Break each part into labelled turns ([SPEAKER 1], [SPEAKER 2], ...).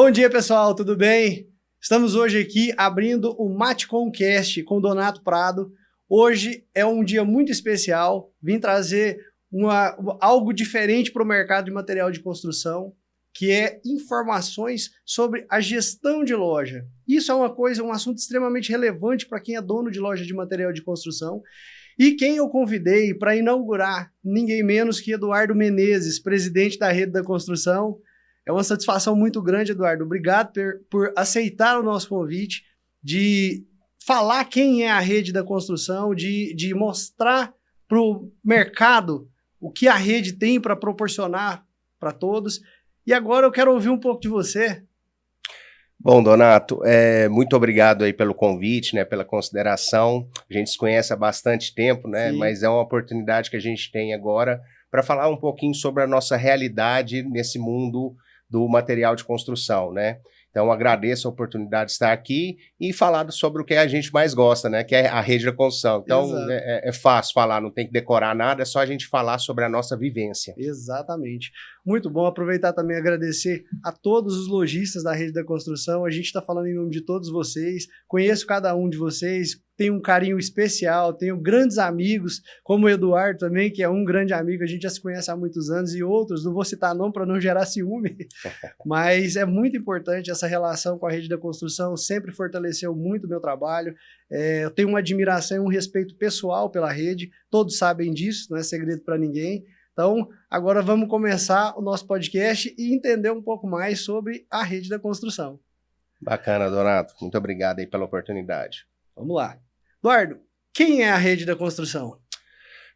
[SPEAKER 1] Bom dia, pessoal, tudo bem? Estamos hoje aqui abrindo o MatComCast com o Donato Prado. Hoje é um dia muito especial, vim trazer algo diferente para o mercado de material de construção, que é informações sobre a gestão de loja. Isso é um assunto extremamente relevante para quem é dono de loja de material de construção. E quem eu convidei para inaugurar, ninguém menos que Eduardo Menezes, presidente da Rede da Construção. É uma satisfação muito grande, Eduardo. Obrigado por aceitar o nosso convite, de falar quem é a Rede da Construção, de mostrar para o mercado o que a rede tem para proporcionar para todos. E agora eu quero ouvir um pouco de você.
[SPEAKER 2] Bom, Donato, muito obrigado aí pelo convite, né, pela consideração. A gente se conhece há bastante tempo, né, mas é uma oportunidade que a gente tem agora para falar um pouquinho sobre a nossa realidade nesse mundo do material de construção, né? Então, agradeço a oportunidade de estar aqui e falar sobre o que a gente mais gosta, né? Que é a rede da construção. Então, é fácil falar, não tem que decorar nada, é só a gente falar sobre a nossa vivência.
[SPEAKER 1] Exatamente. Muito bom. Aproveitar também e agradecer a todos os lojistas da rede da construção. A gente está falando em nome de todos vocês. Conheço cada um de vocês, tenho um carinho especial, tenho grandes amigos, como o Eduardo também, que é um grande amigo. A gente já se conhece há muitos anos, e outros, não vou citar não para não gerar ciúme, mas é muito importante essa relação com a rede da construção, sempre fortaleceu muito o meu trabalho. Eu tenho uma admiração e um respeito pessoal pela rede, todos sabem disso, não é segredo para ninguém. Então, agora vamos começar o nosso podcast e entender um pouco mais sobre a rede da construção.
[SPEAKER 2] Bacana, Donato. Muito obrigado aí pela oportunidade.
[SPEAKER 1] Vamos lá. Eduardo, quem é a rede da construção?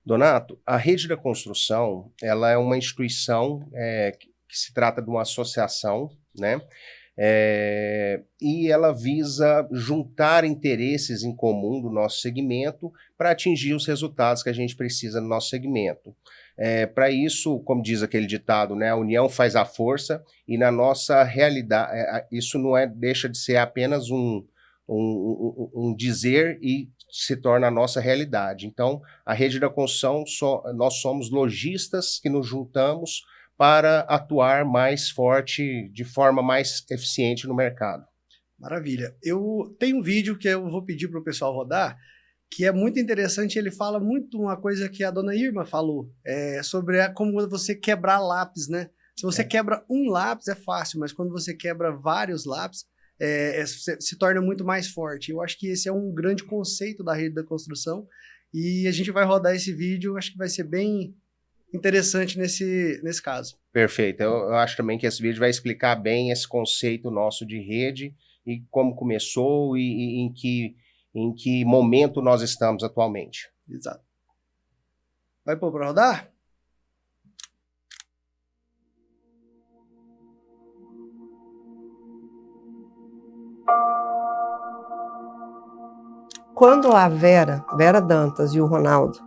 [SPEAKER 2] Donato, a rede da construção, ela é uma instituição que se trata de uma associação, né? E ela visa juntar interesses em comum do nosso segmento para atingir os resultados que a gente precisa no nosso segmento. Para isso, como diz aquele ditado, né, a união faz a força, e na nossa realidade, isso não deixa de ser apenas um dizer e se torna a nossa realidade. Então, a rede da construção, nós somos lojistas que nos juntamos para atuar mais forte, de forma mais eficiente no mercado.
[SPEAKER 1] Maravilha. Eu tenho um vídeo que eu vou pedir para o pessoal rodar, que é muito interessante. Ele fala muito uma coisa que a dona Irma falou, sobre como você quebrar lápis, né? Se você quebra um lápis é fácil, mas quando você quebra vários lápis, se torna muito mais forte. Eu acho que esse é um grande conceito da rede da construção, e a gente vai rodar esse vídeo, acho que vai ser bem interessante nesse caso.
[SPEAKER 2] Perfeito. Eu acho também que esse vídeo vai explicar bem esse conceito nosso de rede e como começou e em que momento nós estamos atualmente.
[SPEAKER 1] Exato. Vai pôr para rodar?
[SPEAKER 3] Quando a Vera Dantas e o Ronaldo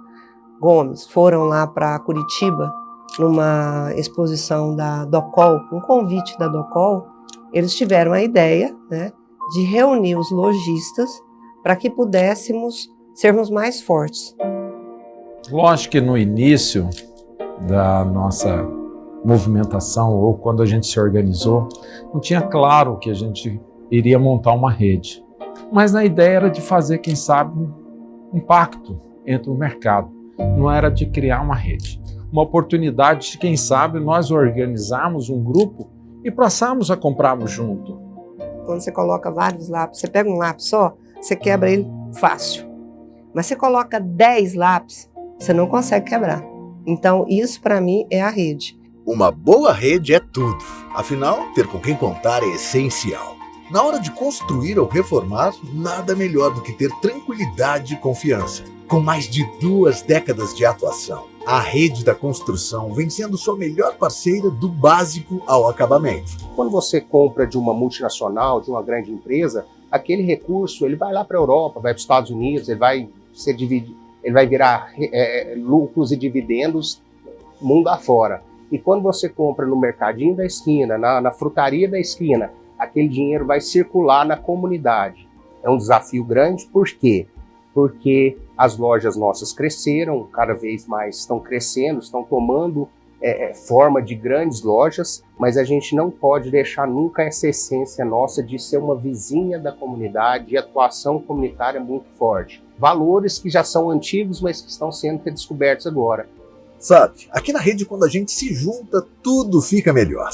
[SPEAKER 3] Gomes foram lá para Curitiba, numa exposição da Docol, um convite da Docol, eles tiveram a ideia, né, de reunir os lojistas para que pudéssemos sermos mais fortes.
[SPEAKER 4] Lógico que no início da nossa movimentação, ou quando a gente se organizou, não tinha claro que a gente iria montar uma rede. Mas a ideia era de fazer, quem sabe, um pacto entre o mercado. Não era de criar uma rede. Uma oportunidade de, quem sabe, nós organizarmos um grupo e passarmos a comprarmos junto.
[SPEAKER 3] Quando você coloca vários lápis, você pega um lápis só, você quebra ele fácil. Mas você coloca 10 lápis, você não consegue quebrar. Então, isso para mim é a rede.
[SPEAKER 5] Uma boa rede é tudo. Afinal, ter com quem contar é essencial. Na hora de construir ou reformar, nada melhor do que ter tranquilidade e confiança. Com mais de 2 décadas de atuação, a Rede da Construção vem sendo sua melhor parceira do básico ao acabamento.
[SPEAKER 2] Quando você compra de uma multinacional, de uma grande empresa, aquele recurso ele vai lá para a Europa, vai para os Estados Unidos, ele vai virar lucros e dividendos mundo afora. E quando você compra no mercadinho da esquina, na frutaria da esquina, aquele dinheiro vai circular na comunidade. É um desafio grande, por quê? Porque as lojas nossas cresceram, cada vez mais estão crescendo, estão tomando forma de grandes lojas, mas a gente não pode deixar nunca essa essência nossa de ser uma vizinha da comunidade, de atuação comunitária muito forte. Valores que já são antigos, mas que estão sendo redescobertos agora.
[SPEAKER 5] Sabe, aqui na rede, quando a gente se junta, tudo fica melhor.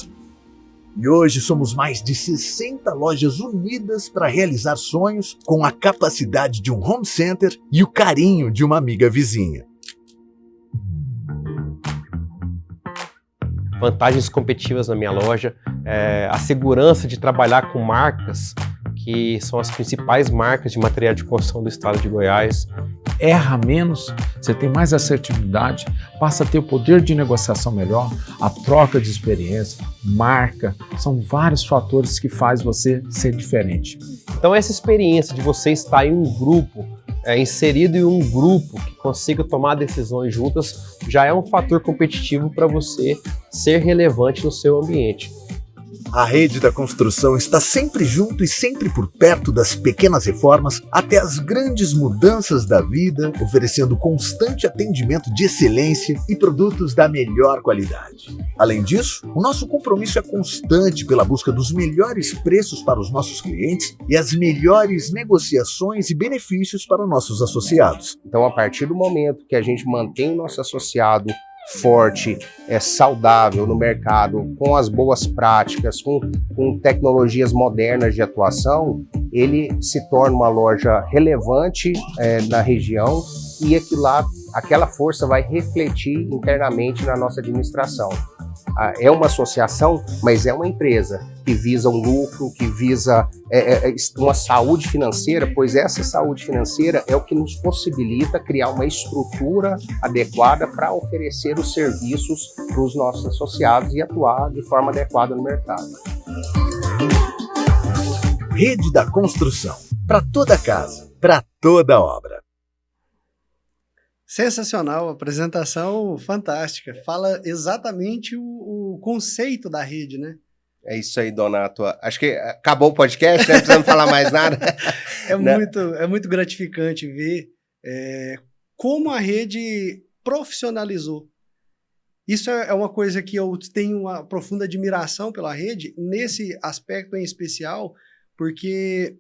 [SPEAKER 5] E hoje somos mais de 60 lojas unidas para realizar sonhos com a capacidade de um home center e o carinho de uma amiga vizinha.
[SPEAKER 6] Vantagens competitivas na minha loja, a segurança de trabalhar com marcas que são as principais marcas de material de construção do estado de Goiás.
[SPEAKER 4] Erra menos, você tem mais assertividade, passa a ter o poder de negociação melhor, a troca de experiência, marca, são vários fatores que faz você ser diferente.
[SPEAKER 6] Então essa experiência de você estar em um grupo, inserido em um grupo que consiga tomar decisões juntas, já é um fator competitivo para você ser relevante no seu ambiente.
[SPEAKER 5] A Rede da Construção está sempre junto e sempre por perto das pequenas reformas até as grandes mudanças da vida, oferecendo constante atendimento de excelência e produtos da melhor qualidade. Além disso, o nosso compromisso é constante pela busca dos melhores preços para os nossos clientes e as melhores negociações e benefícios para nossos associados.
[SPEAKER 2] Então, a partir do momento que a gente mantém o nosso associado forte, saudável no mercado, com as boas práticas, com tecnologias modernas de atuação, ele se torna uma loja relevante na região e aquela força vai refletir internamente na nossa administração. É uma associação, mas é uma empresa que visa um lucro, que visa uma saúde financeira, pois essa saúde financeira é o que nos possibilita criar uma estrutura adequada para oferecer os serviços para os nossos associados e atuar de forma adequada no mercado.
[SPEAKER 5] Rede da Construção, para toda casa, para toda obra.
[SPEAKER 1] Sensacional, apresentação fantástica. Fala exatamente o conceito da rede, né?
[SPEAKER 2] É isso aí, Donato. Acho que acabou o podcast, né? Não precisamos falar mais nada.
[SPEAKER 1] É muito gratificante ver como a rede profissionalizou. Isso é uma coisa que eu tenho uma profunda admiração pela rede, nesse aspecto em especial, porque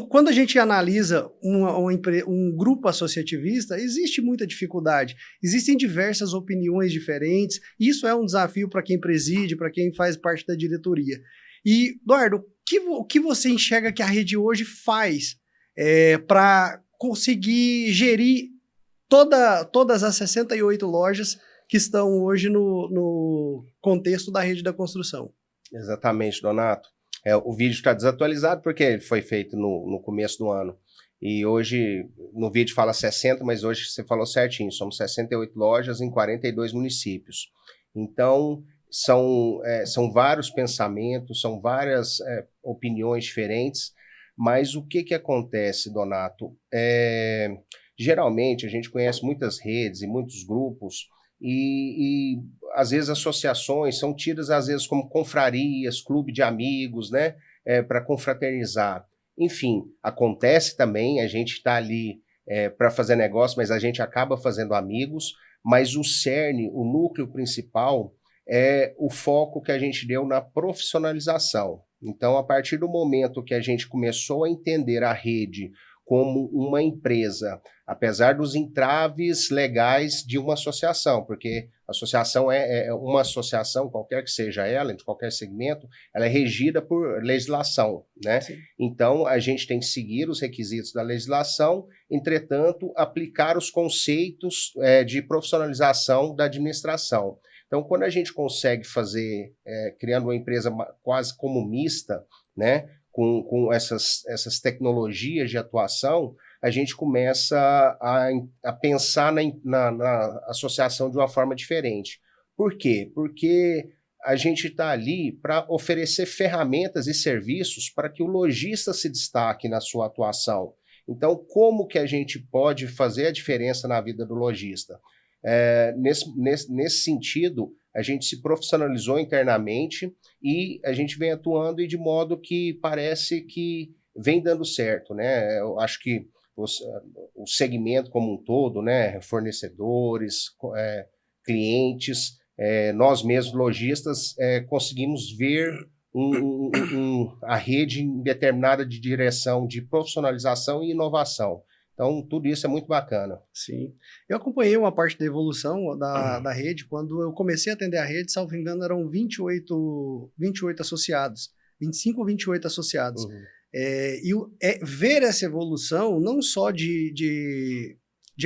[SPEAKER 1] quando a gente analisa um grupo associativista, existe muita dificuldade, existem diversas opiniões diferentes, isso é um desafio para quem preside, para quem faz parte da diretoria. E, Eduardo, o que você enxerga que a rede hoje faz para conseguir gerir todas as 68 lojas que estão hoje no contexto da rede da construção?
[SPEAKER 2] Exatamente, Donato. O vídeo está desatualizado porque ele foi feito no começo do ano. E hoje, no vídeo fala 60, mas hoje você falou certinho, somos 68 lojas em 42 municípios. Então, são vários pensamentos, são várias opiniões diferentes, mas o que acontece, Donato? Geralmente, a gente conhece muitas redes e muitos grupos, e às vezes associações são tidas às vezes como confrarias, clube de amigos, né, para confraternizar. Enfim, acontece também, a gente está ali para fazer negócio, mas a gente acaba fazendo amigos, mas o cerne, o núcleo principal é o foco que a gente deu na profissionalização. Então, a partir do momento que a gente começou a entender a rede como uma empresa, apesar dos entraves legais de uma associação, porque a associação é uma associação, qualquer que seja ela, de qualquer segmento, ela é regida por legislação, né? Sim. Então, a gente tem que seguir os requisitos da legislação, entretanto, aplicar os conceitos de profissionalização da administração. Então, quando a gente consegue fazer, criando uma empresa quase como mista, né, com essas tecnologias de atuação, a gente começa a pensar na associação de uma forma diferente. Por quê? Porque a gente está ali para oferecer ferramentas e serviços para que o lojista se destaque na sua atuação. Então, como que a gente pode fazer a diferença na vida do lojista? Nesse sentido, a gente se profissionalizou internamente e a gente vem atuando e de modo que parece que vem dando certo, né? Eu acho que o segmento como um todo, né, fornecedores, clientes, nós mesmos, lojistas, conseguimos ver a rede em determinada direção de profissionalização e inovação. Então, tudo isso é muito bacana.
[SPEAKER 1] Sim. Eu acompanhei uma parte da evolução da rede. Quando eu comecei a atender a rede, salvo engano, eram 28 associados. 25 ou 28 associados. Ver essa evolução, não só de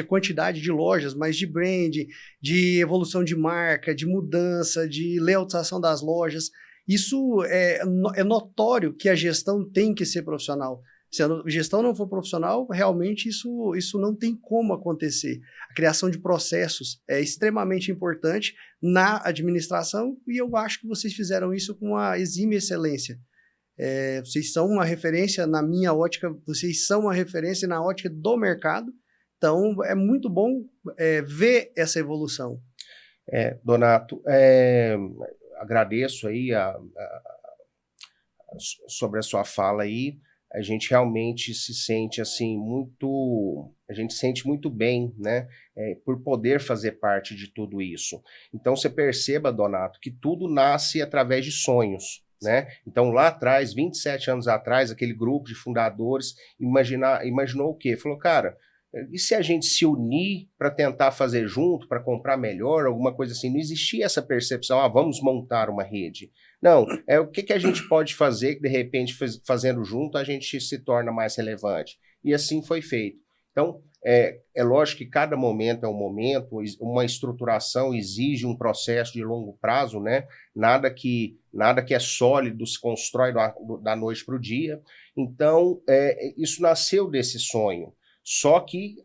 [SPEAKER 1] quantidade de lojas, mas de brand, de evolução de marca, de mudança, de layoutização das lojas, isso é notório que a gestão tem que ser profissional. Se a gestão não for profissional, realmente isso não tem como acontecer. A criação de processos é extremamente importante na administração e eu acho que vocês fizeram isso com uma exímia excelência. Vocês são uma referência, na minha ótica, vocês são uma referência na ótica do mercado, então é muito bom ver essa evolução.
[SPEAKER 2] Donato, agradeço aí sobre a sua fala aí. A gente realmente se sente assim a gente sente muito bem, né, por poder fazer parte de tudo isso. Então você perceba, Donato, que tudo nasce através de sonhos, né? Então lá atrás, 27 anos atrás, aquele grupo de fundadores imaginou o quê? Falou, cara, e se a gente se unir para tentar fazer junto, para comprar melhor, alguma coisa assim? Não existia essa percepção, vamos montar uma rede. Não, o que a gente pode fazer que de repente fazendo junto a gente se torna mais relevante. E assim foi feito. Então, é lógico que cada momento é um momento, uma estruturação exige um processo de longo prazo, né? Nada que é sólido se constrói da noite para o dia. Então, isso nasceu desse sonho. Só que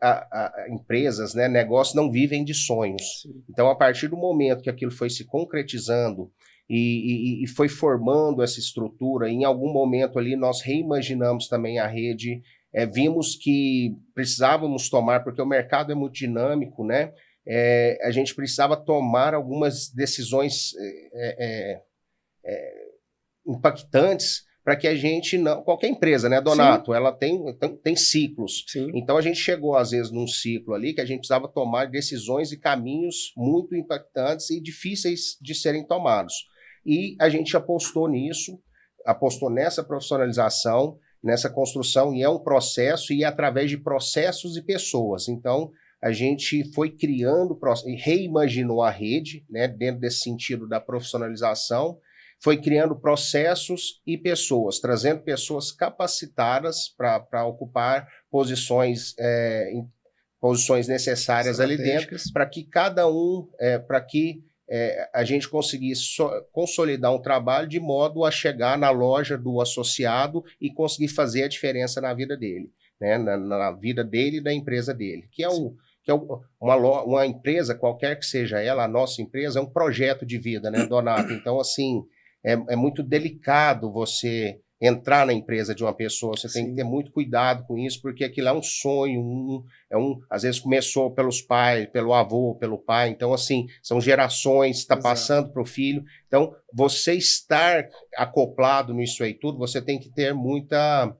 [SPEAKER 2] empresas, né, negócios não vivem de sonhos. Sim. Então, a partir do momento que aquilo foi se concretizando e foi formando essa estrutura, em algum momento ali nós reimaginamos também a rede, vimos que precisávamos tomar, porque o mercado é muito dinâmico, né? A gente precisava tomar algumas decisões impactantes, para que a gente não... Qualquer empresa, né, Donato? Sim. Ela tem ciclos. Sim. Então, a gente chegou, às vezes, num ciclo ali que a gente precisava tomar decisões e caminhos muito impactantes e difíceis de serem tomados. E a gente apostou nisso, apostou nessa profissionalização, nessa construção, e é um processo, e é através de processos e pessoas. Então, a gente foi criando e reimaginou a rede, né, dentro desse sentido da profissionalização, foi criando processos e pessoas, trazendo pessoas capacitadas para ocupar posições necessárias ali dentro, para que cada um, a gente conseguisse consolidar um trabalho de modo a chegar na loja do associado e conseguir fazer a diferença na vida dele, né? Na vida dele e da empresa dele, que é uma empresa, qualquer que seja ela, a nossa empresa, é um projeto de vida, né, Donato? Então, assim, é muito delicado você entrar na empresa de uma pessoa, você tem que ter muito cuidado com isso, porque aquilo é um sonho, às vezes começou pelos pais, pelo avô, pelo pai, então assim, são gerações, está passando para o filho, então você estar acoplado nisso aí tudo, você tem que ter muita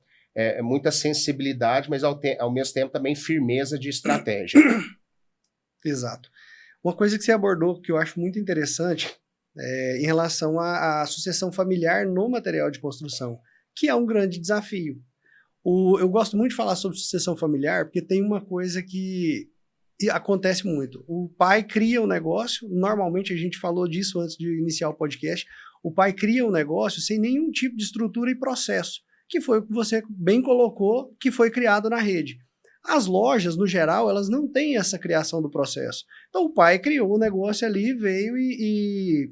[SPEAKER 2] sensibilidade, mas ao mesmo tempo também firmeza de estratégia.
[SPEAKER 1] Exato. Uma coisa que você abordou que eu acho muito interessante em relação à sucessão familiar no material de construção, que é um grande desafio. Eu gosto muito de falar sobre sucessão familiar, porque tem uma coisa que acontece muito. O pai cria um negócio, normalmente a gente falou disso antes de iniciar o podcast, o pai cria um negócio sem nenhum tipo de estrutura e processo, que foi o que você bem colocou, que foi criado na rede. As lojas, no geral, elas não têm essa criação do processo. Então o pai criou o negócio ali, veio e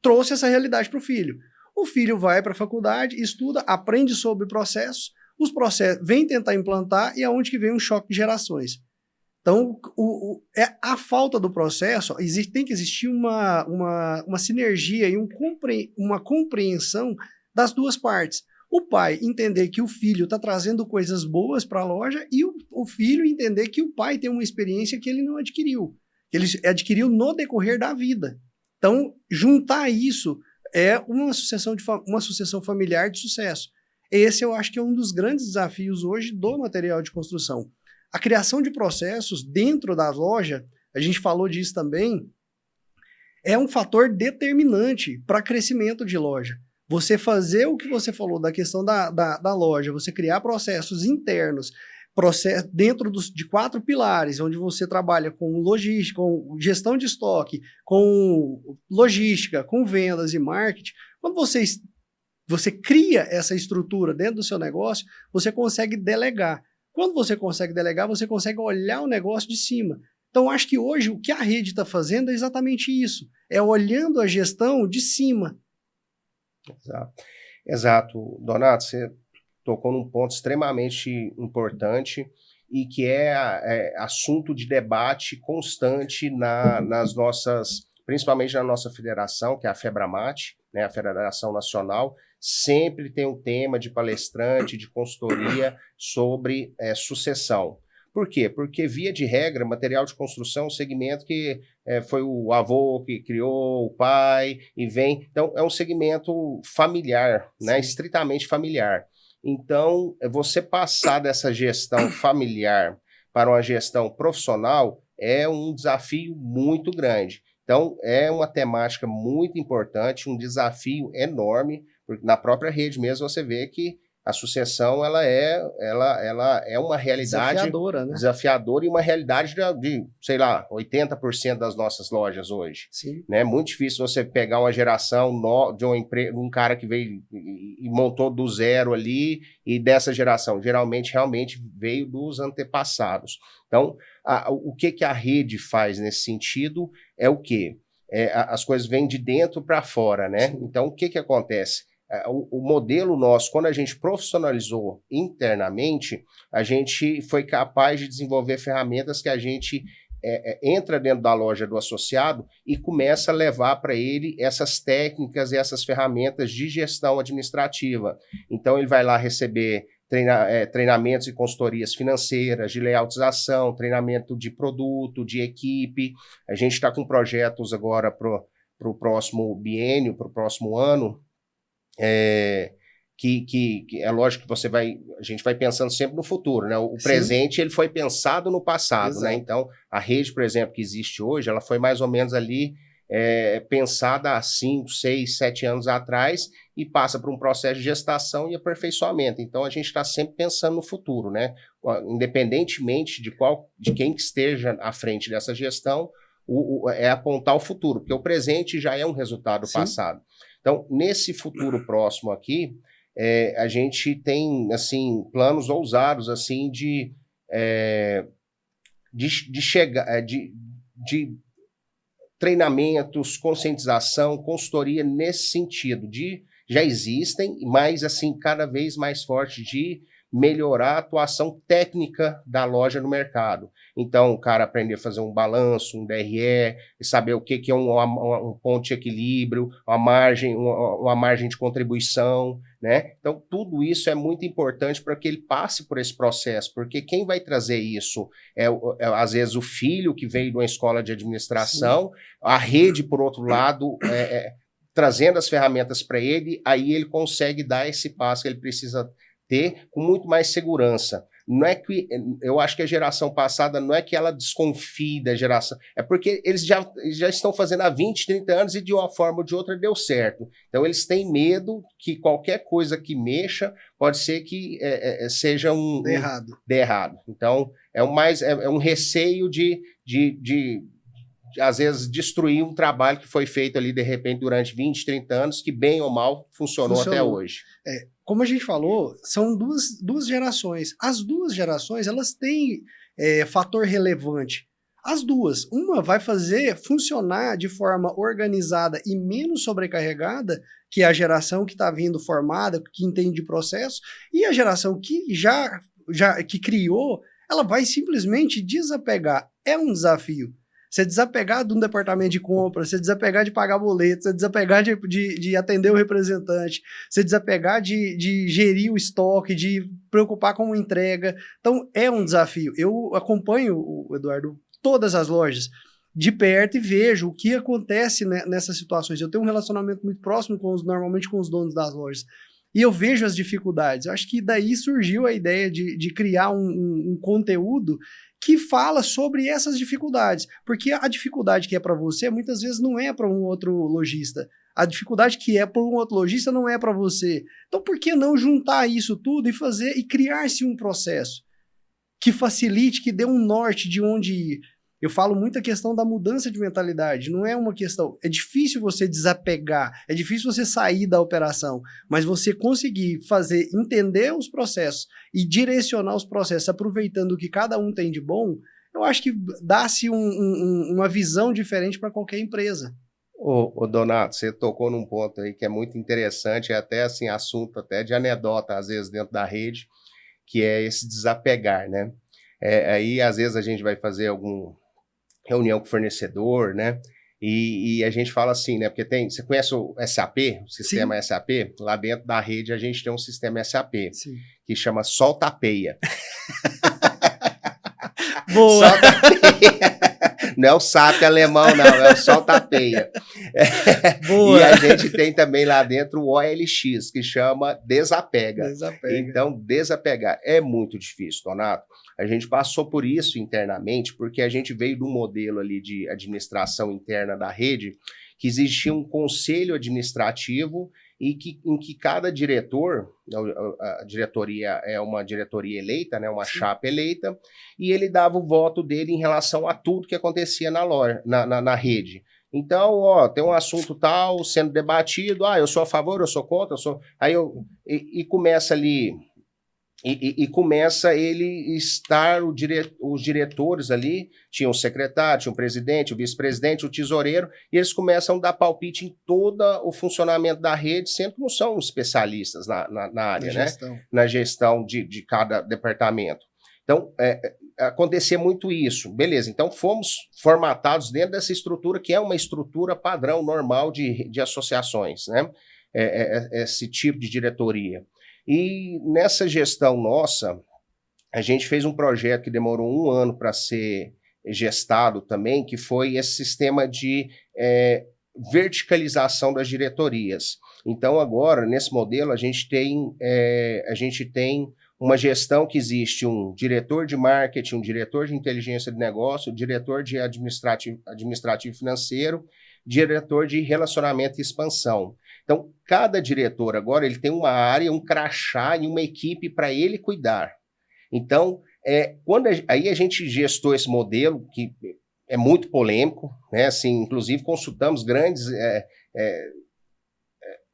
[SPEAKER 1] trouxe essa realidade para o filho. O filho vai para a faculdade, estuda, aprende sobre processos, os processos vem tentar implantar e é onde que vem um choque de gerações. Então, a falta do processo, tem que existir uma sinergia e uma compreensão das duas partes. O pai entender que o filho está trazendo coisas boas para a loja e o filho entender que o pai tem uma experiência que ele não adquiriu, que ele adquiriu no decorrer da vida. Então, juntar isso é uma sucessão familiar de sucesso. Esse eu acho que é um dos grandes desafios hoje do material de construção. A criação de processos dentro da loja, a gente falou disso também, é um fator determinante para crescimento de loja. Você fazer o que você falou da questão da loja, você criar processos internos, dentro de 4 pilares, onde você trabalha com logística, com gestão de estoque, com logística, com vendas e marketing. Quando você cria essa estrutura dentro do seu negócio, você consegue delegar. Quando você consegue delegar, você consegue olhar o negócio de cima. Então, acho que hoje o que a rede está fazendo é exatamente isso. É olhando a gestão de cima.
[SPEAKER 2] Exato. Donato, você tocou num ponto extremamente importante e que é assunto de debate constante nas nossas, principalmente na nossa federação, que é a FEBRAMAT, né, a Federação Nacional, sempre tem um tema de palestrante, de consultoria sobre sucessão. Por quê? Porque, via de regra, material de construção é um segmento que foi o avô que criou, o pai, e vem. Então, é um segmento familiar, né? Estritamente familiar. Então, você passar dessa gestão familiar para uma gestão profissional é um desafio muito grande. Então, é uma temática muito importante, um desafio enorme, porque na própria rede mesmo você vê que a sucessão ela é uma realidade
[SPEAKER 1] desafiadora, né?
[SPEAKER 2] Desafiadora e uma realidade de sei lá, 80% das nossas lojas hoje.
[SPEAKER 1] Sim.
[SPEAKER 2] Né? Muito difícil você pegar uma geração de um cara que veio e montou do zero ali e dessa geração. Geralmente, realmente veio dos antepassados. Então, o que a rede faz nesse sentido é o quê? As coisas vêm de dentro para fora, né? Sim. Então, o que acontece? O modelo nosso, quando a gente profissionalizou internamente, a gente foi capaz de desenvolver ferramentas que a gente entra dentro da loja do associado e começa a levar para ele essas técnicas e essas ferramentas de gestão administrativa. Então, ele vai lá receber treinamentos e consultorias financeiras, de layoutização, treinamento de produto, de equipe. A gente está com projetos agora para o próximo biênio, para o próximo ano, que é lógico que a gente vai pensando sempre no futuro, né? O presente, ele foi pensado no passado. Exato. Né? Então, a rede, por exemplo, que existe hoje, ela foi mais ou menos ali pensada há 5, 6, 7 anos atrás e passa por um processo de gestação e aperfeiçoamento. Então, a gente está sempre pensando no futuro, né? Independentemente de quem que esteja à frente dessa gestão, é apontar o futuro, porque o presente já é um resultado passado. Então, nesse futuro próximo aqui, a gente tem, assim, planos ousados, assim, de treinamentos, conscientização, consultoria nesse sentido, já existem, mas, assim, cada vez mais forte de melhorar a atuação técnica da loja no mercado. Então, o cara aprender a fazer um balanço, um DRE, saber o que é um ponto de equilíbrio, uma margem de contribuição, né? Então, tudo isso é muito importante para que ele passe por esse processo, porque quem vai trazer isso às vezes, o filho que veio de uma escola de administração, sim, a rede, por outro lado, trazendo as ferramentas para ele, aí ele consegue dar esse passo que ele precisa ter com muito mais segurança. Não é que eu acho que a geração passada não é que ela desconfie da geração, é porque eles já estão fazendo há 20, 30 anos e de uma forma ou de outra deu certo. Então eles têm medo que qualquer coisa que mexa pode ser que seja dê errado. Então é um receio de às vezes destruir um trabalho que foi feito ali de repente durante 20, 30 anos, que bem ou mal funcionou. Até hoje.
[SPEAKER 1] Como a gente falou, são duas gerações. As duas gerações, elas têm fator relevante. As duas. Uma vai fazer funcionar de forma organizada e menos sobrecarregada que a geração que está vindo formada, que entende de processo, e a geração que que criou, ela vai simplesmente desapegar. É um desafio. Você desapegar de um departamento de compra, você desapegar de pagar boleto, você desapegar de atender o representante, você desapegar de gerir o estoque, de preocupar com a entrega. Então, é um desafio. Eu acompanho, Eduardo, todas as lojas de perto e vejo o que acontece nessas situações. Eu tenho um relacionamento muito próximo normalmente com os donos das lojas. E eu vejo as dificuldades. Eu acho que daí surgiu a ideia de criar um conteúdo que fala sobre essas dificuldades. Porque a dificuldade que é para você, muitas vezes não é para um outro lojista. A dificuldade que é para um outro lojista não é para você. Então, por que não juntar isso tudo e fazer e criar-se um processo que facilite, que dê um norte de onde ir? Eu falo muito a questão da mudança de mentalidade. Não é uma questão... É difícil você desapegar, é difícil você sair da operação, mas você conseguir fazer, entender os processos e direcionar os processos, aproveitando o que cada um tem de bom, eu acho que dá-se uma visão diferente para qualquer empresa.
[SPEAKER 2] Ô Donato, você tocou num ponto aí que é muito interessante, é até assim, assunto até de anedota, às vezes, dentro da rede, que é esse desapegar, né? Aí, às vezes, a gente vai fazer alguma reunião com o fornecedor, né? E a gente fala assim, né? Porque você conhece o SAP, o sistema
[SPEAKER 1] Sim.
[SPEAKER 2] SAP? Lá dentro da rede a gente tem um sistema SAP,
[SPEAKER 1] Sim.
[SPEAKER 2] que chama Soltapeia.
[SPEAKER 1] Boa!
[SPEAKER 2] Soltapeia. Não é o SAP alemão, não, é o Soltapeia.
[SPEAKER 1] Boa!
[SPEAKER 2] E a gente tem também lá dentro o OLX, que chama Desapega.
[SPEAKER 1] Desapega.
[SPEAKER 2] Então, desapegar é muito difícil, Donato. A gente passou por isso internamente, porque a gente veio de um modelo ali de administração interna da rede, que existia um conselho administrativo em que cada diretor, a diretoria é uma diretoria eleita, né, uma chapa eleita, e ele dava o voto dele em relação a tudo que acontecia na loja, na rede. Então, ó, tem um assunto tal sendo debatido, eu sou a favor, eu sou contra, eu sou... Aí e começa ali... E começa ele estar, os diretores ali, tinha um secretário, tinha um presidente, o vice-presidente, o tesoureiro, e eles começam a dar palpite em todo o funcionamento da rede, sendo que não são especialistas na área, né? Na gestão de cada departamento. Então, acontecia muito isso. Beleza, então fomos formatados dentro dessa estrutura, que é uma estrutura padrão, normal de associações, né? Esse tipo de diretoria. E nessa gestão nossa, a gente fez um projeto que demorou 1 ano para ser gestado também, que foi esse sistema de verticalização das diretorias. Então agora, nesse modelo, a gente tem uma gestão que existe um diretor de marketing, um diretor de inteligência de negócio, um diretor de administrativo financeiro, diretor de relacionamento e expansão. Então, cada diretor agora ele tem uma área, um crachá e uma equipe para ele cuidar. Então, aí a gente gestou esse modelo, que é muito polêmico, né? Assim, inclusive consultamos grandes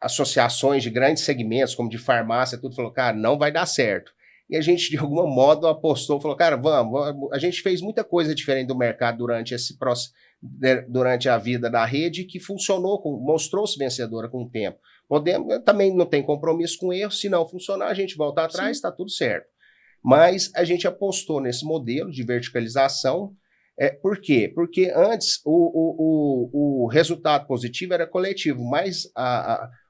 [SPEAKER 2] associações de grandes segmentos, como de farmácia, tudo, falou, cara, não vai dar certo. E a gente, de algum modo, apostou, falou, cara, vamos. A gente fez muita coisa diferente do mercado durante esse processo, durante a vida da rede, que funcionou, mostrou-se vencedora com o tempo. Também não tem compromisso com erro, se não funcionar, a gente volta atrás, está tudo certo. Mas a gente apostou nesse modelo de verticalização. Por quê? Porque antes o resultado positivo era coletivo, mas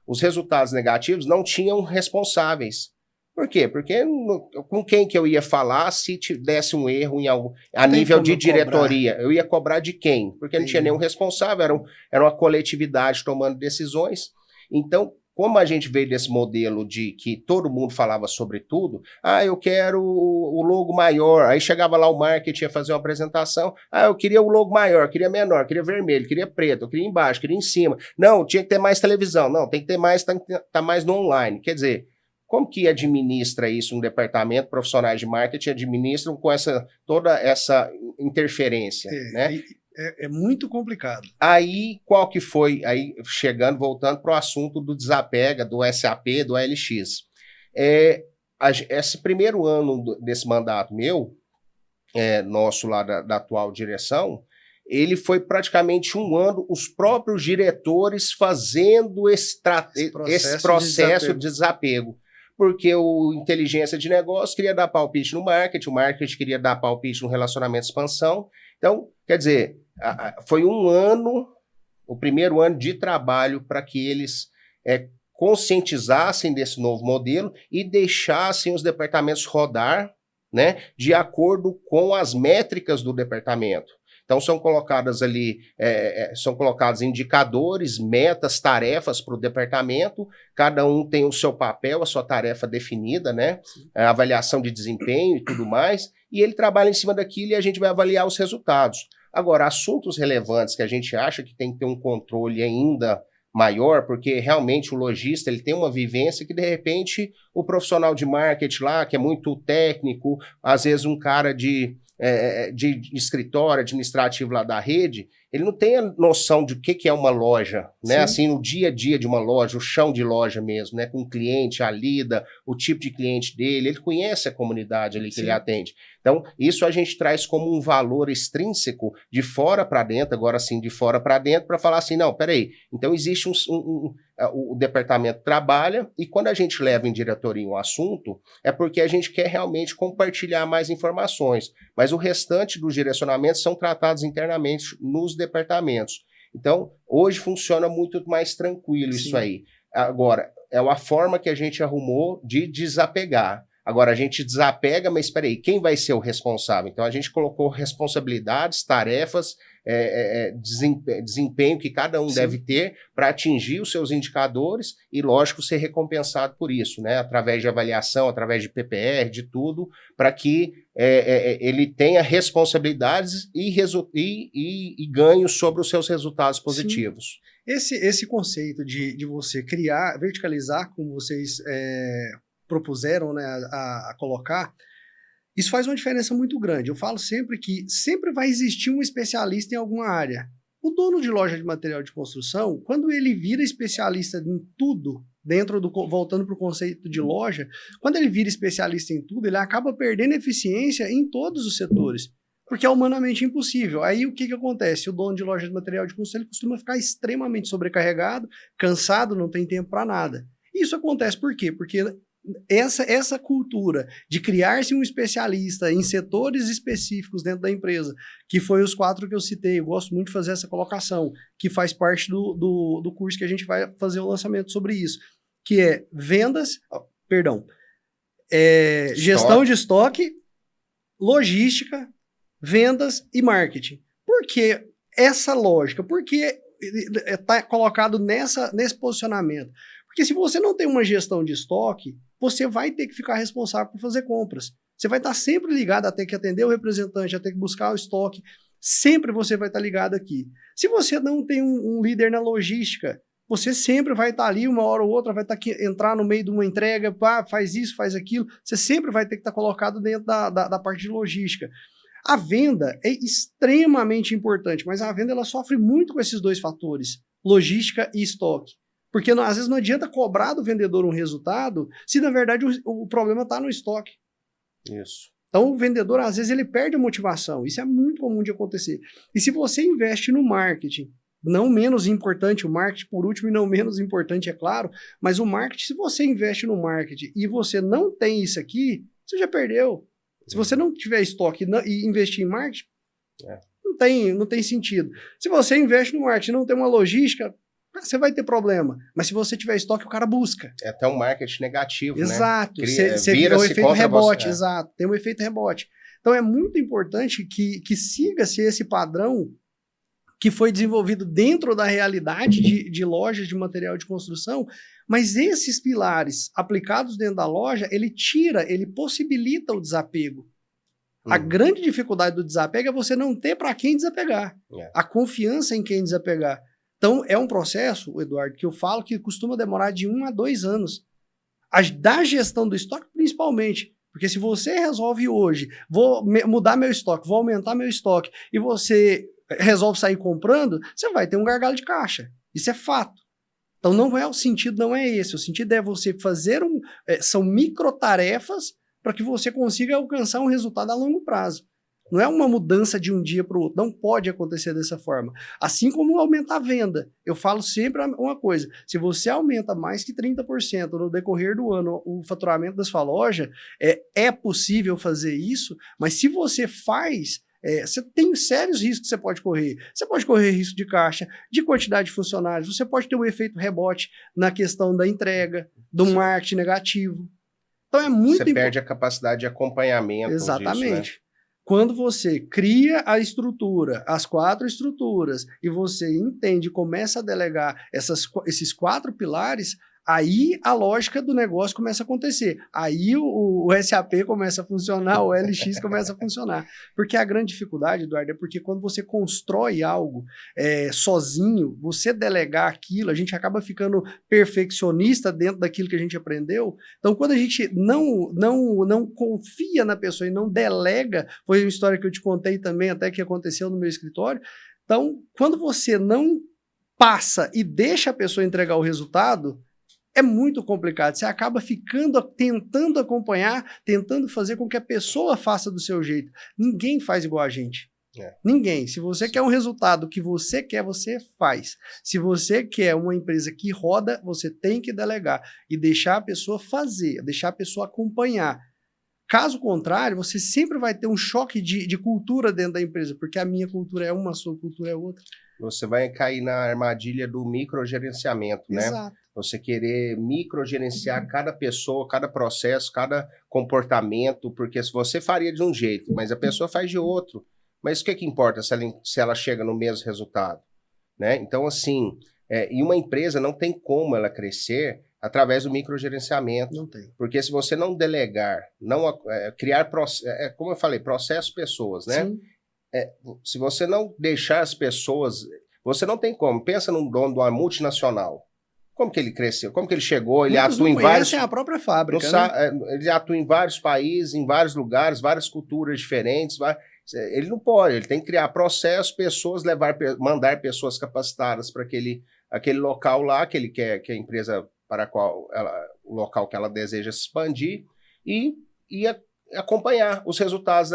[SPEAKER 2] os resultados negativos não tinham responsáveis. Por quê? Porque com quem que eu ia falar se desse um erro a nível de diretoria? Eu ia cobrar de quem? Porque não tinha nenhum responsável, era uma coletividade tomando decisões. Então, como a gente veio desse modelo de que todo mundo falava sobre tudo, eu quero o logo maior, aí chegava lá o marketing ia fazer uma apresentação, eu queria o logo maior, queria menor, queria vermelho, queria preto, eu queria embaixo, queria em cima. Não, tinha que ter mais televisão, não, tem que ter mais, tá mais no online. Quer dizer, como que administra isso um departamento, profissionais de marketing administram com toda essa interferência, né?
[SPEAKER 1] É muito complicado.
[SPEAKER 2] Aí, qual que foi, aí voltando para o assunto do desapega, do SAP, do OLX. Esse primeiro ano desse mandato meu, nosso lá da atual direção, ele foi praticamente 1 ano os próprios diretores fazendo esse processo de desapego. Porque o inteligência de negócio queria dar palpite no marketing, o marketing queria dar palpite no relacionamento de expansão. Então, quer dizer, foi 1 ano, o primeiro ano de trabalho para que eles conscientizassem desse novo modelo e deixassem os departamentos rodar, né, de acordo com as métricas do departamento. Então são colocadas ali, são colocados indicadores, metas, tarefas para o departamento, cada um tem o seu papel, a sua tarefa definida, né? A avaliação de desempenho e tudo mais, e ele trabalha em cima daquilo e a gente vai avaliar os resultados. Agora, assuntos relevantes que a gente acha que tem que ter um controle ainda maior, porque realmente o lojista ele tem uma vivência que de repente o profissional de marketing lá, que é muito técnico, às vezes um cara de escritório administrativo lá da rede, ele não tem a noção de o que é uma loja, né?
[SPEAKER 1] Sim.
[SPEAKER 2] Assim, o dia a dia de uma loja, o chão de loja mesmo, né? Com o cliente, a lida, o tipo de cliente dele, ele conhece a comunidade ali que
[SPEAKER 1] Sim.
[SPEAKER 2] ele atende. Então, isso a gente traz como um valor extrínseco de fora para dentro, agora sim, de fora para dentro, para falar assim, não, peraí, então existe o departamento trabalha e quando a gente leva em diretoria um assunto, é porque a gente quer realmente compartilhar mais informações, mas o restante dos direcionamentos são tratados internamente nos departamentos. Então, hoje funciona muito mais tranquilo isso aí. Agora, é uma forma que a gente arrumou de desapegar. Agora, a gente desapega, mas espera aí, quem vai ser o responsável? Então, a gente colocou responsabilidades, tarefas, desempenho que cada um deve ter para atingir os seus indicadores e, lógico, ser recompensado por isso, né? Através de avaliação, através de PPR, de tudo, para que ele tenha responsabilidades e ganhos sobre os seus resultados positivos.
[SPEAKER 1] Esse conceito de você criar, verticalizar, como vocês propuseram, né, a colocar, isso faz uma diferença muito grande. Eu falo sempre que sempre vai existir um especialista em alguma área. O dono de loja de material de construção, quando ele vira especialista em tudo, voltando para o conceito de loja, quando ele vira especialista em tudo, ele acaba perdendo eficiência em todos os setores, porque é humanamente impossível. Aí o que acontece? O dono de loja de material de construção ele costuma ficar extremamente sobrecarregado, cansado, não tem tempo para nada. Isso acontece por quê? Porque essa cultura de criar-se um especialista em setores específicos dentro da empresa, que foi os 4 que eu citei, eu gosto muito de fazer essa colocação, que faz parte do curso que a gente vai fazer o lançamento sobre isso, que é gestão de estoque, logística, vendas e marketing. Por que essa lógica? Por que está colocado nesse posicionamento? Porque se você não tem uma gestão de estoque, você vai ter que ficar responsável por fazer compras. Você vai estar sempre ligado a ter que atender o representante, a ter que buscar o estoque. Sempre você vai estar ligado aqui. Se você não tem um líder na logística, você sempre vai estar ali, uma hora ou outra, vai entrar no meio de uma entrega, faz isso, faz aquilo. Você sempre vai ter que estar colocado dentro da parte de logística. A venda é extremamente importante, mas a venda ela sofre muito com esses 2 fatores, logística e estoque. Porque às vezes não adianta cobrar do vendedor um resultado se, na verdade, o problema está no estoque.
[SPEAKER 2] Isso.
[SPEAKER 1] Então, o vendedor, às vezes, ele perde a motivação. Isso é muito comum de acontecer. E se você investe no marketing, não menos importante, o marketing, por último, e não menos importante, é claro, mas o marketing, se você investe no marketing e você não tem isso aqui, você já perdeu. Se você não tiver estoque e investir em marketing, não tem sentido. Se você investe no marketing e não tem uma logística, você vai ter problema. Mas se você tiver estoque, o cara busca.
[SPEAKER 2] É até um marketing negativo,
[SPEAKER 1] exato.
[SPEAKER 2] Né?
[SPEAKER 1] Você vira um efeito rebote, exato. Tem um efeito rebote. Então é muito importante que siga-se esse padrão que foi desenvolvido dentro da realidade de lojas de material de construção, mas esses pilares aplicados dentro da loja, ele possibilita o desapego. A grande dificuldade do desapego é você não ter para quem desapegar. A confiança em quem desapegar. Então, é um processo, Eduardo, que eu falo que costuma demorar de 1 a 2 anos. Da gestão do estoque, principalmente. Porque se você resolve hoje, vou mudar meu estoque, vou aumentar meu estoque, e você resolve sair comprando, você vai ter um gargalo de caixa. Isso é fato. Então, o sentido não é esse. O sentido é você fazer são microtarefas para que você consiga alcançar um resultado a longo prazo. Não é uma mudança de um dia para o outro. Não pode acontecer dessa forma. Assim como aumentar a venda. Eu falo sempre uma coisa. Se você aumenta mais que 30% no decorrer do ano o faturamento da sua loja, é possível fazer isso, mas se você faz, você tem sérios riscos que você pode correr. Você pode correr risco de caixa, de quantidade de funcionários, você pode ter um efeito rebote na questão da entrega, do marketing negativo. Então é muito
[SPEAKER 2] Você perde a capacidade de acompanhamento.
[SPEAKER 1] Exatamente.
[SPEAKER 2] Disso, né?
[SPEAKER 1] Quando você cria a estrutura, as 4 estruturas, e você entende, começa a delegar esses 4 pilares, aí a lógica do negócio começa a acontecer. Aí o SAP começa a funcionar, o LX começa a funcionar. Porque a grande dificuldade, Eduardo, é porque quando você constrói algo sozinho, você delegar aquilo, a gente acaba ficando perfeccionista dentro daquilo que a gente aprendeu. Então, quando a gente não confia na pessoa e não delega, foi uma história que eu te contei também, até que aconteceu no meu escritório. Então, quando você não passa e deixa a pessoa entregar o resultado, é muito complicado. Você acaba tentando acompanhar, tentando fazer com que a pessoa faça do seu jeito. Ninguém faz igual a gente. Ninguém. Se você quer um resultado que você quer, você faz. Se você quer uma empresa que roda, você tem que delegar e deixar a pessoa fazer, deixar a pessoa acompanhar. Caso contrário, você sempre vai ter um choque de cultura dentro da empresa, porque a minha cultura é uma, a sua cultura é outra.
[SPEAKER 2] Você vai cair na armadilha do microgerenciamento, né?
[SPEAKER 1] Exato.
[SPEAKER 2] Você querer microgerenciar cada pessoa, cada processo, cada comportamento, porque se você faria de um jeito, mas a pessoa faz de outro. Mas o que importa se ela chega no mesmo resultado, né? Então, assim, e uma empresa não tem como ela crescer através do microgerenciamento.
[SPEAKER 1] Não tem.
[SPEAKER 2] Porque se você não delegar, não criar, como eu falei, processos, pessoas, né?
[SPEAKER 1] Sim.
[SPEAKER 2] Se você não deixar as pessoas, você não tem como. Pensa num dono de uma multinacional. Como que ele cresceu? Como que ele chegou? Ele
[SPEAKER 1] Muitos
[SPEAKER 2] atua
[SPEAKER 1] não
[SPEAKER 2] em vários...
[SPEAKER 1] conhecem a própria fábrica,
[SPEAKER 2] Ele atua em vários países, em vários lugares, várias culturas diferentes. Ele não pode, ele tem que criar processos, pessoas, mandar pessoas capacitadas para aquele local lá que ele quer, que a empresa para o local que ela deseja se expandir e acompanhar os resultados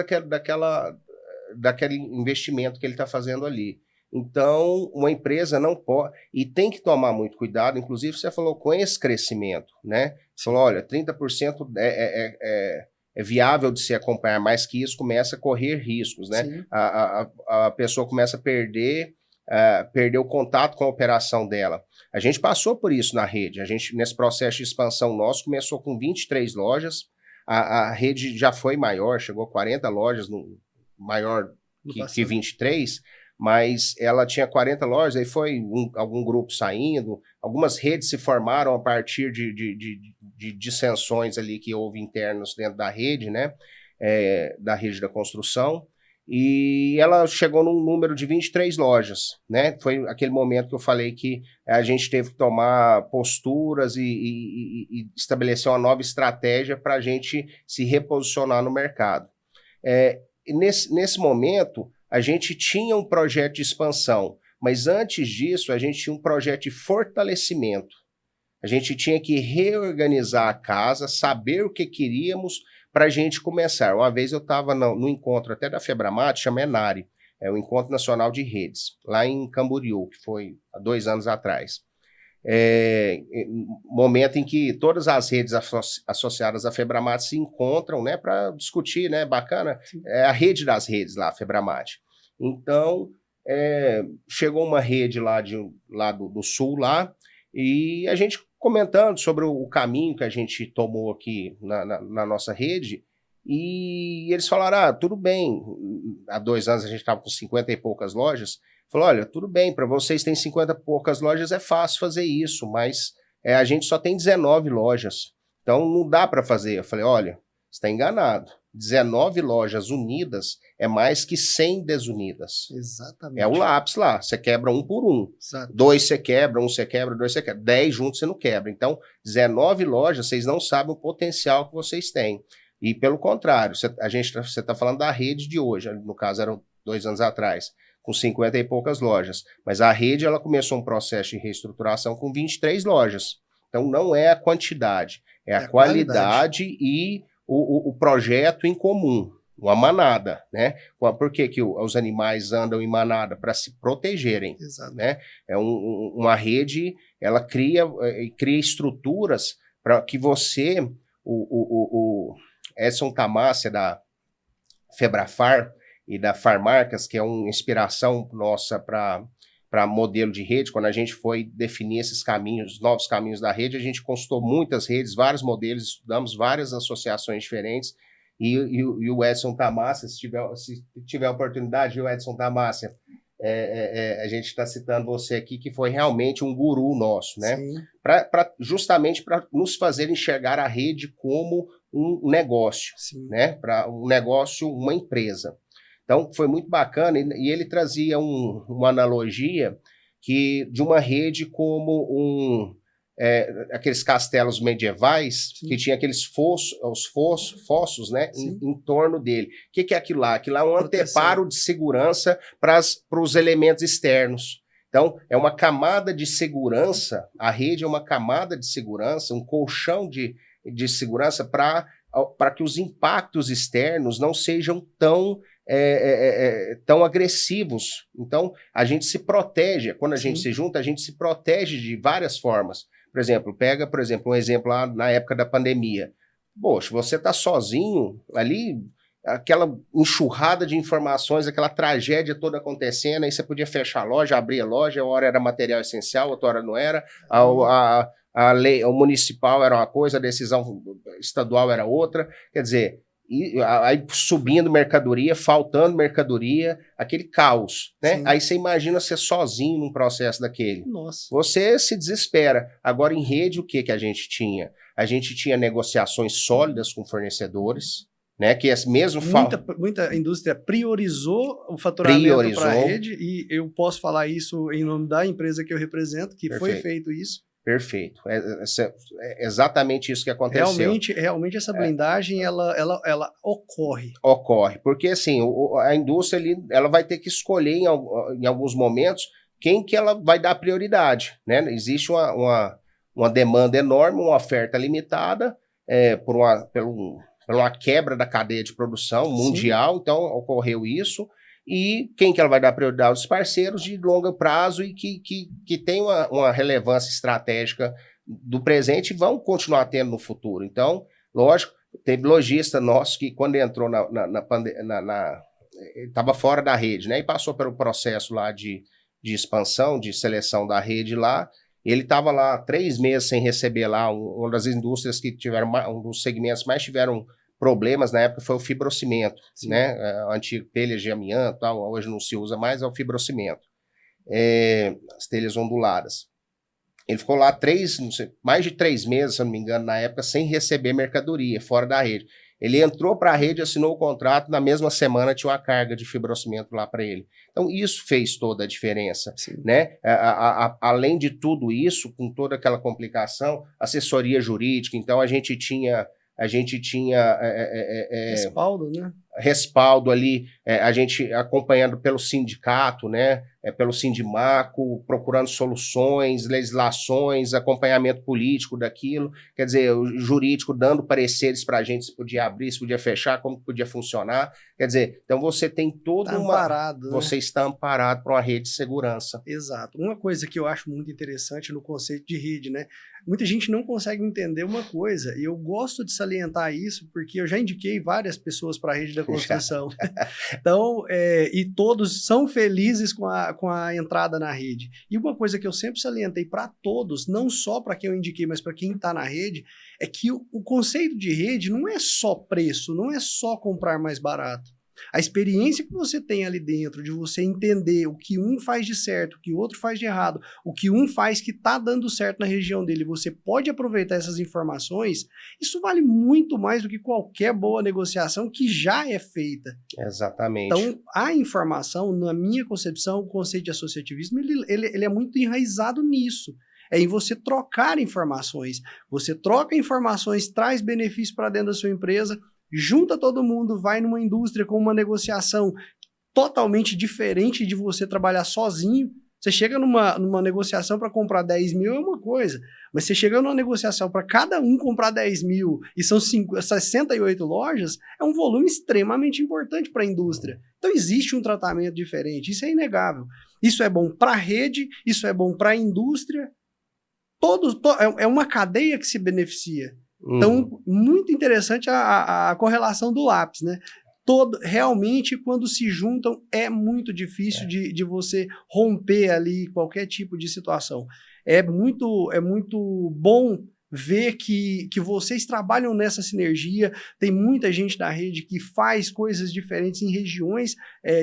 [SPEAKER 2] daquele investimento que ele está fazendo ali. Então, uma empresa não pode, e tem que tomar muito cuidado, inclusive você falou com esse crescimento, né? Você falou, olha, 30% é viável de se acompanhar, mais que isso começa a correr riscos, né? A pessoa começa a perder o contato com a operação dela. A gente passou por isso na rede, nesse processo de expansão nosso, começou com 23 lojas, a rede já foi maior, chegou a 40 lojas, maior que 23, mas ela tinha 40 lojas, aí foi algum grupo saindo, algumas redes se formaram a partir de dissensões ali que houve internos dentro da rede, né, da rede da construção, e ela chegou num número de 23 lojas, né, foi aquele momento que eu falei que a gente teve que tomar posturas e estabelecer uma nova estratégia para a gente se reposicionar no mercado. Nesse momento, a gente tinha um projeto de expansão, mas antes disso, a gente tinha um projeto de fortalecimento. A gente tinha que reorganizar a casa, saber o que queríamos para a gente começar. Uma vez eu estava no encontro até da Febramat, chama Enare, o Encontro Nacional de Redes, lá em Camboriú, que foi há 2 anos atrás. Momento em que todas as redes associadas à Febramat se encontram, né, para discutir, né, bacana, a rede das redes lá, a Febramat. Então, chegou uma rede lá do sul lá, e a gente comentando sobre o caminho que a gente tomou aqui na nossa rede, e eles falaram, tudo bem, há 2 anos a gente estava com 50 e poucas lojas, falou, olha, tudo bem, para vocês tem 50 e poucas lojas, é fácil fazer isso, mas a gente só tem 19 lojas, então não dá para fazer. Eu falei, olha, você está enganado, 19 lojas unidas é mais que 100 desunidas.
[SPEAKER 1] Exatamente.
[SPEAKER 2] É o lápis lá, você quebra um por um.
[SPEAKER 1] Exato.
[SPEAKER 2] 2 você quebra, 1 você quebra, 2 você quebra, 10 juntos você não quebra. Então, 19 lojas, vocês não sabem o potencial que vocês têm. E pelo contrário, você está falando da rede de hoje, no caso eram 2 anos atrás, com 50 e poucas lojas. Mas a rede, ela começou um processo de reestruturação com 23 lojas. Então, não é a quantidade, é a qualidade e o projeto em comum, uma manada, né? Por que os animais andam em manada? Para se protegerem.
[SPEAKER 1] Exato.
[SPEAKER 2] Né? Uma rede, ela cria estruturas para que você, o Edson Tamassia da Febrafar e da Farmarcas, que é uma inspiração nossa para modelo de rede, quando a gente foi definir esses caminhos, novos caminhos da rede, a gente consultou muitas redes, vários modelos, estudamos várias associações diferentes, e o Edson Tamassia, se tiver oportunidade, viu, Edson Tamassia, a gente está citando você aqui, que foi realmente um guru nosso, né? Justamente para nos fazer enxergar a rede como um negócio, né? Para um negócio, uma empresa. Então, foi muito bacana, e ele trazia uma analogia de uma rede como aqueles castelos medievais, que tinha aqueles fossos, né, em torno dele. O que é aquilo lá? Aquilo lá é um anteparo de segurança para os elementos externos. Então, é uma camada de segurança, a rede é uma camada de segurança, um colchão de segurança para que os impactos externos não sejam tão agressivos. Então, a gente se protege. Quando a gente se junta, a gente se protege de várias formas. Por exemplo, um exemplo lá na época da pandemia. Poxa, você está sozinho ali, aquela enxurrada de informações, aquela tragédia toda acontecendo, aí você podia fechar a loja, abrir a loja, uma hora era material essencial, outra hora não era, a lei, o municipal era uma coisa, a decisão estadual era outra, quer dizer, aí subindo mercadoria, faltando mercadoria, aquele caos, né? Aí você imagina ser sozinho num processo daquele.
[SPEAKER 1] Nossa.
[SPEAKER 2] Você se desespera. Agora, em rede, o que a gente tinha? A gente tinha negociações sólidas com fornecedores, né? Que mesmo
[SPEAKER 1] muita indústria priorizou o faturamento para a rede, e eu posso falar isso em nome da empresa que eu represento, que foi feito isso.
[SPEAKER 2] Perfeito. É exatamente isso que aconteceu.
[SPEAKER 1] Realmente essa blindagem, ela ocorre.
[SPEAKER 2] Ocorre, porque assim, a indústria ela vai ter que escolher em alguns momentos quem que ela vai dar prioridade, né? Existe uma demanda enorme, uma oferta limitada, por uma quebra da cadeia de produção mundial, então ocorreu isso. E quem que ela vai dar prioridade? Os parceiros de longo prazo e que tem uma relevância estratégica do presente e vão continuar tendo no futuro. Então, lógico, teve lojista nosso que quando entrou estava fora da rede, né? E passou pelo processo lá de expansão, de seleção da rede lá. Ele estava lá 3 meses sem receber lá, uma das indústrias que tiveram, um dos segmentos mais tiveram problemas na época foi o fibrocimento, né? Antigo telhas de amianto, tal, hoje não se usa mais, é o fibrocimento. As telhas onduladas. Ele ficou lá mais de 3 meses, se eu não me engano, na época, sem receber mercadoria, fora da rede. Ele entrou para a rede, assinou o contrato, na mesma semana tinha uma carga de fibrocimento lá para ele. Então, isso fez toda a diferença, né? Além de tudo isso, com toda aquela complicação, assessoria jurídica, então a gente tinha
[SPEAKER 1] respaldo, né?
[SPEAKER 2] Respaldo ali, a gente acompanhando pelo sindicato, né? Pelo Sindimaco, procurando soluções, legislações, acompanhamento político daquilo, quer dizer, o jurídico dando pareceres para a gente se podia abrir, se podia fechar, como podia funcionar, quer dizer, então você tem toda você está amparado para uma rede de segurança.
[SPEAKER 1] Exato. Uma coisa que eu acho muito interessante no conceito de rede, né? Muita gente não consegue entender uma coisa, e eu gosto de salientar isso, porque eu já indiquei várias pessoas para a rede da construção. Então, e todos são felizes com a entrada na rede. E uma coisa que eu sempre salientei para todos, não só para quem eu indiquei, mas para quem está na rede, é que o conceito de rede não é só preço, não é só comprar mais barato. A experiência que você tem ali dentro, de você entender o que um faz de certo, o que o outro faz de errado, o que um faz que está dando certo na região dele, você pode aproveitar essas informações, isso vale muito mais do que qualquer boa negociação que já é feita.
[SPEAKER 2] Exatamente.
[SPEAKER 1] Então, a informação, na minha concepção, o conceito de associativismo, ele é muito enraizado nisso. É em você trocar informações. Você troca informações, traz benefício para dentro da sua empresa, junta todo mundo, vai numa indústria com uma negociação totalmente diferente de você trabalhar sozinho. Você chega numa negociação para comprar 10 mil é uma coisa, mas você chega numa negociação para cada um comprar 10 mil e são 68 lojas, é um volume extremamente importante para a indústria. Então existe um tratamento diferente, isso é inegável. Isso é bom para a rede, isso é bom para a indústria, é uma cadeia que se beneficia. Então, muito interessante a correlação do lápis, né? Realmente, quando se juntam, é muito difícil de você romper ali qualquer tipo de situação. É muito bom ver que vocês trabalham nessa sinergia, tem muita gente da rede que faz coisas diferentes em regiões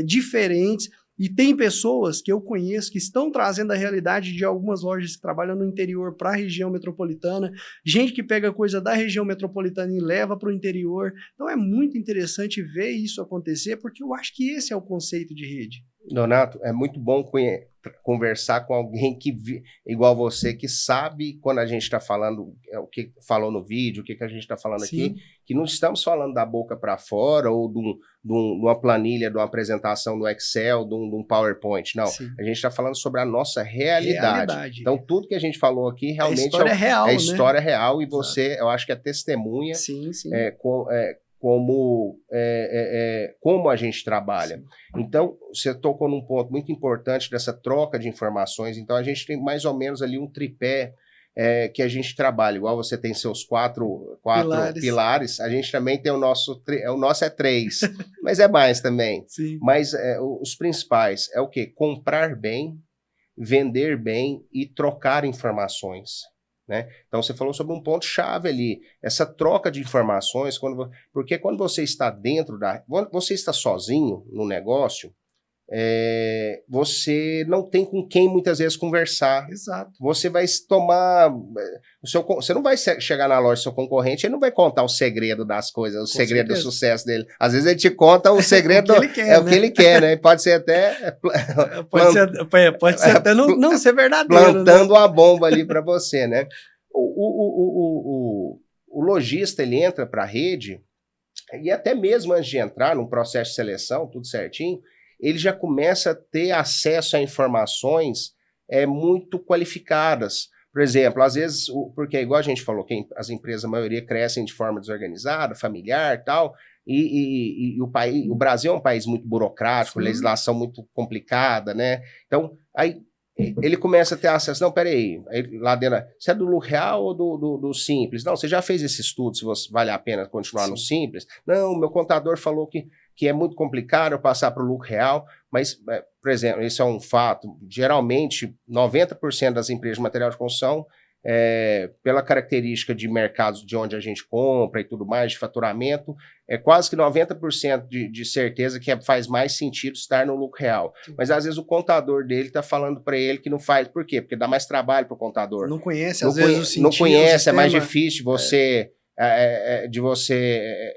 [SPEAKER 1] diferentes, e tem pessoas que eu conheço que estão trazendo a realidade de algumas lojas que trabalham no interior para a região metropolitana, gente que pega coisa da região metropolitana e leva para o interior. Então é muito interessante ver isso acontecer, porque eu acho que esse é o conceito de rede.
[SPEAKER 2] Donato, é muito bom conversar com alguém igual você, que sabe quando a gente está falando, o que falou no vídeo, o que a gente está falando aqui, que não estamos falando da boca para fora ou de uma planilha, de uma apresentação no Excel, de um PowerPoint, não. Sim. A gente está falando sobre a nossa realidade. Então, tudo que a gente falou aqui realmente
[SPEAKER 1] é história real,
[SPEAKER 2] é história real, e você, eu acho que é testemunha como a gente trabalha. Sim. Então, você tocou num ponto muito importante dessa troca de informações. Então, a gente tem mais ou menos ali um tripé que a gente trabalha. Igual você tem seus quatro pilares, a gente também tem o nosso é 3, mas é mais também.
[SPEAKER 1] Sim.
[SPEAKER 2] Mas os principais é o quê? Comprar bem, vender bem e trocar informações. Né? Então você falou sobre um ponto-chave ali, essa troca de informações, porque quando você está você está sozinho no negócio, você não tem com quem muitas vezes conversar.
[SPEAKER 1] Exato.
[SPEAKER 2] Você vai tomar você não vai chegar na loja do seu concorrente, ele não vai contar o segredo das coisas, o segredo do sucesso dele. Às vezes ele te conta o segredo, o que ele quer, né? Pode ser até
[SPEAKER 1] pode ser até não ser verdadeiro,
[SPEAKER 2] plantando uma bomba ali para você, né? O lojista, ele entra para a rede, e até mesmo antes de entrar num processo de seleção, tudo certinho, ele já começa a ter acesso a informações muito qualificadas. Por exemplo, às vezes, porque igual a gente falou, que as empresas, a maioria, crescem de forma desorganizada, familiar e tal, e o Brasil é um país muito burocrático, legislação muito complicada, né? Então, aí ele começa a ter acesso. Não, peraí, lá dentro, você é do lucro real ou do Simples? Não, você já fez esse estudo, se vale a pena continuar no Simples? Não, meu contador falou que é muito complicado eu passar para o lucro real, mas, por exemplo, isso é um fato, geralmente 90% das empresas de material de construção, pela característica de mercados de onde a gente compra e tudo mais, de faturamento, é quase que 90% de certeza que faz mais sentido estar no lucro real. Mas às vezes o contador dele está falando para ele que não faz. Por quê? Porque dá mais trabalho para o contador.
[SPEAKER 1] Não conhece, às vezes, o sentido.
[SPEAKER 2] Não conhece, é mais difícil de você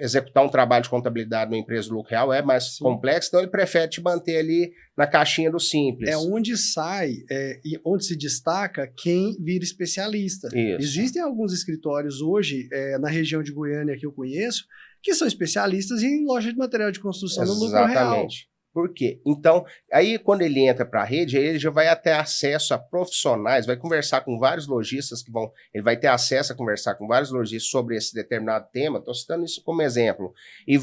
[SPEAKER 2] executar um trabalho de contabilidade numa empresa do lucro real, é mais complexo, então ele prefere te manter ali na caixinha do Simples.
[SPEAKER 1] É onde sai, e onde se destaca quem vira especialista.
[SPEAKER 2] Isso.
[SPEAKER 1] Existem alguns escritórios hoje, na região de Goiânia que eu conheço, que são especialistas em loja de material de construção no lucro real.
[SPEAKER 2] Exatamente. Por quê? Então, aí quando ele entra para a rede, ele já vai ter acesso a profissionais, vai conversar com vários lojistas ele vai ter acesso a conversar com vários lojistas sobre esse determinado tema, estou citando isso como exemplo, e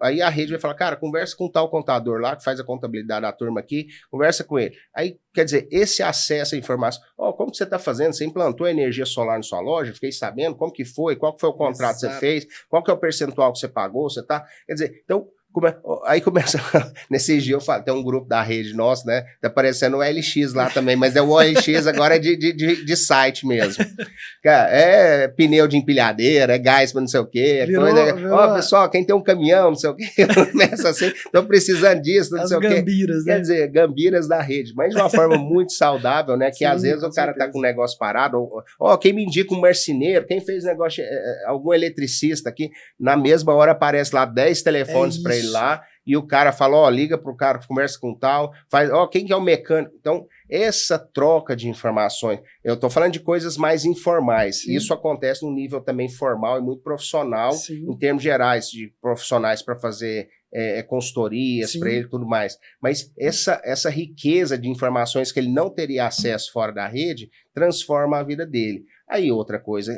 [SPEAKER 2] aí a rede vai falar, cara, conversa com tal contador lá, que faz a contabilidade da turma aqui, conversa com ele. Aí, quer dizer, esse acesso à informação, como que você está fazendo? Você implantou energia solar na sua loja? Fiquei sabendo, como que foi? Qual que foi o contrato que você fez? Qual que é o percentual que você pagou? Quer dizer, então, aí começa, nesse dia eu falo, tem um grupo da rede nosso, né, tá parecendo o OLX lá também, mas é o OLX agora de site mesmo. Cara, é pneu de empilhadeira, é gás pra não sei o quê, pessoal, quem tem um caminhão, não sei o quê, começa assim, estão precisando disso, não sei o quê.
[SPEAKER 1] Gambiras, né?
[SPEAKER 2] Quer dizer, gambiras da rede, mas de uma forma muito saudável, né, que às vezes o cara tá com um negócio parado, quem me indica um marceneiro, quem fez negócio, algum eletricista aqui, na mesma hora aparece lá 10 telefones para ele lá, e o cara fala, liga pro cara, conversa com tal, faz, quem que é o mecânico? Então, essa troca de informações, eu tô falando de coisas mais informais, isso acontece num nível também formal e muito profissional, em termos gerais, de profissionais para fazer consultorias para ele e tudo mais, mas essa riqueza de informações que ele não teria acesso fora da rede, transforma a vida dele. Aí outra coisa,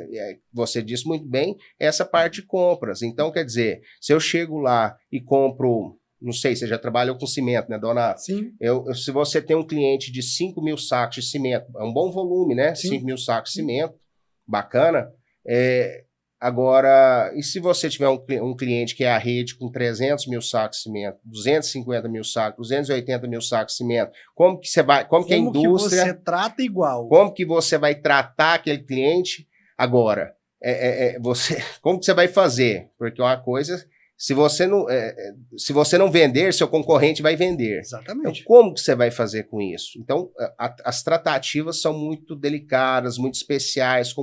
[SPEAKER 2] você disse muito bem, essa parte de compras. Então, quer dizer, se eu chego lá e compro, não sei, você já trabalhou com cimento, né, Donato?
[SPEAKER 1] Sim.
[SPEAKER 2] Se você tem um cliente de 5 mil sacos de cimento, é um bom volume, né? 5 mil sacos de cimento, bacana. Agora, e se você tiver um cliente que é a rede com 300 mil sacos de cimento, 250 mil sacos, 280 mil sacos de cimento, como que você vai, como que a indústria...
[SPEAKER 1] que você trata igual?
[SPEAKER 2] Como que você vai tratar aquele cliente? Agora, como que você vai fazer? Porque uma coisa, se você não vender, seu concorrente vai vender.
[SPEAKER 1] Exatamente.
[SPEAKER 2] Então, como que você vai fazer com isso? Então, as tratativas são muito delicadas, muito especiais, com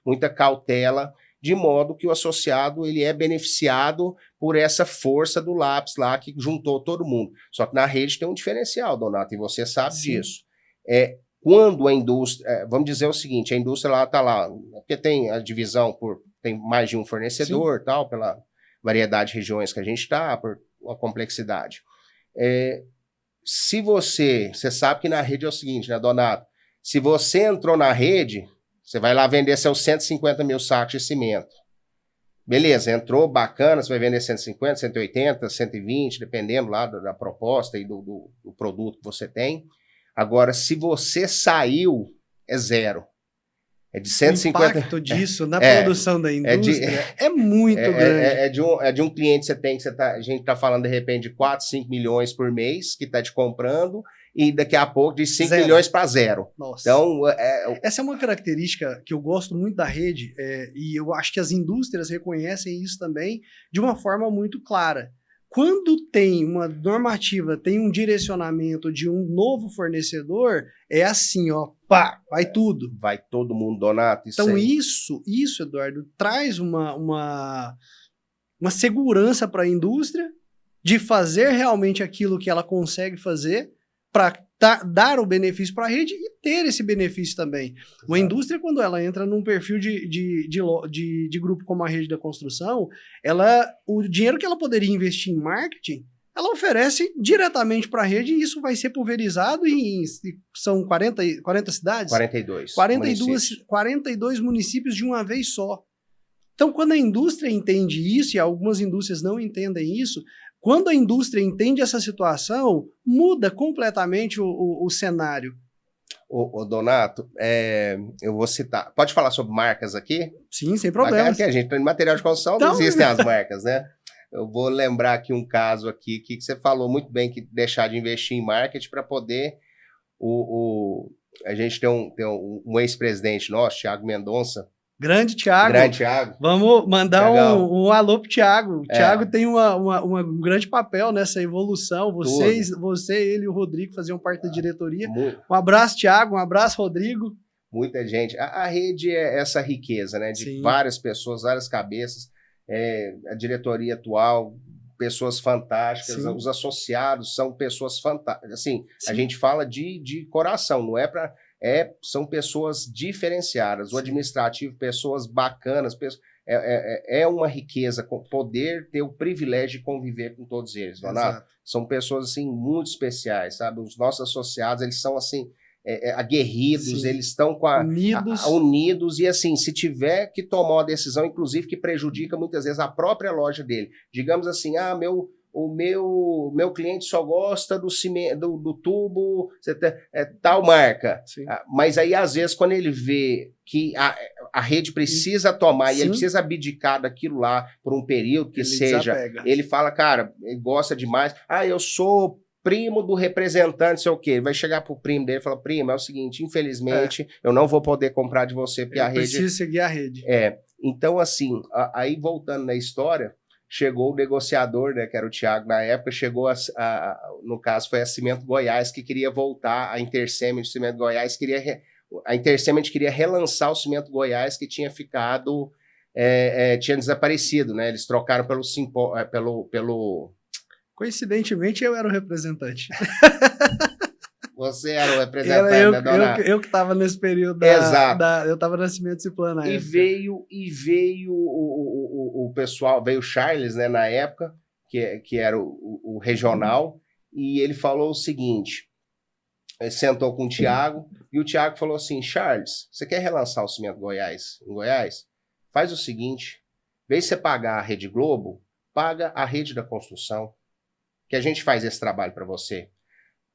[SPEAKER 2] muita cautela, de modo que o associado ele é beneficiado por essa força do lápis lá que juntou todo mundo. Só que na rede tem um diferencial, Donato, e você sabe disso. Quando a indústria, vamos dizer o seguinte, a indústria lá está lá, porque tem a divisão tem mais de um fornecedor, tal, pela variedade de regiões que a gente está, por uma complexidade. Se você sabe que na rede é o seguinte, né, Donato? Se você entrou na rede, você vai lá vender seus 150 mil sacos de cimento. Beleza, entrou, bacana, você vai vender 150, 180, 120, dependendo lá da proposta e do produto que você tem. Agora, se você saiu, é zero. É de 150...
[SPEAKER 1] O impacto disso na produção da indústria é muito grande.
[SPEAKER 2] É de um cliente a gente está falando, de repente, de 4, 5 milhões por mês que está te comprando, e daqui a pouco de 5 milhões para zero.
[SPEAKER 1] Nossa.
[SPEAKER 2] Então,
[SPEAKER 1] essa é uma característica que eu gosto muito da rede, e eu acho que as indústrias reconhecem isso também de uma forma muito clara. Quando tem uma normativa, tem um direcionamento de um novo fornecedor, é assim, ó, pá, vai tudo.
[SPEAKER 2] Vai todo mundo, Donato.
[SPEAKER 1] Então isso, Eduardo, traz uma segurança para a indústria de fazer realmente aquilo que ela consegue fazer para dar o benefício para a rede e ter esse benefício também. Uma indústria, quando ela entra num perfil de grupo como a rede da construção, o dinheiro que ela poderia investir em marketing, ela oferece diretamente para a rede e isso vai ser pulverizado são 40 cidades? 42 municípios de uma vez só. Então, quando a indústria entende isso, e algumas indústrias não entendem isso, quando a indústria entende essa situação, muda completamente o cenário.
[SPEAKER 2] Ô Donato, eu vou citar... Pode falar sobre marcas aqui?
[SPEAKER 1] Sim, sem problemas.
[SPEAKER 2] Porque a gente tem material de construção, então, não existem as marcas, né? Eu vou lembrar aqui um caso aqui que você falou muito bem, que deixar de investir em marketing para poder... A gente tem um ex-presidente nosso, Thiago Mendonça.
[SPEAKER 1] Grande Thiago. Vamos mandar um alô pro Thiago. O Thiago tem um grande papel nessa evolução. Você, ele e o Rodrigo faziam parte da diretoria. Um abraço, Thiago. Um abraço, Rodrigo.
[SPEAKER 2] Muita gente. A rede é essa riqueza, né? De várias pessoas, várias cabeças. A diretoria atual, pessoas fantásticas. Sim. Os associados são pessoas fantásticas. Assim, a gente fala de coração, não é para... são pessoas diferenciadas, o administrativo, pessoas bacanas, é uma riqueza poder ter o privilégio de conviver com todos eles, Donato. São pessoas assim muito especiais, sabe? Os nossos associados, eles são assim aguerridos, eles estão unidos e assim, se tiver que tomar uma decisão, inclusive que prejudica muitas vezes a própria loja dele, digamos assim, o meu cliente só gosta do cimento, do tubo, tal marca. Mas aí, às vezes, quando ele vê que a rede precisa tomar e ele precisa abdicar daquilo lá por um período que ele fala, cara, ele gosta demais. Eu sou primo do representante, sei o quê. Ele vai chegar pro primo dele e falar, primo, é o seguinte, infelizmente, eu não vou poder comprar de você, porque a rede...
[SPEAKER 1] precisa seguir a rede.
[SPEAKER 2] Então, assim, aí voltando na história, chegou o negociador, né, que era o Thiago na época, no caso foi a Cimento Goiás, que queria voltar, a Intersement Cimento Goiás, a Intersement queria relançar o Cimento Goiás, que tinha ficado, tinha desaparecido, né, eles trocaram pelo...
[SPEAKER 1] Coincidentemente, eu era o representante.
[SPEAKER 2] Você era o representante da dona...
[SPEAKER 1] Eu que estava nesse período eu estava na Cimento Ciplan na época.
[SPEAKER 2] E veio o pessoal, veio o Charles, né, na época, que era o regional, e ele falou o seguinte, ele sentou com o Thiago, e o Thiago falou assim, Charles, você quer relançar o Cimento Goiás em Goiás? Faz o seguinte, em vez de você pagar a Rede Globo, paga a Rede da Construção, que a gente faz esse trabalho para você.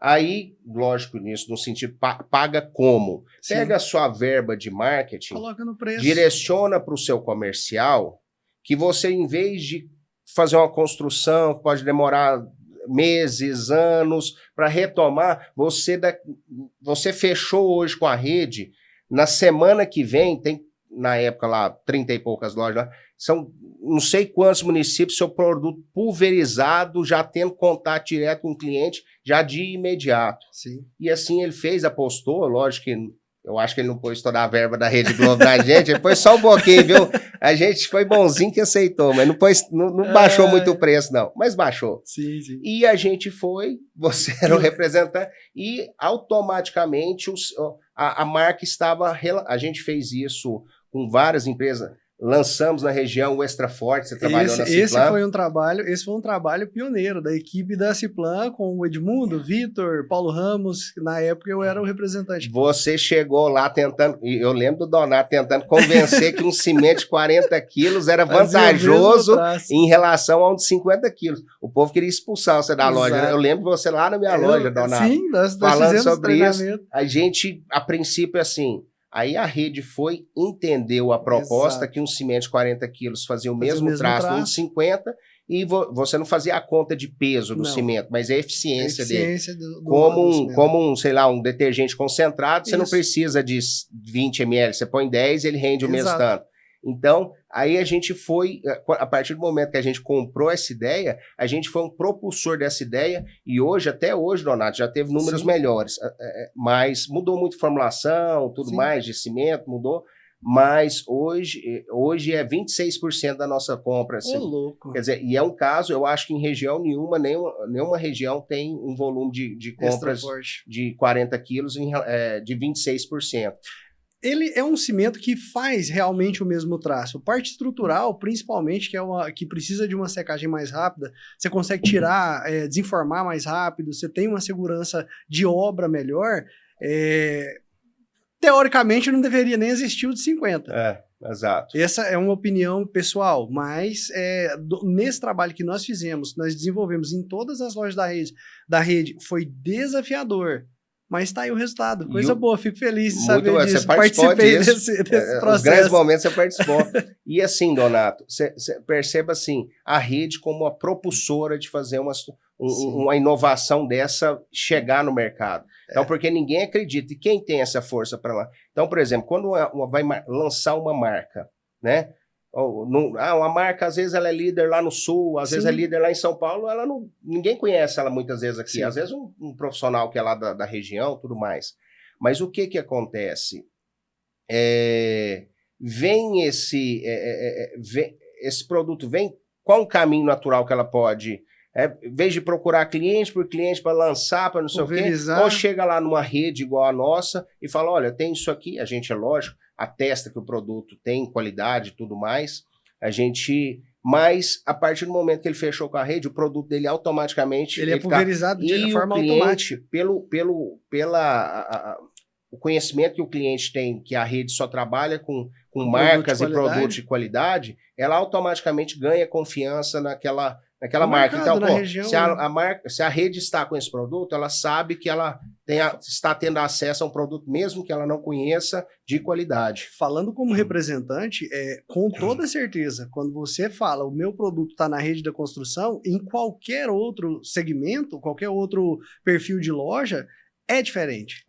[SPEAKER 2] Aí, lógico, nisso, no sentido, paga como?
[SPEAKER 1] Sim.
[SPEAKER 2] Pega a sua verba de marketing,
[SPEAKER 1] Coloca no preço.
[SPEAKER 2] direciona para o seu comercial, que você, em vez de fazer uma construção, pode demorar meses, anos, para retomar, você fechou hoje com a rede, na semana que vem, tem, na época lá, 30 e poucas lojas lá, são não sei quantos municípios, seu produto pulverizado, já tendo contato direto com o cliente, já de imediato.
[SPEAKER 1] Sim.
[SPEAKER 2] E assim ele fez, apostou, lógico que eu acho que ele não pôs toda a verba da Rede Globo da gente, ele pôs só um pouquinho, viu? A gente foi bonzinho que aceitou, mas não baixou muito o preço, não, mas baixou.
[SPEAKER 1] Sim, sim.
[SPEAKER 2] E a gente foi, você era o representante, e automaticamente a marca estava, a gente fez isso com várias empresas, lançamos na região o Extra Forte, você trabalhou na Ciplan.
[SPEAKER 1] Esse foi um trabalho pioneiro da equipe da Ciplan, com o Edmundo, Vitor, Paulo Ramos, na época eu era o representante.
[SPEAKER 2] Você chegou lá tentando, e eu lembro do Donato tentando convencer que um cimento de 40 quilos era vantajoso em relação a um de 50 quilos. O povo queria expulsar você da loja. Eu lembro você lá na minha loja, Donato.
[SPEAKER 1] Sim, nós
[SPEAKER 2] falando
[SPEAKER 1] fizemos
[SPEAKER 2] sobre isso. A gente, a princípio, assim... Aí a rede entendeu a proposta. Exato. Que um cimento de 40 quilos fazia o mesmo traço no de 50 e você não fazia a conta de peso do cimento, mas a eficiência dele. Como sei lá, um detergente concentrado, você não precisa de 20 ml, você põe 10 ele rende o mesmo tanto. Então, aí a gente foi, a partir do momento que a gente comprou essa ideia, a gente foi um propulsor dessa ideia e hoje, até hoje, Donato, já teve números melhores, mas mudou muito formulação, tudo mais, de cimento, mudou, mas hoje é 26% da nossa compra. Assim.
[SPEAKER 1] Louco.
[SPEAKER 2] Quer dizer, e é um caso, eu acho que em região nenhuma região tem um volume de compras de 40 quilos de 26%.
[SPEAKER 1] Ele é um cimento que faz realmente o mesmo traço. Parte estrutural, principalmente, que precisa de uma secagem mais rápida, você consegue tirar, desenformar mais rápido, você tem uma segurança de obra melhor. Teoricamente, não deveria nem existir o de 50.
[SPEAKER 2] Exato.
[SPEAKER 1] Essa é uma opinião pessoal, mas nesse trabalho que nós fizemos, nós desenvolvemos em todas as lojas da rede, foi desafiador. Mas tá aí o resultado. Coisa boa, fico feliz de saber disso.
[SPEAKER 2] Você participei desse processo. Os grandes momentos você participou. E assim, Donato, você perceba assim, a rede como uma propulsora de fazer uma inovação dessa chegar no mercado. Então, porque ninguém acredita. E quem tem essa força para lá? Então, por exemplo, quando vai lançar uma marca, né? Uma marca, às vezes ela é líder lá no Sul, às vezes é líder lá em São Paulo, ninguém conhece ela muitas vezes aqui. Sim. Às vezes um profissional que é lá da região, tudo mais. Mas o que acontece? Vem esse produto, qual o caminho natural que ela pode... em vez de procurar cliente por cliente para lançar, para não sei o quê, ou chega lá numa rede igual a nossa e fala, olha, tem isso aqui, a gente, é lógico, atesta que o produto tem qualidade e tudo mais, mas a partir do momento que ele fechou com a rede, o produto dele automaticamente... Ele é pulverizado de forma automática. O conhecimento que o cliente tem, que a rede só trabalha com marcas e produtos de qualidade, ela automaticamente ganha confiança naquela marca. Então, se a rede está com esse produto, ela sabe que ela está tendo acesso a um produto, mesmo que ela não conheça, de qualidade.
[SPEAKER 1] Falando como representante, com toda certeza, quando você fala o meu produto está na rede da construção, em qualquer outro segmento, qualquer outro perfil de loja, é diferente.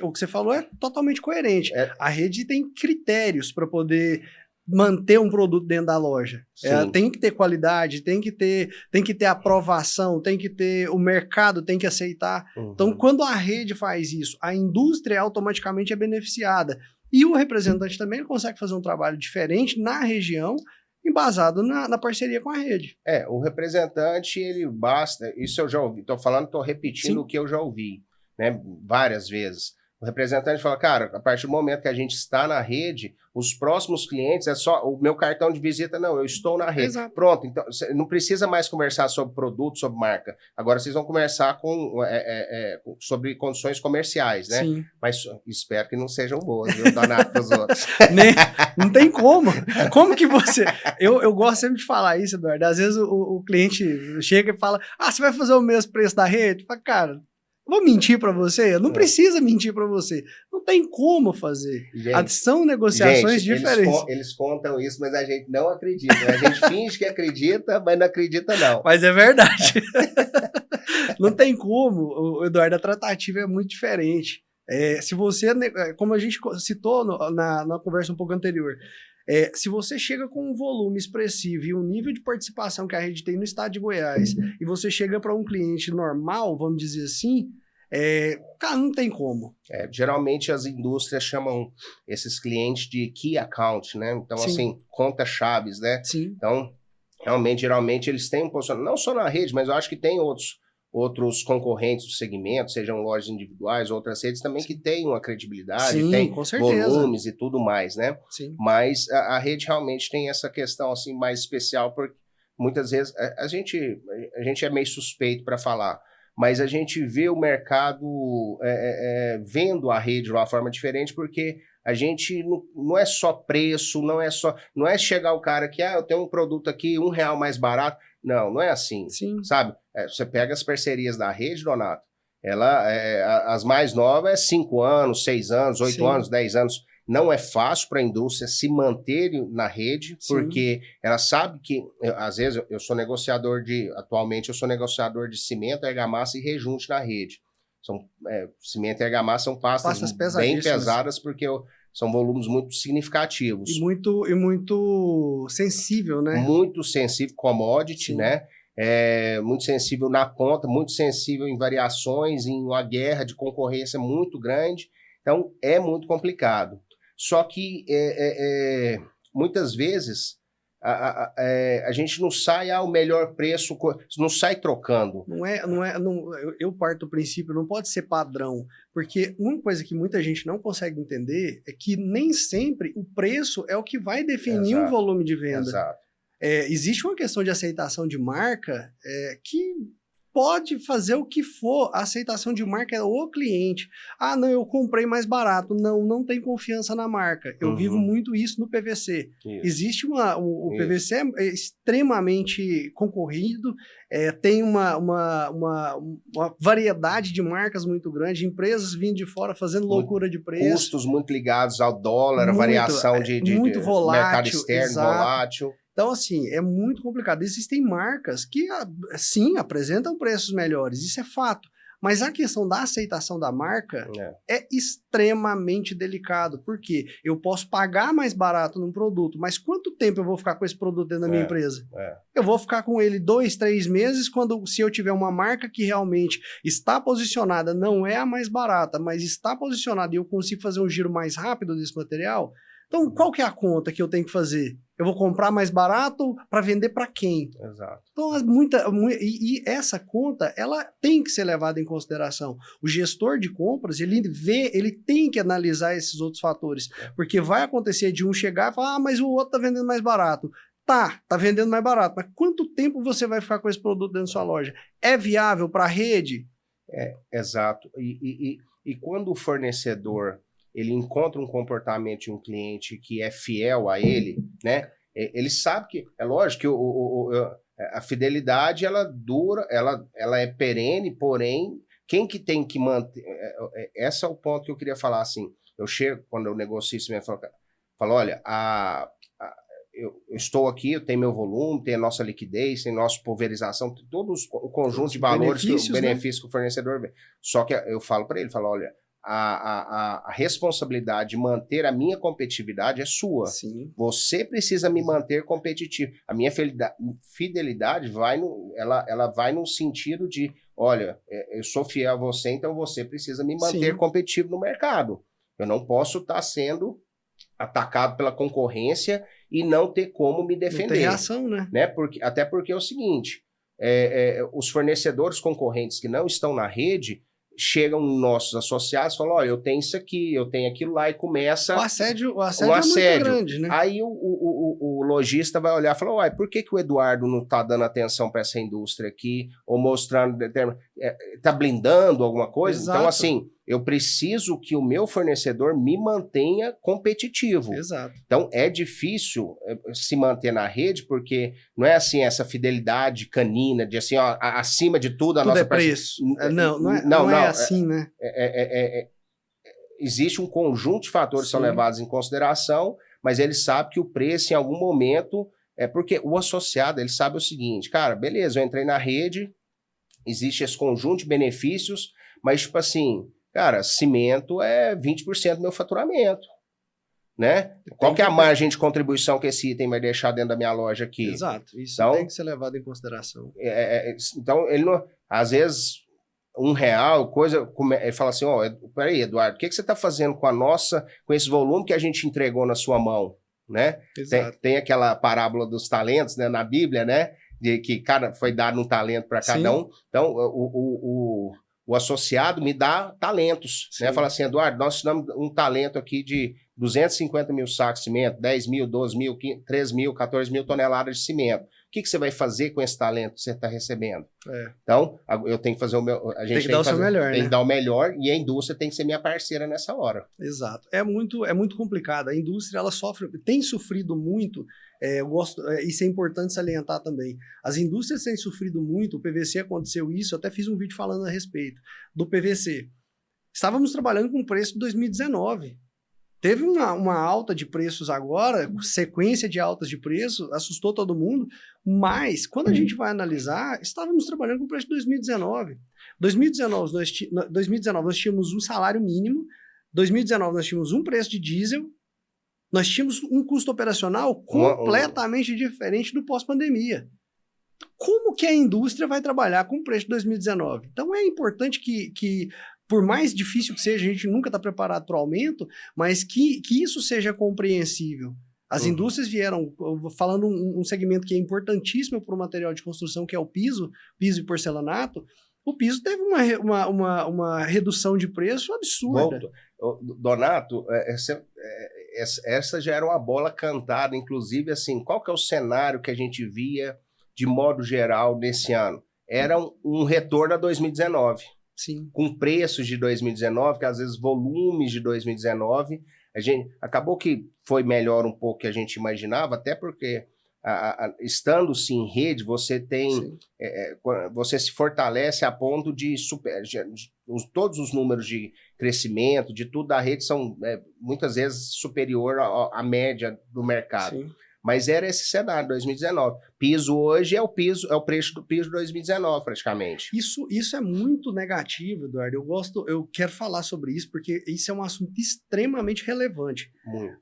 [SPEAKER 1] O que você falou é totalmente coerente. A rede tem critérios para poder manter um produto dentro da loja. Tem que ter qualidade, tem que ter aprovação, tem que ter, o mercado tem que aceitar. Então, quando a rede faz isso, a indústria automaticamente é beneficiada. E o representante também consegue fazer um trabalho diferente na região, embasado na parceria com a rede.
[SPEAKER 2] O representante, ele basta, isso eu já ouvi, estou repetindo o que eu já ouvi, né, várias vezes. O representante fala, cara, a partir do momento que a gente está na rede, os próximos clientes é só o meu cartão de visita, não, eu estou na rede. Exato. Pronto, então você não precisa mais conversar sobre produto, sobre marca. Agora vocês vão conversar sobre condições comerciais, né? Sim. Mas espero que não sejam boas, viu, Donato, para os outros.
[SPEAKER 1] Não tem como. Como que você... Eu gosto sempre de falar isso, Eduardo. Às vezes o cliente chega e fala, você vai fazer o mesmo preço da rede? Fala, cara... Vou mentir para você? Não precisa mentir para você. Não tem como fazer.
[SPEAKER 2] Gente,
[SPEAKER 1] São negociações diferentes.
[SPEAKER 2] Eles contam isso, mas a gente não acredita. A gente finge que acredita, mas não acredita não.
[SPEAKER 1] Mas é verdade. Não tem como. Eduardo, a tratativa é muito diferente. Se você, como a gente citou na conversa um pouco anterior, se você chega com um volume expressivo e um nível de participação que a rede tem no estado de Goiás, e você chega para um cliente normal, vamos dizer assim, cara, não tem como.
[SPEAKER 2] Geralmente as indústrias chamam esses clientes de key account, né? Então,
[SPEAKER 1] Sim.
[SPEAKER 2] assim, contas-chaves, né?
[SPEAKER 1] Sim.
[SPEAKER 2] Então, realmente, geralmente eles têm um posicionamento, não só na rede, mas eu acho que tem outros concorrentes do segmento, sejam lojas individuais, outras redes também que têm uma credibilidade,
[SPEAKER 1] Sim,
[SPEAKER 2] tem
[SPEAKER 1] com certeza.
[SPEAKER 2] volumes e tudo mais, né?
[SPEAKER 1] Sim.
[SPEAKER 2] Mas a rede realmente tem essa questão assim mais especial, porque muitas vezes a gente é meio suspeito para falar, mas a gente vê o mercado vendo a rede de uma forma diferente, porque a gente não é só preço, não é chegar o cara que, eu tenho um produto aqui, R$1 mais barato. Não é assim,
[SPEAKER 1] Sim.
[SPEAKER 2] sabe? Você pega as parcerias da rede, Donato, as mais novas é 5 anos, 6 anos, 8
[SPEAKER 1] Sim.
[SPEAKER 2] anos, 10 anos. Não é fácil para a indústria se manter na rede,
[SPEAKER 1] Sim.
[SPEAKER 2] porque ela sabe que, às vezes, atualmente eu sou negociador de cimento, argamassa e rejunte na rede. Cimento e argamassa são pastas bem pesadas, porque são volumes muito significativos.
[SPEAKER 1] E muito sensível, né?
[SPEAKER 2] Muito sensível, commodity,
[SPEAKER 1] Sim.
[SPEAKER 2] né? Muito sensível na ponta, muito sensível em variações, em uma guerra de concorrência muito grande. Então, é muito complicado. Só que, muitas vezes, a gente não sai ao melhor preço, não sai trocando.
[SPEAKER 1] Eu parto do princípio, não pode ser padrão, porque uma coisa que muita gente não consegue entender é que nem sempre o preço é o que vai definir o volume de venda.
[SPEAKER 2] Exato.
[SPEAKER 1] Existe uma questão de aceitação de marca que pode fazer o que for. A aceitação de marca é o cliente. Não, eu comprei mais barato. Não tem confiança na marca. Eu vivo muito isso no PVC.
[SPEAKER 2] Isso.
[SPEAKER 1] Existe o PVC é extremamente concorrido, tem uma variedade de marcas muito grande, empresas vindo de fora fazendo loucura de preço.
[SPEAKER 2] Custos muito ligados ao dólar, a variação de
[SPEAKER 1] volátil,
[SPEAKER 2] mercado externo,
[SPEAKER 1] exato.
[SPEAKER 2] volátil.
[SPEAKER 1] Então, assim, é muito complicado. Existem marcas que, sim, apresentam preços melhores, isso é fato. Mas a questão da aceitação da marca é extremamente delicado. Por quê? Eu posso pagar mais barato num produto, mas quanto tempo eu vou ficar com esse produto dentro da minha empresa? Eu vou ficar com ele 2, 3 meses, se eu tiver uma marca que realmente está posicionada, não é a mais barata, mas está posicionada e eu consigo fazer um giro mais rápido desse material. Então, qual que é a conta que eu tenho que fazer? Eu vou comprar mais barato para vender para quem?
[SPEAKER 2] Exato.
[SPEAKER 1] Então, essa conta, ela tem que ser levada em consideração. O gestor de compras, ele tem que analisar esses outros fatores, porque vai acontecer de um chegar e falar, mas o outro tá vendendo mais barato. Tá vendendo mais barato, mas quanto tempo você vai ficar com esse produto dentro da sua loja? É viável para a rede?
[SPEAKER 2] Exato. E quando o fornecedor ele encontra um comportamento de um cliente que é fiel a ele, né? Ele sabe que, é lógico que a fidelidade, ela dura, ela é perene, porém, quem que tem que manter... Esse é o ponto que eu queria falar, assim. Eu chego, quando eu negocio isso, eu falo, olha, eu estou aqui, eu tenho meu volume, tem a nossa liquidez, tem nossa pulverização, tem todo o conjunto de valores, benefícios que o fornecedor vê. Só que eu falo para ele, olha, a responsabilidade de manter a minha competitividade é sua.
[SPEAKER 1] Sim.
[SPEAKER 2] Você precisa me manter competitivo. A minha fidelidade ela vai no sentido de, olha, eu sou fiel a você, então você precisa me manter competitivo no mercado. Eu não posso estar sendo atacado pela concorrência e não ter como me defender.
[SPEAKER 1] Não tem reação, né?
[SPEAKER 2] Até porque é o seguinte, os fornecedores concorrentes que não estão na rede chegam nossos associados e falam, olha, eu tenho isso aqui, eu tenho aquilo lá, e começa
[SPEAKER 1] o assédio é muito grande, né?
[SPEAKER 2] Aí o lojista vai olhar e falar, uai, por que o Eduardo não está dando atenção para essa indústria aqui, ou mostrando, está blindando alguma coisa?
[SPEAKER 1] Exato.
[SPEAKER 2] Então, assim, eu preciso que o meu fornecedor me mantenha competitivo.
[SPEAKER 1] Exato.
[SPEAKER 2] Então, é difícil se manter na rede, porque não é assim, essa fidelidade canina, de assim, ó, acima de tudo, a
[SPEAKER 1] Tudo
[SPEAKER 2] nossa
[SPEAKER 1] é preço. Não é assim, né?
[SPEAKER 2] Existe um conjunto de fatores que são levados em consideração, mas ele sabe que o preço, em algum momento, porque o associado, ele sabe o seguinte, cara, beleza, eu entrei na rede, existe esse conjunto de benefícios, mas, tipo assim, cara, cimento é 20% do meu faturamento, né? Qual que é a margem de contribuição que esse item vai deixar dentro da minha loja aqui?
[SPEAKER 1] Exato, isso
[SPEAKER 2] então,
[SPEAKER 1] tem que ser levado em consideração.
[SPEAKER 2] Então, ele não, às vezes, R$1, coisa, ele fala assim, peraí, Eduardo, o que você está fazendo com esse volume que a gente entregou na sua mão, né? Tem aquela parábola dos talentos, né, na Bíblia, né, de que foi dado um talento para cada um. Então, o associado me dá talentos, né? Fala assim, Eduardo, nós te damos um talento aqui de 250 mil sacos de cimento, 10 mil, 12 mil, 13 mil, 14 mil toneladas de cimento. O que você vai fazer com esse talento que você está recebendo? Então, eu tenho que fazer o meu... A gente tem que dar o seu melhor, tem que dar o melhor, e a indústria tem que ser minha parceira nessa hora.
[SPEAKER 1] Exato. É muito complicado. A indústria, ela tem sofrido muito, isso é importante salientar também. As indústrias têm sofrido muito, o PVC aconteceu isso, eu até fiz um vídeo falando a respeito do PVC. Estávamos trabalhando com o preço de 2019. Teve uma alta de preços agora, sequência de altas de preço, assustou todo mundo, mas quando a gente vai analisar, estávamos trabalhando com o preço de 2019. 2019 nós tínhamos um salário mínimo, 2019 nós tínhamos um preço de diesel, nós tínhamos um custo operacional completamente diferente do pós-pandemia. Como que a indústria vai trabalhar com o preço de 2019? Então é importante que por mais difícil que seja, a gente nunca está preparado para o aumento, mas que isso seja compreensível. As indústrias vieram, falando um segmento que é importantíssimo para o material de construção, que é o piso e porcelanato, o piso teve uma redução de preço absurda.
[SPEAKER 2] Donato, essa já era uma bola cantada, inclusive, assim, qual que é o cenário que a gente via de modo geral nesse ano? Era um retorno a 2019.
[SPEAKER 1] Sim.
[SPEAKER 2] Com preços de 2019, que às vezes volumes de 2019, acabou que foi melhor um pouco que a gente imaginava, até porque estando-se em rede, você tem, você se fortalece a ponto de todos os números de crescimento, de tudo da rede são muitas vezes superior à média do mercado.
[SPEAKER 1] Sim.
[SPEAKER 2] Mas era esse cenário, 2019. Piso hoje é o preço do piso de 2019, praticamente.
[SPEAKER 1] Isso é muito negativo, Eduardo. Eu quero falar sobre isso, porque isso é um assunto extremamente relevante.
[SPEAKER 2] Muito.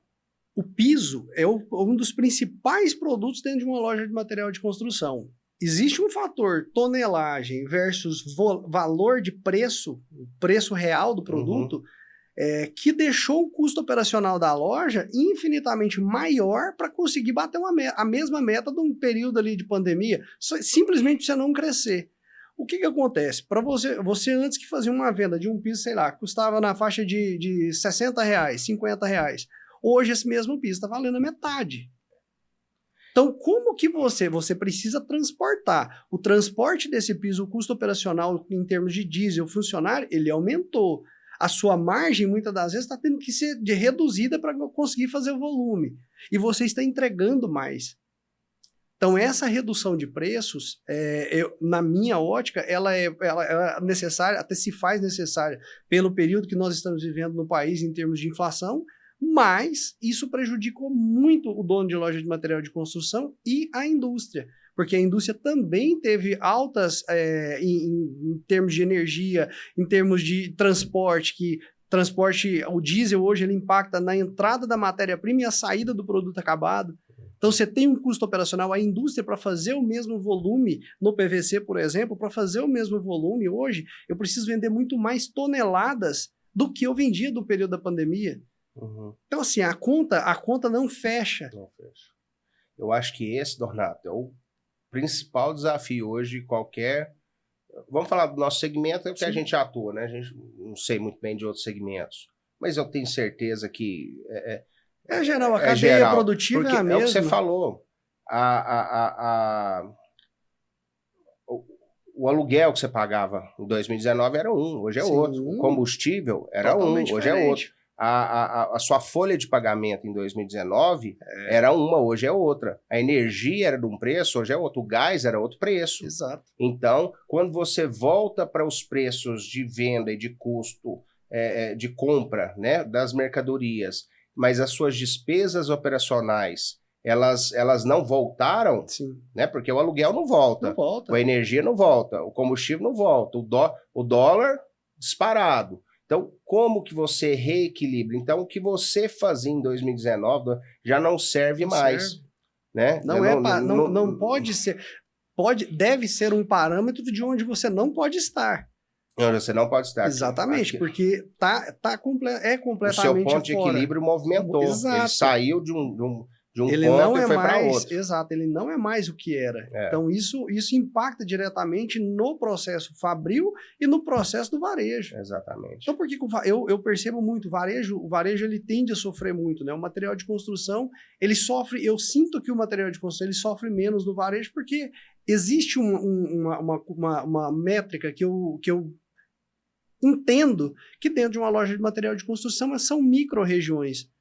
[SPEAKER 1] O piso é um dos principais produtos dentro de uma loja de material de construção. Existe um fator tonelagem versus valor de preço, o preço real do produto, que deixou o custo operacional da loja infinitamente maior para conseguir bater a mesma meta de um período ali de pandemia, simplesmente você não crescer. O que acontece? Para você antes que fazia uma venda de um piso, sei lá, custava na faixa de R$60, R$50, hoje esse mesmo piso está valendo a metade. Então, como que você precisa transportar? O transporte desse piso, o custo operacional em termos de diesel, funcionário, ele aumentou. A sua margem, muitas das vezes, está tendo que ser reduzida para conseguir fazer o volume. E você está entregando mais. Então, essa redução de preços, na minha ótica, ela é necessária, até se faz necessária pelo período que nós estamos vivendo no país em termos de inflação, mas isso prejudicou muito o dono de loja de material de construção e a indústria. Porque a indústria também teve altas em termos de energia, em termos de transporte, o diesel hoje ele impacta na entrada da matéria-prima e a saída do produto acabado. Então você tem um custo operacional, a indústria para fazer o mesmo volume, no PVC, por exemplo, para fazer o mesmo volume hoje, eu preciso vender muito mais toneladas do que eu vendia do período da pandemia. Então assim, a conta não fecha.
[SPEAKER 2] Não fecha. Eu acho que esse, Donato, é o principal desafio hoje de qualquer... Vamos falar do nosso segmento, é porque a gente atua, né? A gente não sei muito bem de outros segmentos, mas eu tenho certeza que
[SPEAKER 1] É geral, a cadeia
[SPEAKER 2] geral,
[SPEAKER 1] produtiva
[SPEAKER 2] porque
[SPEAKER 1] é a mesma.
[SPEAKER 2] É o que você falou. O aluguel que você pagava em 2019 era hoje é
[SPEAKER 1] Sim.
[SPEAKER 2] outro. O combustível era
[SPEAKER 1] Totalmente
[SPEAKER 2] hoje é outro.
[SPEAKER 1] diferente.
[SPEAKER 2] A sua folha de pagamento em 2019 era hoje é outra. A energia era de um preço, hoje é outro. O gás era outro preço.
[SPEAKER 1] Exato.
[SPEAKER 2] Então, quando você volta para os preços de venda e de custo de compra, né, das mercadorias, mas as suas despesas operacionais, elas não voltaram,
[SPEAKER 1] Sim.
[SPEAKER 2] né, porque o aluguel não volta,
[SPEAKER 1] Não volta.
[SPEAKER 2] a energia não volta, o combustível não volta, o dólar disparado. Então, como que você reequilibra? Então, o que você fazia em 2019 já não serve mais.
[SPEAKER 1] Serve.
[SPEAKER 2] Né?
[SPEAKER 1] Não pode ser. Deve ser um parâmetro de onde você não pode estar.
[SPEAKER 2] Onde você não pode estar.
[SPEAKER 1] Exatamente, porque é completamente
[SPEAKER 2] o seu ponto de
[SPEAKER 1] fora.
[SPEAKER 2] equilíbrio movimentou.
[SPEAKER 1] Exato.
[SPEAKER 2] Ele saiu de um
[SPEAKER 1] ele
[SPEAKER 2] ponto
[SPEAKER 1] não
[SPEAKER 2] e
[SPEAKER 1] é
[SPEAKER 2] foi para
[SPEAKER 1] mais,
[SPEAKER 2] outro.
[SPEAKER 1] exato, ele não é mais o que era. Então isso impacta diretamente no processo fabril e no processo do varejo.
[SPEAKER 2] Exatamente.
[SPEAKER 1] Então por que eu percebo muito, o varejo ele tende a sofrer muito, né? O material de construção, ele sofre, eu sinto que o material de construção ele sofre menos no varejo porque existe uma métrica que eu entendo que dentro de uma loja de material de construção são micro-regiões.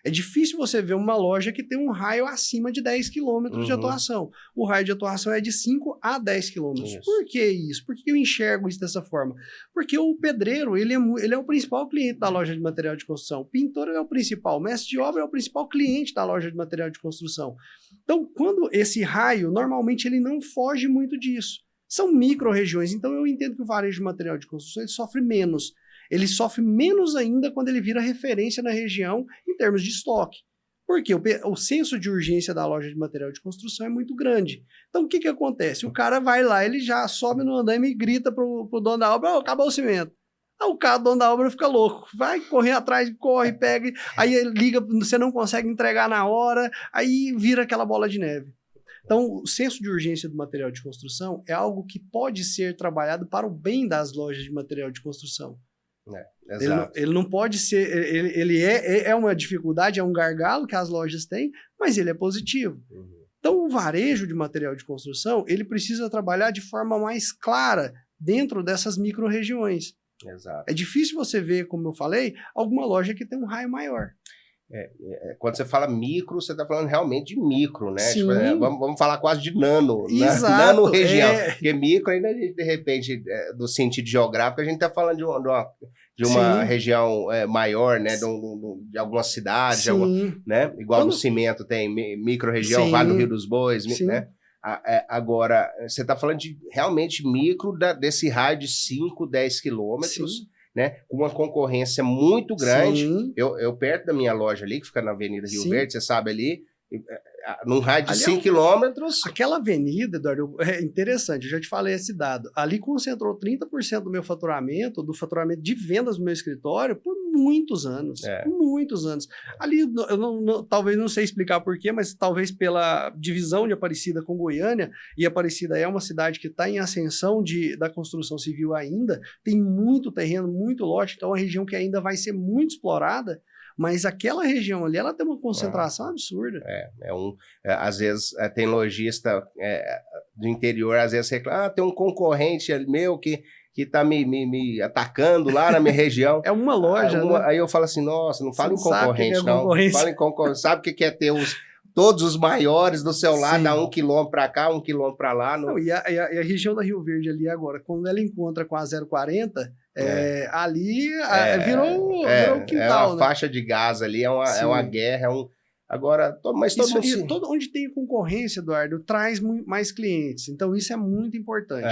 [SPEAKER 1] É difícil você ver uma loja que tem um raio acima de 10 quilômetros de atuação. O raio de atuação é de 5 a 10 quilômetros. Por que isso? Por que eu enxergo isso dessa forma? Porque o pedreiro, ele é o principal cliente da loja de material de construção. O pintor é o principal. O mestre de obra é o principal cliente da loja de material de construção. Então, quando esse raio, normalmente ele não foge muito disso. São micro-regiões. Então, eu entendo que o varejo de material de construção ele sofre menos. Ele sofre menos ainda quando ele vira referência na região em termos de estoque. Porque o senso de urgência da loja de material de construção é muito grande. Então, o que acontece? O cara vai lá, ele já sobe no andaime e grita pro dono da obra, acabou o cimento. Aí o cara, dono da obra, fica louco. Vai correr atrás, corre, pega, aí liga, você não consegue entregar na hora, aí vira aquela bola de neve. Então, o senso de urgência do material de construção é algo que pode ser trabalhado para o bem das lojas de material de construção. Ele não pode ser, ele é uma dificuldade, é um gargalo que as lojas têm, mas ele é positivo. Então, o varejo de material de construção, ele precisa trabalhar de forma mais clara dentro dessas micro-regiões. É difícil você ver, como eu falei, alguma loja que tem um raio maior.
[SPEAKER 2] Quando você fala micro, você está falando realmente de micro, né?
[SPEAKER 1] Sim.
[SPEAKER 2] Tipo, vamos falar quase de nano,
[SPEAKER 1] Exato,
[SPEAKER 2] nano região. Porque micro ainda, de repente, do sentido geográfico, a gente está falando de uma região maior, né? De alguma cidade, né? Igual no cimento tem micro-região, Vale do Rio dos Bois, né? Agora, você está falando de realmente micro desse raio de 5, 10 quilômetros, né? Com uma concorrência muito grande. Eu perto da minha loja ali, que fica na Avenida Rio Verde, você sabe ali, num raio de 5 quilômetros.
[SPEAKER 1] Aquela avenida, Eduardo, é interessante, eu já te falei esse dado. Ali concentrou 30% do meu faturamento, de vendas do meu escritório, por muitos anos. Muitos anos. Ali, talvez não sei explicar porquê, mas talvez pela divisão de Aparecida com Goiânia, e Aparecida é uma cidade que está em ascensão da construção civil ainda, tem muito terreno, muito lote, então é uma região que ainda vai ser muito explorada. Mas aquela região ali, ela tem uma concentração absurda.
[SPEAKER 2] Às vezes, tem lojista do interior, às vezes reclama, tem um concorrente meu que tá me atacando lá na minha região.
[SPEAKER 1] É uma loja, né?
[SPEAKER 2] Aí eu falo assim, nossa, não fala em concorrente,
[SPEAKER 1] não.
[SPEAKER 2] Fala em concorrente. Sabe o que é ter todos os maiores do seu lado, dá 1 quilômetro para cá, 1 quilômetro para lá.
[SPEAKER 1] Não, e a região da Rio Verde ali agora, quando ela encontra com a 040, ali virou um quintal.
[SPEAKER 2] É uma faixa de gás ali, é uma guerra, Agora,
[SPEAKER 1] onde tem concorrência, Eduardo, traz mais clientes. Então, isso é muito importante.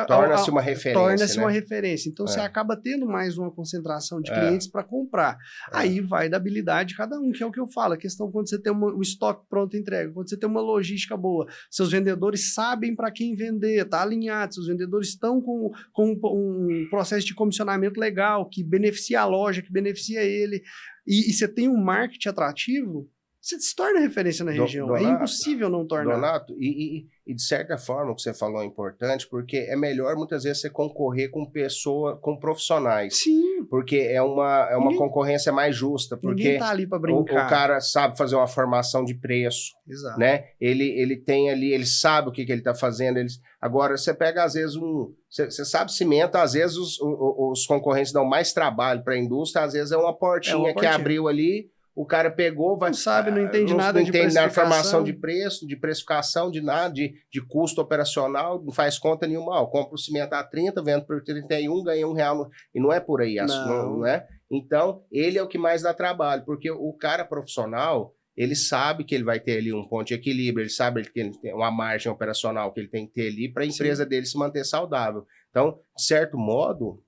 [SPEAKER 2] Torna-se uma referência.
[SPEAKER 1] Torna-se uma referência. Então, você acaba tendo mais uma concentração de clientes para comprar. Aí vai da habilidade de cada um, que é o que eu falo. A questão quando você tem um estoque pronto entrega, quando você tem uma logística boa, seus vendedores sabem para quem vender, tá alinhado, seus vendedores estão com um processo de comissionamento legal, que beneficia a loja, que beneficia ele. E você tem um marketing atrativo, você se torna referência na região.
[SPEAKER 2] Donato,
[SPEAKER 1] é impossível não tornar.
[SPEAKER 2] Donato, e de certa forma o que você falou é importante, porque é melhor muitas vezes você concorrer com profissionais.
[SPEAKER 1] Sim.
[SPEAKER 2] Porque é uma concorrência mais justa. Porque
[SPEAKER 1] ninguém tá ali para brincar.
[SPEAKER 2] O cara sabe fazer uma formação de preço.
[SPEAKER 1] Exato.
[SPEAKER 2] Né? Ele tem ali, ele sabe o que ele está fazendo. Agora, você pega, às vezes, você sabe cimento, às vezes os concorrentes dão mais trabalho para a indústria, às vezes é uma portinha que abriu ali, o cara pegou, vai...
[SPEAKER 1] Não sabe, não entende nada
[SPEAKER 2] não
[SPEAKER 1] de
[SPEAKER 2] entende nada de
[SPEAKER 1] precificação.
[SPEAKER 2] formação de preço, de precificação, de nada, de custo operacional, não faz conta nenhuma. Eu compro o cimento a 30, vendo por 31, ganhei R$1. E não é por aí, não é? Então, ele é o que mais dá trabalho, porque o cara profissional, ele sabe que ele vai ter ali um ponto de equilíbrio, ele sabe que ele tem uma margem operacional que ele tem que ter ali para a empresa dele se manter saudável. Então, de certo modo,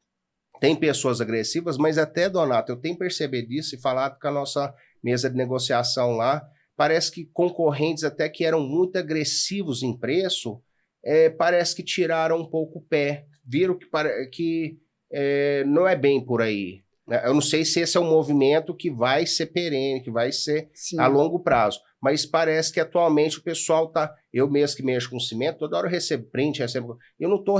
[SPEAKER 2] tem pessoas agressivas, mas até, Donato, eu tenho percebido isso e falado com a nossa mesa de negociação lá, parece que concorrentes até que eram muito agressivos em preço, parece que tiraram um pouco o pé, viram que não é bem por aí. Eu não sei se esse é um movimento que vai ser perene, que vai ser a longo prazo, mas parece que atualmente o pessoal tá... Eu mesmo que mexo com cimento, toda hora eu recebo print, eu não tô...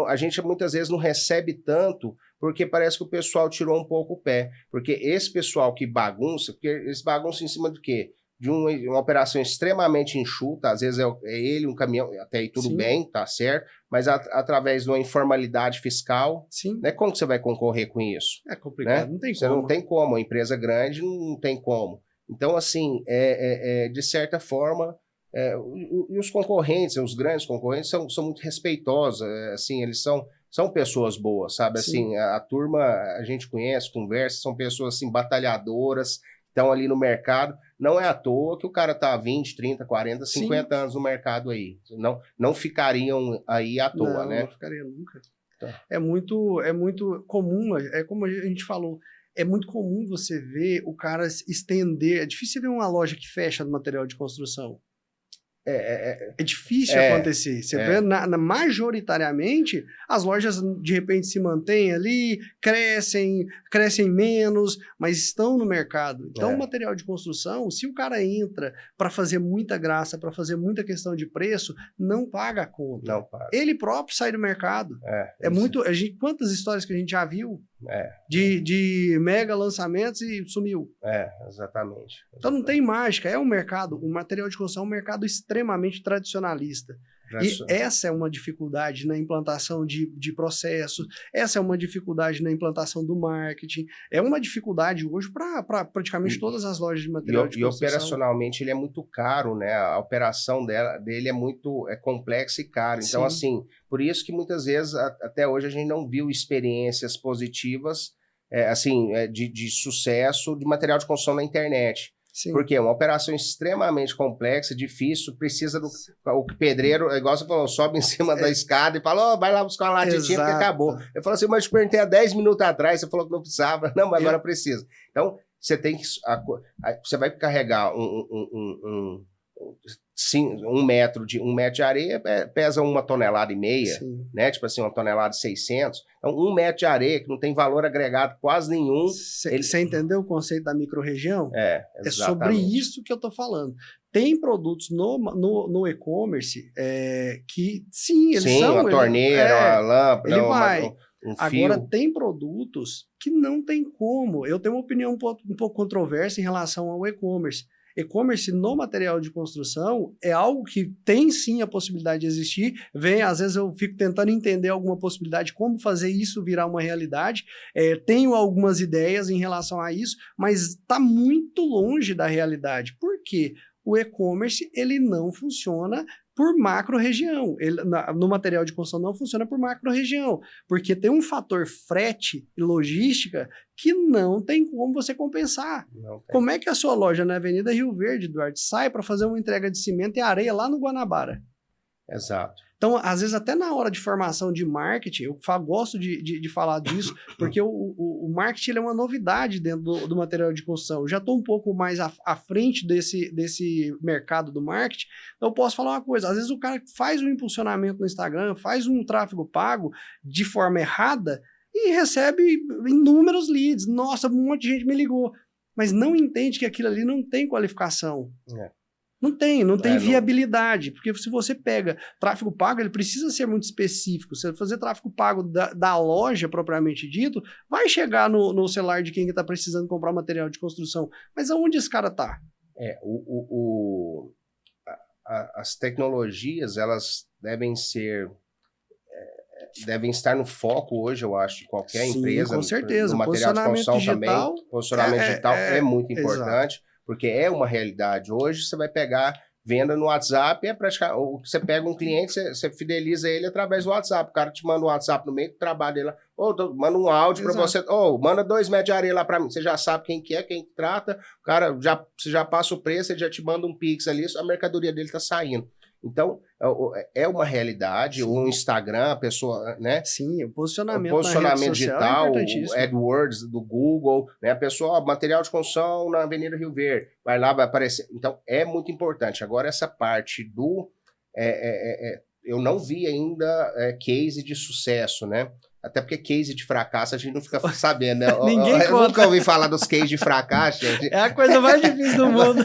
[SPEAKER 2] A gente muitas vezes não recebe tanto, porque parece que o pessoal tirou um pouco o pé. Porque esse pessoal que bagunça, porque eles bagunçam em cima do quê? De uma operação extremamente enxuta, às vezes é ele, um caminhão, até aí tudo bem, tá certo, mas através de uma informalidade fiscal, né? Como que você vai concorrer com isso?
[SPEAKER 1] É complicado,
[SPEAKER 2] né?
[SPEAKER 1] não tem
[SPEAKER 2] você
[SPEAKER 1] como.
[SPEAKER 2] Não tem como, uma empresa grande não tem como. Então, assim, de certa forma, e os concorrentes, os grandes concorrentes, são muito respeitosos, assim, eles são pessoas boas, sabe? Assim, a turma, a gente conhece, conversa, são pessoas, assim, batalhadoras, estão ali no mercado. Não é à toa que o cara está há 20, 30, 40, 50 anos no mercado aí. Não ficariam aí à toa, né?
[SPEAKER 1] Não ficaria nunca. Tá. É muito comum, como a gente falou, é muito comum você ver o cara estender. É difícil ver uma loja que fecha no material de construção. É difícil acontecer. Você vê, majoritariamente, as lojas de repente se mantêm ali, crescem menos, mas estão no mercado. Então, o material de construção, se o cara entra para fazer muita graça, para fazer muita questão de preço, não paga a conta.
[SPEAKER 2] Não paga.
[SPEAKER 1] Ele próprio sai do mercado. Quantas histórias que a gente já viu de mega lançamentos e sumiu.
[SPEAKER 2] Exatamente.
[SPEAKER 1] Então não tem mágica, é um mercado, o material de construção é um mercado extremamente tradicionalista. E essa é uma dificuldade na implantação de processos, essa é uma dificuldade na implantação do marketing, é uma dificuldade hoje para praticamente todas as lojas de material de construção.
[SPEAKER 2] E operacionalmente ele é muito caro, né? A operação dele é muito complexa e cara. Então, assim, por isso que muitas vezes, até hoje, a gente não viu experiências positivas, de sucesso de material de construção na internet.
[SPEAKER 1] Sim.
[SPEAKER 2] Porque é uma operação extremamente complexa, difícil, precisa o pedreiro, igual você falou, sobe em cima da escada e fala, vai lá buscar uma latitinha porque acabou. Eu falo assim, mas eu te perguntei há 10 minutos atrás, você falou que não precisava. Não, mas agora precisa. Então, você tem que... Você vai carregar um metro de areia pesa 1,5 toneladas, né? Tipo assim, 1,6 toneladas. Então, 1 metro de areia, que não tem valor agregado quase nenhum.
[SPEAKER 1] Você entendeu o conceito da micro-região?
[SPEAKER 2] É
[SPEAKER 1] sobre isso que eu tô falando. Tem produtos no e-commerce que, sim, eles são...
[SPEAKER 2] uma torneira, uma lâmpada, um fio.
[SPEAKER 1] Agora, tem produtos que não tem como. Eu tenho uma opinião um pouco controversa em relação ao e-commerce. E-commerce no material de construção é algo que tem sim a possibilidade de existir. Às vezes eu fico tentando entender alguma possibilidade, como fazer isso virar uma realidade. Tenho algumas ideias em relação a isso, mas está muito longe da realidade. Por quê? O e-commerce ele não funciona por macro-região. No material de construção não funciona por macro-região, porque tem um fator frete e logística que não tem como você compensar. Como é que a sua loja na Avenida Rio Verde, Eduardo, sai para fazer uma entrega de cimento e areia lá no Guanabara?
[SPEAKER 2] Exato.
[SPEAKER 1] Então, às vezes, até na hora de formação de marketing, eu gosto de falar disso, porque o marketing ele é uma novidade dentro do material de construção. Eu já estou um pouco mais à frente desse mercado do marketing, então eu posso falar uma coisa. Às vezes o cara faz um impulsionamento no Instagram, faz um tráfego pago de forma errada e recebe inúmeros leads. Nossa, um monte de gente me ligou. mas não entende que aquilo ali não tem qualificação.
[SPEAKER 2] É.
[SPEAKER 1] Não tem
[SPEAKER 2] Não.
[SPEAKER 1] viabilidade, porque se você pega tráfego pago, ele precisa ser muito específico. Se você fazer tráfego pago da loja, propriamente dito, vai chegar no celular de quem está precisando comprar material de construção. Mas aonde esse cara está?
[SPEAKER 2] As tecnologias, elas devem estar no foco hoje, eu acho, de qualquer empresa.
[SPEAKER 1] Com certeza.
[SPEAKER 2] No material de construção também. Posicionamento digital é muito importante.
[SPEAKER 1] Exato.
[SPEAKER 2] Porque é uma realidade. Hoje você vai pegar venda no WhatsApp, você pega um cliente, você fideliza ele através do WhatsApp. O cara te manda um WhatsApp no meio do trabalho dele, manda um áudio para você, manda 2 metros de areia lá para mim. Você já sabe quem que é, quem trata, o cara você já passa o preço, ele já te manda um Pix ali, a mercadoria dele tá saindo. Então, é uma realidade, o Instagram, a pessoa, né?
[SPEAKER 1] Sim, o posicionamento
[SPEAKER 2] digital, o AdWords do Google, né? A pessoa, material de construção na Avenida Rio Verde, vai lá, vai aparecer. Então, é muito importante. Agora, essa parte eu não vi ainda case de sucesso, né? Até porque case de fracasso a gente não fica sabendo, né?
[SPEAKER 1] Ninguém
[SPEAKER 2] eu nunca ouvi falar dos cases de fracasso, gente.
[SPEAKER 1] É a coisa mais difícil do mundo.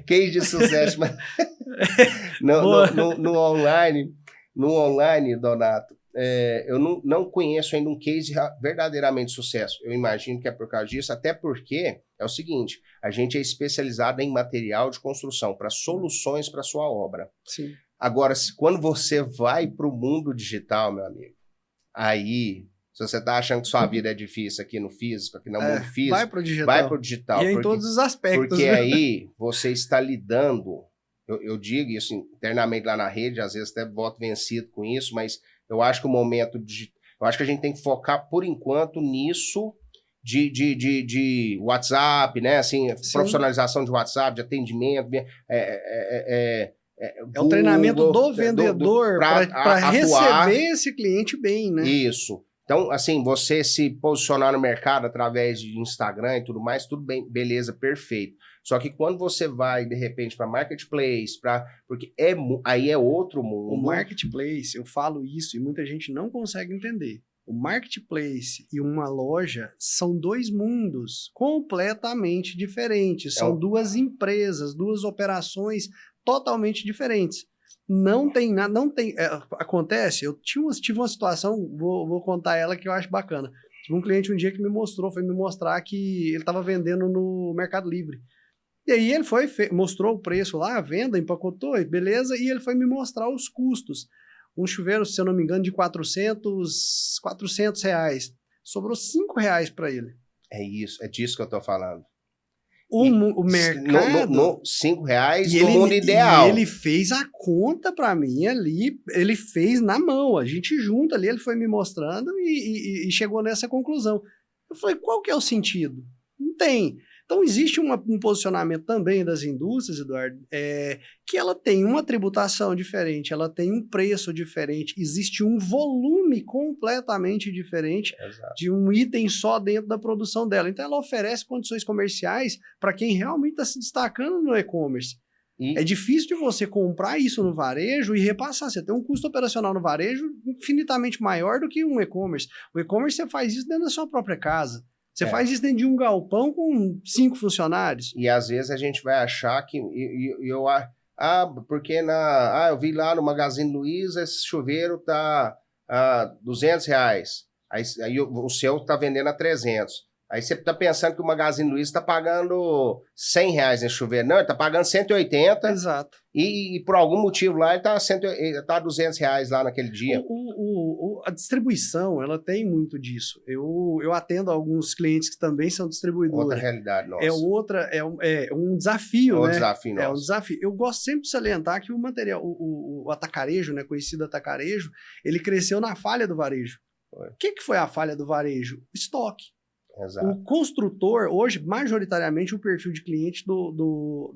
[SPEAKER 2] Case de sucesso, mas no online, Donato, eu não conheço ainda um case verdadeiramente de sucesso. Eu imagino que é por causa disso, até porque é o seguinte, a gente é especializado em material de construção, para soluções para sua obra.
[SPEAKER 1] Sim.
[SPEAKER 2] Agora, quando você vai para o mundo digital, meu amigo, aí... Se você está achando que sua vida é difícil aqui no físico, aqui no mundo físico, vai para o digital.
[SPEAKER 1] E em todos os aspectos.
[SPEAKER 2] Porque aí você está lidando, eu digo isso internamente lá na rede, às vezes até voto vencido com isso, mas eu acho que eu acho que a gente tem que focar por enquanto nisso de WhatsApp, né? Assim, profissionalização de WhatsApp, de atendimento,
[SPEAKER 1] é o treinamento do vendedor para receber esse cliente bem, né?
[SPEAKER 2] Isso. Então, assim, você se posicionar no mercado através de Instagram e tudo mais, tudo bem, beleza, perfeito. Só que quando você vai, de repente, para marketplace, porque aí é outro mundo.
[SPEAKER 1] O marketplace, eu falo isso e muita gente não consegue entender. O marketplace e uma loja são 2 mundos completamente diferentes. São 2 empresas, 2 operações totalmente diferentes. Não tem nada, acontece, eu tive uma situação, vou contar ela que eu acho bacana. Tive um cliente um dia que foi me mostrar que ele estava vendendo no Mercado Livre. E aí ele mostrou o preço lá, a venda, empacotou, beleza, e ele foi me mostrar os custos. Um chuveiro, se eu não me engano, de R$400. Sobrou R$5 para ele.
[SPEAKER 2] É disso que eu tô falando.
[SPEAKER 1] O mercado...
[SPEAKER 2] No R$5 no mundo ideal.
[SPEAKER 1] E ele fez a conta para mim ali, ele fez na mão, a gente junto ali, ele foi me mostrando e chegou nessa conclusão. Eu falei, qual que é o sentido? Não tem. Então existe um posicionamento também das indústrias, Eduardo, que ela tem uma tributação diferente, ela tem um preço diferente, existe um volume completamente diferente.
[SPEAKER 2] Exato.
[SPEAKER 1] De um item só dentro da produção dela. Então ela oferece condições comerciais para quem realmente está se destacando no e-commerce. É difícil de você comprar isso no varejo e repassar. Você tem um custo operacional no varejo infinitamente maior do que um e-commerce. O e-commerce você faz isso dentro da sua própria casa. Você faz isso dentro de um galpão com 5 funcionários.
[SPEAKER 2] E às vezes a gente vai achar que... porque eu vi lá no Magazine Luiza, esse chuveiro tá R$200. Aí o seu tá vendendo a 300. Aí você tá pensando que o Magazine Luiza tá pagando R$100 nesse chuveiro. Não, ele tá pagando 180.
[SPEAKER 1] Exato.
[SPEAKER 2] E por algum motivo lá ele tá R$200 lá naquele dia.
[SPEAKER 1] A distribuição, ela tem muito disso. Eu atendo alguns clientes que também são distribuidores.
[SPEAKER 2] Outra realidade nossa.
[SPEAKER 1] É um desafio, né?
[SPEAKER 2] Desafio nosso.
[SPEAKER 1] É um desafio. Eu gosto sempre de salientar que o material, o atacarejo, né, conhecido atacarejo, ele cresceu na falha do varejo. O que foi a falha do varejo? Estoque.
[SPEAKER 2] Exato.
[SPEAKER 1] O construtor, hoje, majoritariamente, o perfil de cliente do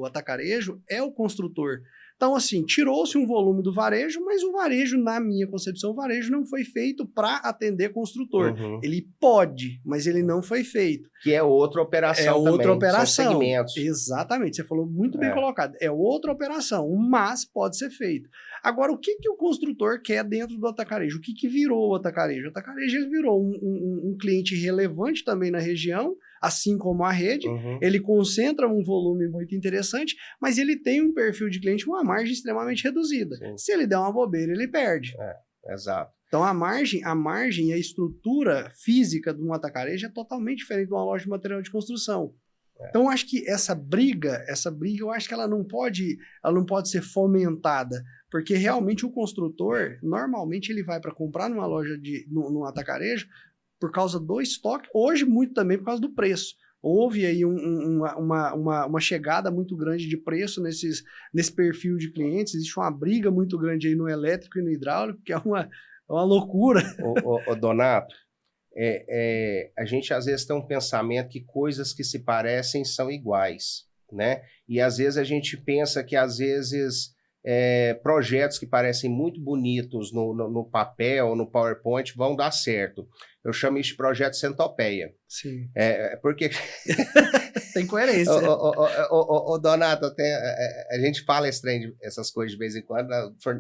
[SPEAKER 1] atacarejo é o construtor. Então, assim, tirou-se um volume do varejo, mas o varejo, na minha concepção, o varejo não foi feito para atender construtor.
[SPEAKER 2] Uhum.
[SPEAKER 1] Ele pode, mas ele não foi feito.
[SPEAKER 2] Que é outra operação também.
[SPEAKER 1] Outra operação.
[SPEAKER 2] São segmentos.
[SPEAKER 1] Exatamente, você falou muito bem colocado. É outra operação, mas pode ser feito. Agora, o que o construtor quer dentro do atacarejo? O que virou o atacarejo? O atacarejo ele virou um cliente relevante também na região, assim como a rede.
[SPEAKER 2] Uhum.
[SPEAKER 1] Ele concentra um volume muito interessante, mas ele tem um perfil de cliente com uma margem extremamente reduzida.
[SPEAKER 2] Sim.
[SPEAKER 1] Se ele der uma bobeira, ele perde.
[SPEAKER 2] Exato.
[SPEAKER 1] Então a margem e a estrutura física de um atacarejo é totalmente diferente de uma loja de material de construção. Então eu acho que essa briga, eu acho que ela não pode ser fomentada, porque realmente o construtor, normalmente ele vai para comprar numa loja num atacarejo por causa do estoque, hoje muito também por causa do preço. Houve aí uma chegada muito grande de preço nesse perfil de clientes, existe uma briga muito grande aí no elétrico e no hidráulico, que é uma loucura.
[SPEAKER 2] Ô, Donato, a gente às vezes tem um pensamento que coisas que se parecem são iguais, né? E às vezes a gente pensa que às vezes projetos que parecem muito bonitos no papel, no PowerPoint, vão dar certo. Eu chamo isso de projeto centopeia.
[SPEAKER 1] Sim.
[SPEAKER 2] Porque...
[SPEAKER 1] Tem coerência.
[SPEAKER 2] Ô, Donato, a gente fala essas coisas de vez em quando,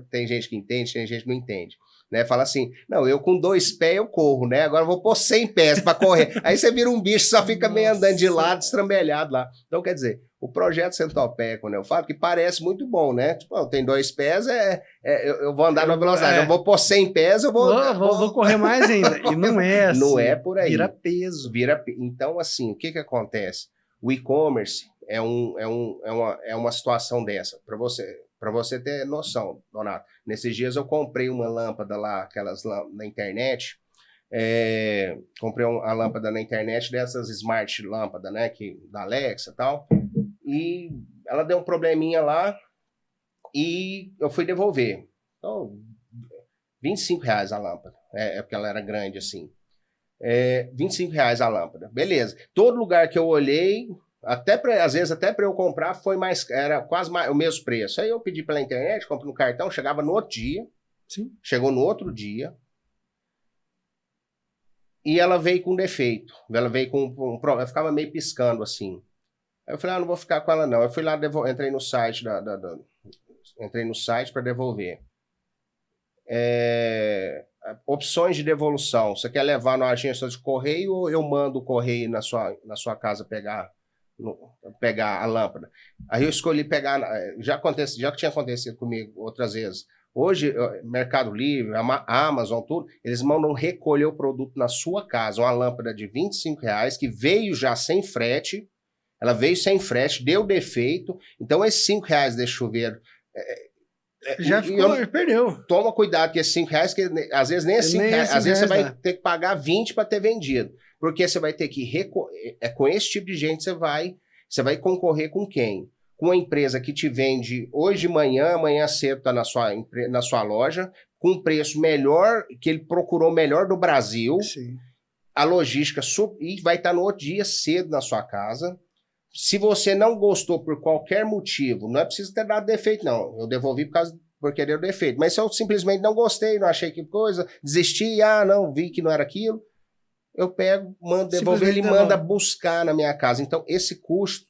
[SPEAKER 2] tem gente que entende, tem gente que não entende. Né, fala assim, não, eu com 2 pés eu corro, né? Agora eu vou pôr 100 pés para correr. Aí você vira um bicho, só fica meio andando de lado, estrambelhado lá. Então, quer dizer, o projeto centopeia, quando eu falo, que parece muito bom, né? Tipo, tem 2 pés, eu vou andar na velocidade. Eu vou pôr 100 pés, eu vou
[SPEAKER 1] correr mais ainda. E não é assim.
[SPEAKER 2] Não é por aí.
[SPEAKER 1] Vira peso.
[SPEAKER 2] Então, assim, o que acontece? O e-commerce é uma situação dessa, para você ter noção, Donato. Nesses dias eu comprei uma lâmpada lá, aquelas na internet. Comprei a lâmpada na internet, dessas smart lâmpada, né, da Alexa e tal. E ela deu um probleminha lá e eu fui devolver. Então, R$25 a lâmpada. Porque ela era grande assim. R$25 a lâmpada. Beleza. Todo lugar que eu olhei, às vezes até para eu comprar, era quase o mesmo preço. Aí eu pedi pela internet, comprei no cartão, chegava no outro dia.
[SPEAKER 1] Sim.
[SPEAKER 2] Chegou no outro dia. E ela veio com defeito. Ela veio com ela ficava meio piscando assim. Aí eu falei, não vou ficar com ela não. Eu fui lá, entrei no site entrei no site para devolver. Opções de devolução. Você quer levar na agência de correio ou eu mando o correio na sua casa pegar a lâmpada? Aí eu escolhi pegar, já que tinha acontecido comigo outras vezes. Hoje, Mercado Livre, Amazon, tudo, eles mandam recolher o produto na sua casa, uma lâmpada de R$25 que veio já sem frete. Ela veio sem frete, deu defeito. Então, esses R$5 desse chuveiro...
[SPEAKER 1] Já perdeu.
[SPEAKER 2] Toma cuidado que esses R$5, que às vezes nem é R$5, às vezes você vai ter que pagar 20 para ter vendido. Porque você vai ter que... com esse tipo de gente, você vai concorrer com quem? Com uma empresa que te vende hoje de manhã, amanhã cedo está na sua loja, com um preço melhor, que ele procurou melhor do Brasil.
[SPEAKER 1] Sim.
[SPEAKER 2] A logística e vai estar no outro dia cedo na sua casa. Se você não gostou por qualquer motivo, não é preciso ter dado defeito, não. Eu devolvi porque deu defeito. Mas se eu simplesmente não gostei, não achei que coisa, desisti, não, vi que não era aquilo, eu pego, mando devolver, ele manda buscar na minha casa. Então, esse custo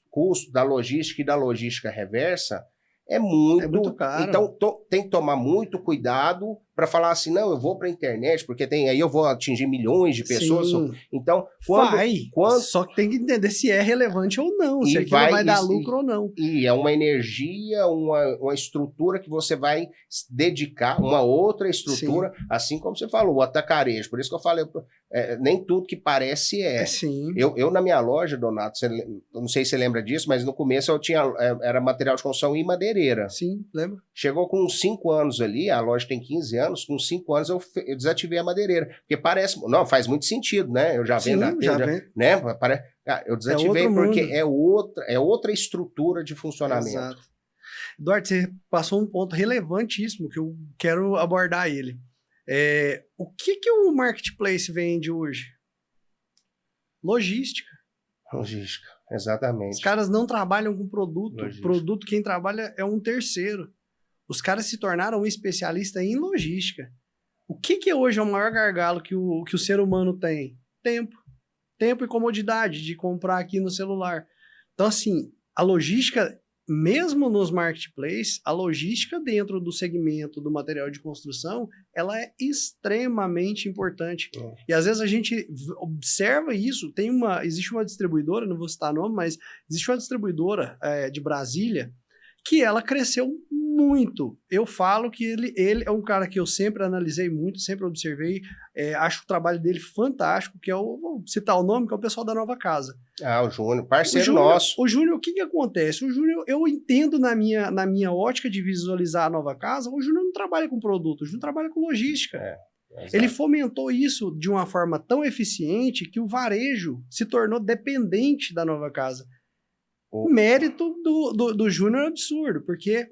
[SPEAKER 2] da logística e da logística reversa é muito
[SPEAKER 1] caro.
[SPEAKER 2] Então, tem que tomar muito cuidado para falar assim, não, eu vou para a internet, porque aí eu vou atingir milhões de pessoas.
[SPEAKER 1] Sim.
[SPEAKER 2] Então,
[SPEAKER 1] só que tem que entender se é relevante ou não, se aquilo vai dar lucro ou não.
[SPEAKER 2] E é uma energia, uma estrutura que você vai dedicar, uma outra estrutura, sim, assim como você falou, o atacarejo. Por isso que eu falei, nem tudo que parece
[SPEAKER 1] Sim.
[SPEAKER 2] Eu na minha loja, Donato, não sei se você lembra disso, mas no começo eu era material de construção e madeireira.
[SPEAKER 1] Sim, lembro.
[SPEAKER 2] Chegou com uns 5 anos ali, a loja tem 15 anos, com 5 anos eu desativei a madeireira. Porque parece... Não, faz muito sentido, né? Eu já vendo né? Eu desativei porque é outra estrutura de funcionamento.
[SPEAKER 1] Exato. Eduardo, você passou um ponto relevantíssimo que eu quero abordar ele. O que o marketplace vende hoje? Logística.
[SPEAKER 2] Logística, exatamente.
[SPEAKER 1] Os caras não trabalham com produto.
[SPEAKER 2] Logística.
[SPEAKER 1] Produto, quem trabalha é um terceiro. Os caras se tornaram um especialista em logística. O que hoje é o maior gargalo que o ser humano tem? Tempo. Tempo e comodidade de comprar aqui no celular. Então, assim, a logística mesmo nos marketplaces, a logística dentro do segmento do material de construção, ela é extremamente importante. E às vezes a gente observa isso, existe uma distribuidora, não vou citar nome, mas existe uma distribuidora de Brasília que ela cresceu muito. Eu falo que ele é um cara que eu sempre analisei muito, sempre observei, acho o trabalho dele fantástico, que vou citar o nome, que é o pessoal da Nova Casa.
[SPEAKER 2] Ah, o Júnior, parceiro nosso.
[SPEAKER 1] O Júnior, o que acontece? O Júnior, eu entendo na minha ótica de visualizar a Nova Casa, o Júnior não trabalha com produto, o Júnior trabalha com logística. Ele fomentou isso de uma forma tão eficiente que o varejo se tornou dependente da Nova Casa. O mérito do Júnior é absurdo, porque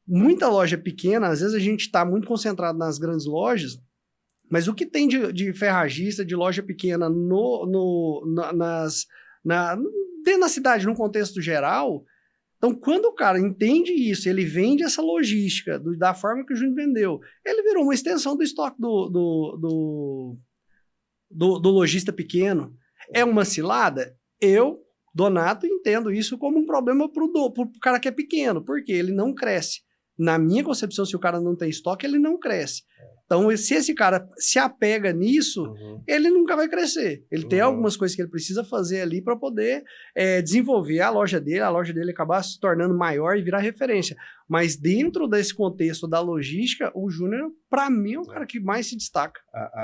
[SPEAKER 1] muita loja pequena, às vezes a gente está muito concentrado nas grandes lojas, mas o que tem de ferragista, de loja pequena dentro da cidade, num contexto geral, então quando o cara entende isso, ele vende essa logística da forma que o Júnior vendeu, ele virou uma extensão do estoque do lojista pequeno. É uma cilada? Eu, Donato, entendo isso como um problema pro cara que é pequeno, porque ele não cresce. Na minha concepção, se o cara não tem estoque, ele não cresce. Então, se esse cara se apega nisso, ele nunca vai crescer. Ele tem algumas coisas que ele precisa fazer ali para poder desenvolver a loja dele acabar se tornando maior e virar referência. Mas dentro desse contexto da logística, o Júnior, para mim, é o cara que mais se destaca.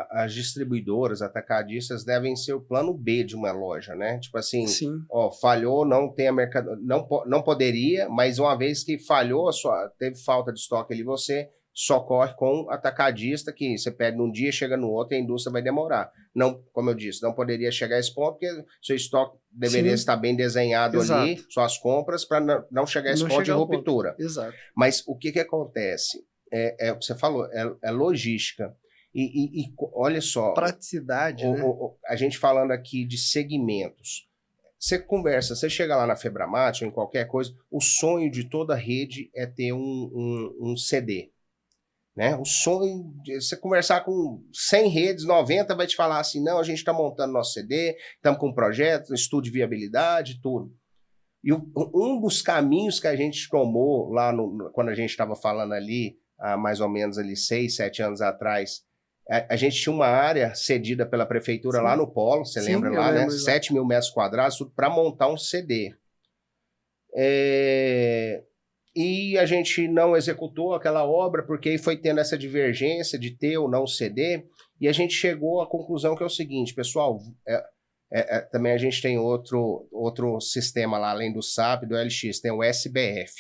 [SPEAKER 2] As distribuidoras, atacadistas, devem ser o plano B de uma loja, né? Tipo assim, falhou, não tem a não poderia, mas uma vez que falhou, teve falta de estoque ali, você socorre com atacadista, que você pede num dia, chega no outro e a indústria vai demorar. Não, como eu disse, não poderia chegar a esse ponto, porque seu estoque deveria estar bem desenhado ali, suas compras, para não chegar a esse ponto de ruptura.
[SPEAKER 1] Exato.
[SPEAKER 2] Mas o que acontece? O que você falou, é logística. E olha só...
[SPEAKER 1] Praticidade, né?
[SPEAKER 2] A gente falando aqui de segmentos. Você chega lá na Febramat ou em qualquer coisa, o sonho de toda rede é ter um CD. Né? O sonho de você conversar com 100 redes, 90 vai te falar assim, não, a gente está montando nosso CD, estamos com um projeto, estudo de viabilidade, tudo. E um dos caminhos que a gente tomou lá quando a gente estava falando ali, há mais ou menos ali 6, 7 anos atrás, a gente tinha uma área cedida pela prefeitura lá no Polo, você lembra lá, né? 7 mil metros quadrados, tudo para montar um CD. E a gente não executou aquela obra porque aí foi tendo essa divergência de ter ou não CD, e a gente chegou à conclusão que é o seguinte, pessoal, também a gente tem outro sistema lá, além do SAP, do LX, tem o SBF,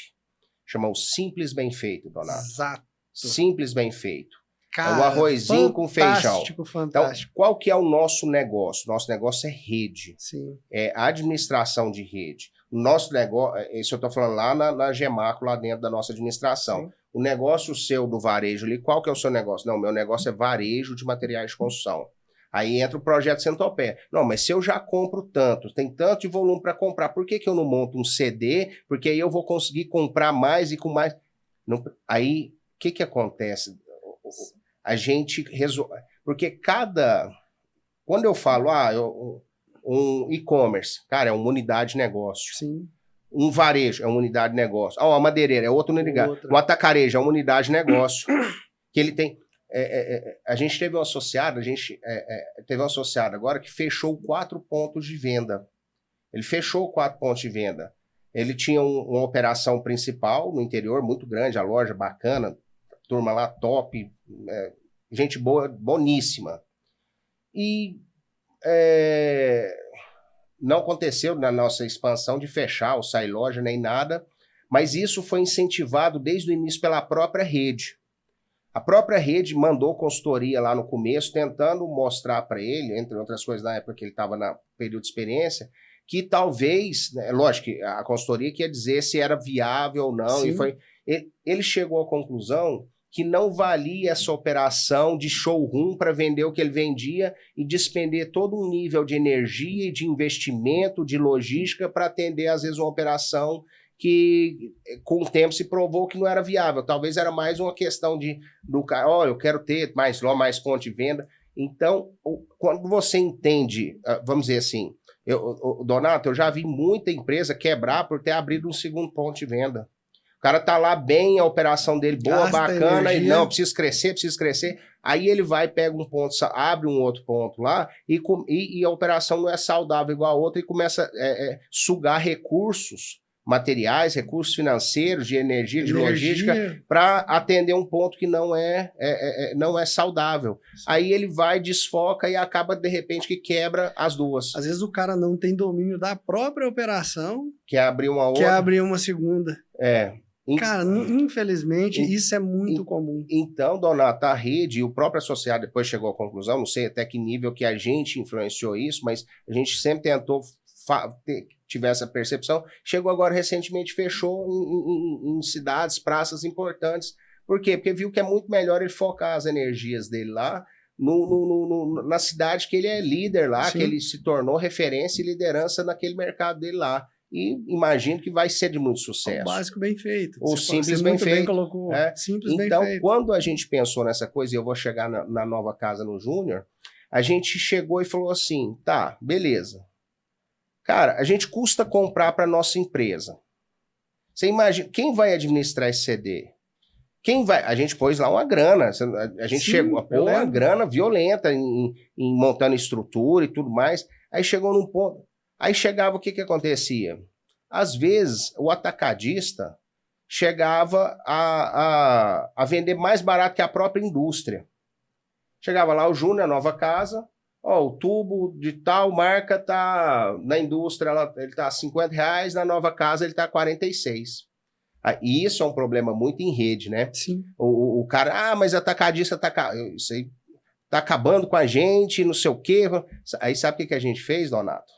[SPEAKER 2] chama o Simples Bem Feito, Donato.
[SPEAKER 1] Exato.
[SPEAKER 2] Simples Bem Feito.
[SPEAKER 1] Cara,
[SPEAKER 2] é o arrozinho com feijão.
[SPEAKER 1] Fantástico.
[SPEAKER 2] Então, qual que é o nosso negócio? Nosso negócio é rede.
[SPEAKER 1] Sim.
[SPEAKER 2] É administração de rede. O nosso negócio, isso eu estou falando lá na Gemaco, lá dentro da nossa administração. Sim. O negócio seu do varejo ali, qual que é o seu negócio? Não, meu negócio é varejo de materiais de construção. Aí entra o projeto Centopé. Não, mas se eu já compro tanto, tem tanto de volume para comprar, por que eu não monto um CD? Porque aí eu vou conseguir comprar mais e com mais... Não, aí, o que acontece? A gente resolve... Porque quando eu falo, um e-commerce, cara, é uma unidade de negócio.
[SPEAKER 1] Sim.
[SPEAKER 2] Um varejo é uma unidade de negócio. Uma madeireira é outra unidade. Um atacarejo é uma unidade de negócio. Que ele tem... a gente teve um associado, agora que fechou 4 pontos de venda. Ele fechou 4 pontos de venda. Ele tinha uma operação principal no interior, muito grande, a loja bacana, turma lá top, gente boa, boníssima. E não aconteceu na nossa expansão de fechar ou sair loja nem nada, mas isso foi incentivado desde o início pela própria rede. A própria rede mandou consultoria lá no começo, tentando mostrar para ele, entre outras coisas, na época que ele estava no período de experiência, que talvez, lógico que a consultoria quer dizer se era viável ou não, e ele chegou à conclusão que não valia essa operação de showroom para vender o que ele vendia e despender todo um nível de energia e de investimento, de logística para atender, às vezes, uma operação que com o tempo se provou que não era viável. Talvez era mais uma questão do cara, eu quero ter mais ponto de venda. Então, quando você entende, vamos dizer assim, Donato, eu já vi muita empresa quebrar por ter abrido um segundo ponto de venda. O cara tá lá bem, a operação dele boa,
[SPEAKER 1] Gasta
[SPEAKER 2] bacana, e
[SPEAKER 1] energia.
[SPEAKER 2] não, preciso crescer. Aí ele vai, pega um ponto, abre um outro ponto lá, e a operação não é saudável igual a outra, e começa a sugar recursos materiais, recursos financeiros, de energia, de logística, para atender um ponto que não é saudável. Aí ele vai, desfoca e acaba, de repente, que quebra as duas.
[SPEAKER 1] Às vezes o cara não tem domínio da própria operação,
[SPEAKER 2] Quer abrir uma outra.
[SPEAKER 1] quer abrir uma segunda.
[SPEAKER 2] Cara,
[SPEAKER 1] infelizmente, isso é muito comum.
[SPEAKER 2] Então, Donato, a rede e o próprio associado depois chegou à conclusão, não sei até que nível que a gente influenciou isso, mas a gente sempre tentou tiver essa percepção, chegou agora recentemente, fechou em cidades, praças importantes. Por quê? Porque viu que é muito melhor ele focar as energias dele lá na cidade que ele é líder lá,
[SPEAKER 1] Sim.
[SPEAKER 2] que ele se tornou referência e liderança naquele mercado dele lá. E imagino que vai ser de muito sucesso.
[SPEAKER 1] O básico bem feito.
[SPEAKER 2] O
[SPEAKER 1] Você
[SPEAKER 2] simples
[SPEAKER 1] você
[SPEAKER 2] bem
[SPEAKER 1] muito
[SPEAKER 2] feito.
[SPEAKER 1] Colocou. Simples bem
[SPEAKER 2] Então,
[SPEAKER 1] feito.
[SPEAKER 2] quando a gente pensou nessa coisa, e eu vou chegar na nova casa no Júnior, a gente chegou e falou assim, tá, beleza. Cara, a gente custa comprar para nossa empresa. Você imagina, quem vai administrar esse CD? Quem vai? A gente pôs lá uma grana. A gente chegou a pôr uma grana violenta em montando estrutura e tudo mais. Aí chegou num ponto. Aí chegava, o que acontecia? Às vezes, o atacadista chegava a vender mais barato que a própria indústria. Chegava lá o Júnior, a nova casa, o tubo de tal marca tá na indústria, ele tá R$50, na nova casa ele tá R$46. E isso é um problema muito em rede, né?
[SPEAKER 1] Sim.
[SPEAKER 2] O cara, mas atacadista isso aí tá acabando com a gente, não sei o quê. Aí sabe o que a gente fez, Donato?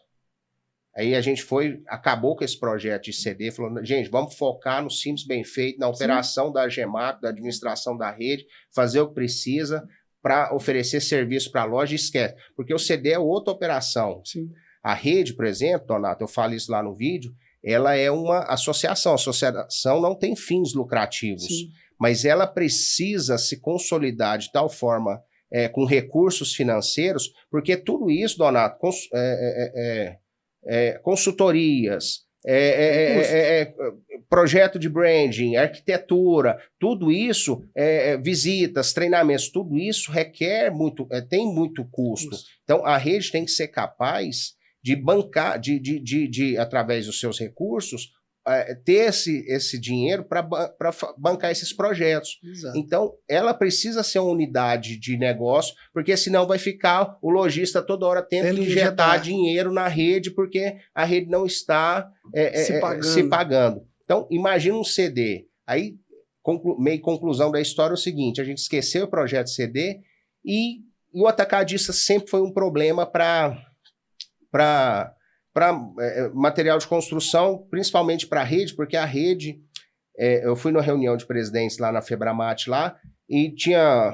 [SPEAKER 2] Aí a gente acabou com esse projeto de CD, falou, gente, vamos focar no simples bem feito, na operação da Gemaco, da administração da rede, fazer o que precisa para oferecer serviço para a loja, esquece. Porque o CD é outra operação.
[SPEAKER 1] Sim.
[SPEAKER 2] A rede, por exemplo, Donato, eu falo isso lá no vídeo, ela é uma associação. A associação não tem fins lucrativos,
[SPEAKER 1] Sim.
[SPEAKER 2] mas ela precisa se consolidar de tal forma com recursos financeiros, porque tudo isso, Donato, consultorias, projeto de branding, arquitetura, tudo isso, visitas, treinamentos, tudo isso requer tem muito custo. Então, a rede tem que ser capaz de bancar, através dos seus recursos, ter esse dinheiro para bancar esses projetos.
[SPEAKER 1] Exato.
[SPEAKER 2] Então, ela precisa ser uma unidade de negócio, porque senão vai ficar o lojista toda hora tendo que injetar dinheiro na rede, porque a rede não está se pagando. Então, imagina um CD. Aí, meio conclusão da história é o seguinte, a gente esqueceu o projeto CD e o atacadista sempre foi um problema para material de construção, principalmente para a rede, porque a rede, eu fui numa reunião de presidentes lá na Febramate lá, e tinha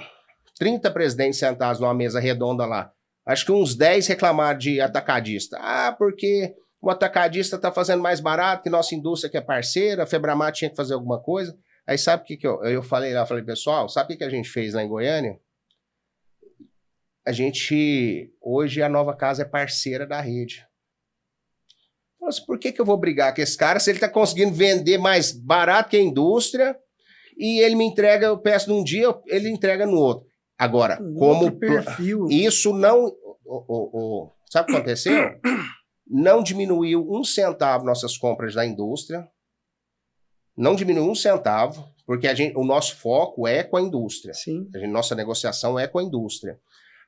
[SPEAKER 2] 30 presidentes sentados numa mesa redonda lá. Acho que uns 10 reclamaram de atacadista. Porque o atacadista está fazendo mais barato que nossa indústria que é parceira, a Febramate tinha que fazer alguma coisa. Aí sabe o que eu falei lá? Falei, pessoal, sabe o que a gente fez lá em Goiânia? Hoje a nova casa é parceira da rede. Mas por que eu vou brigar com esse cara se ele está conseguindo vender mais barato que a indústria e ele me entrega, eu peço num dia, ele entrega no outro. Agora, como
[SPEAKER 1] perfil.
[SPEAKER 2] Isso não... sabe o que aconteceu? Não diminuiu um centavo nossas compras da indústria, não diminuiu um centavo, porque o nosso foco é com a indústria.
[SPEAKER 1] Sim.
[SPEAKER 2] Nossa negociação é com a indústria.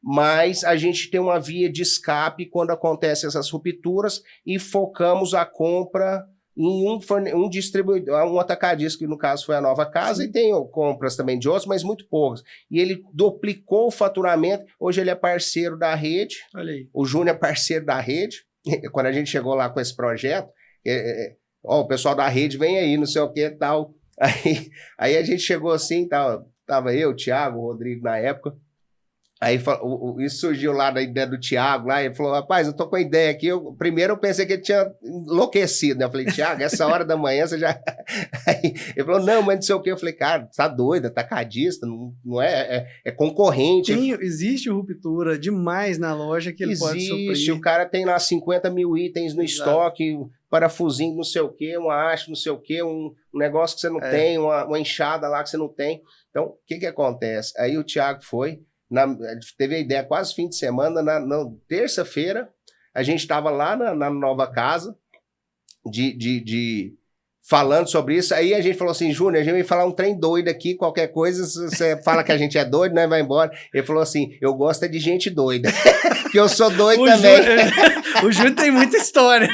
[SPEAKER 2] Mas a gente tem uma via de escape quando acontecem essas rupturas e focamos a compra em um distribuidor, um atacadista, que no caso foi a nova casa, Sim. E tem compras também de outros, mas muito poucas. E ele duplicou o faturamento, hoje ele é parceiro da rede,
[SPEAKER 1] olha aí.
[SPEAKER 2] O Júnior é parceiro da rede, quando a gente chegou lá com esse projeto, o pessoal da rede vem aí, não sei o que tal. Aí a gente chegou assim, tava eu, o Thiago, o Rodrigo na época. Aí isso surgiu lá na ideia do Thiago, lá, ele falou, rapaz, eu tô com a ideia aqui, primeiro eu pensei que ele tinha enlouquecido, né? Eu falei, Thiago, essa hora da manhã você já... Aí ele falou, não, mas não sei o quê. Eu falei, cara, tá doido, atacadista, não é concorrente.
[SPEAKER 1] Existe ruptura demais na loja que ele pode suprir.
[SPEAKER 2] Existe, o cara tem lá 50 mil itens no estoque, parafusinho não sei o quê, uma haste não sei o quê, um negócio que você não tem, uma enxada lá que você não tem. Então, o que acontece? Aí o Thiago foi... teve a ideia quase fim de semana, na terça-feira, a gente estava lá na nova casa, falando sobre isso, aí a gente falou assim, Júnior, a gente vai falar um trem doido aqui, qualquer coisa, você fala que a gente é doido, né, vai embora. Ele falou assim, eu gosto de gente doida, que eu sou doido também.
[SPEAKER 1] O Júnior tem muita história,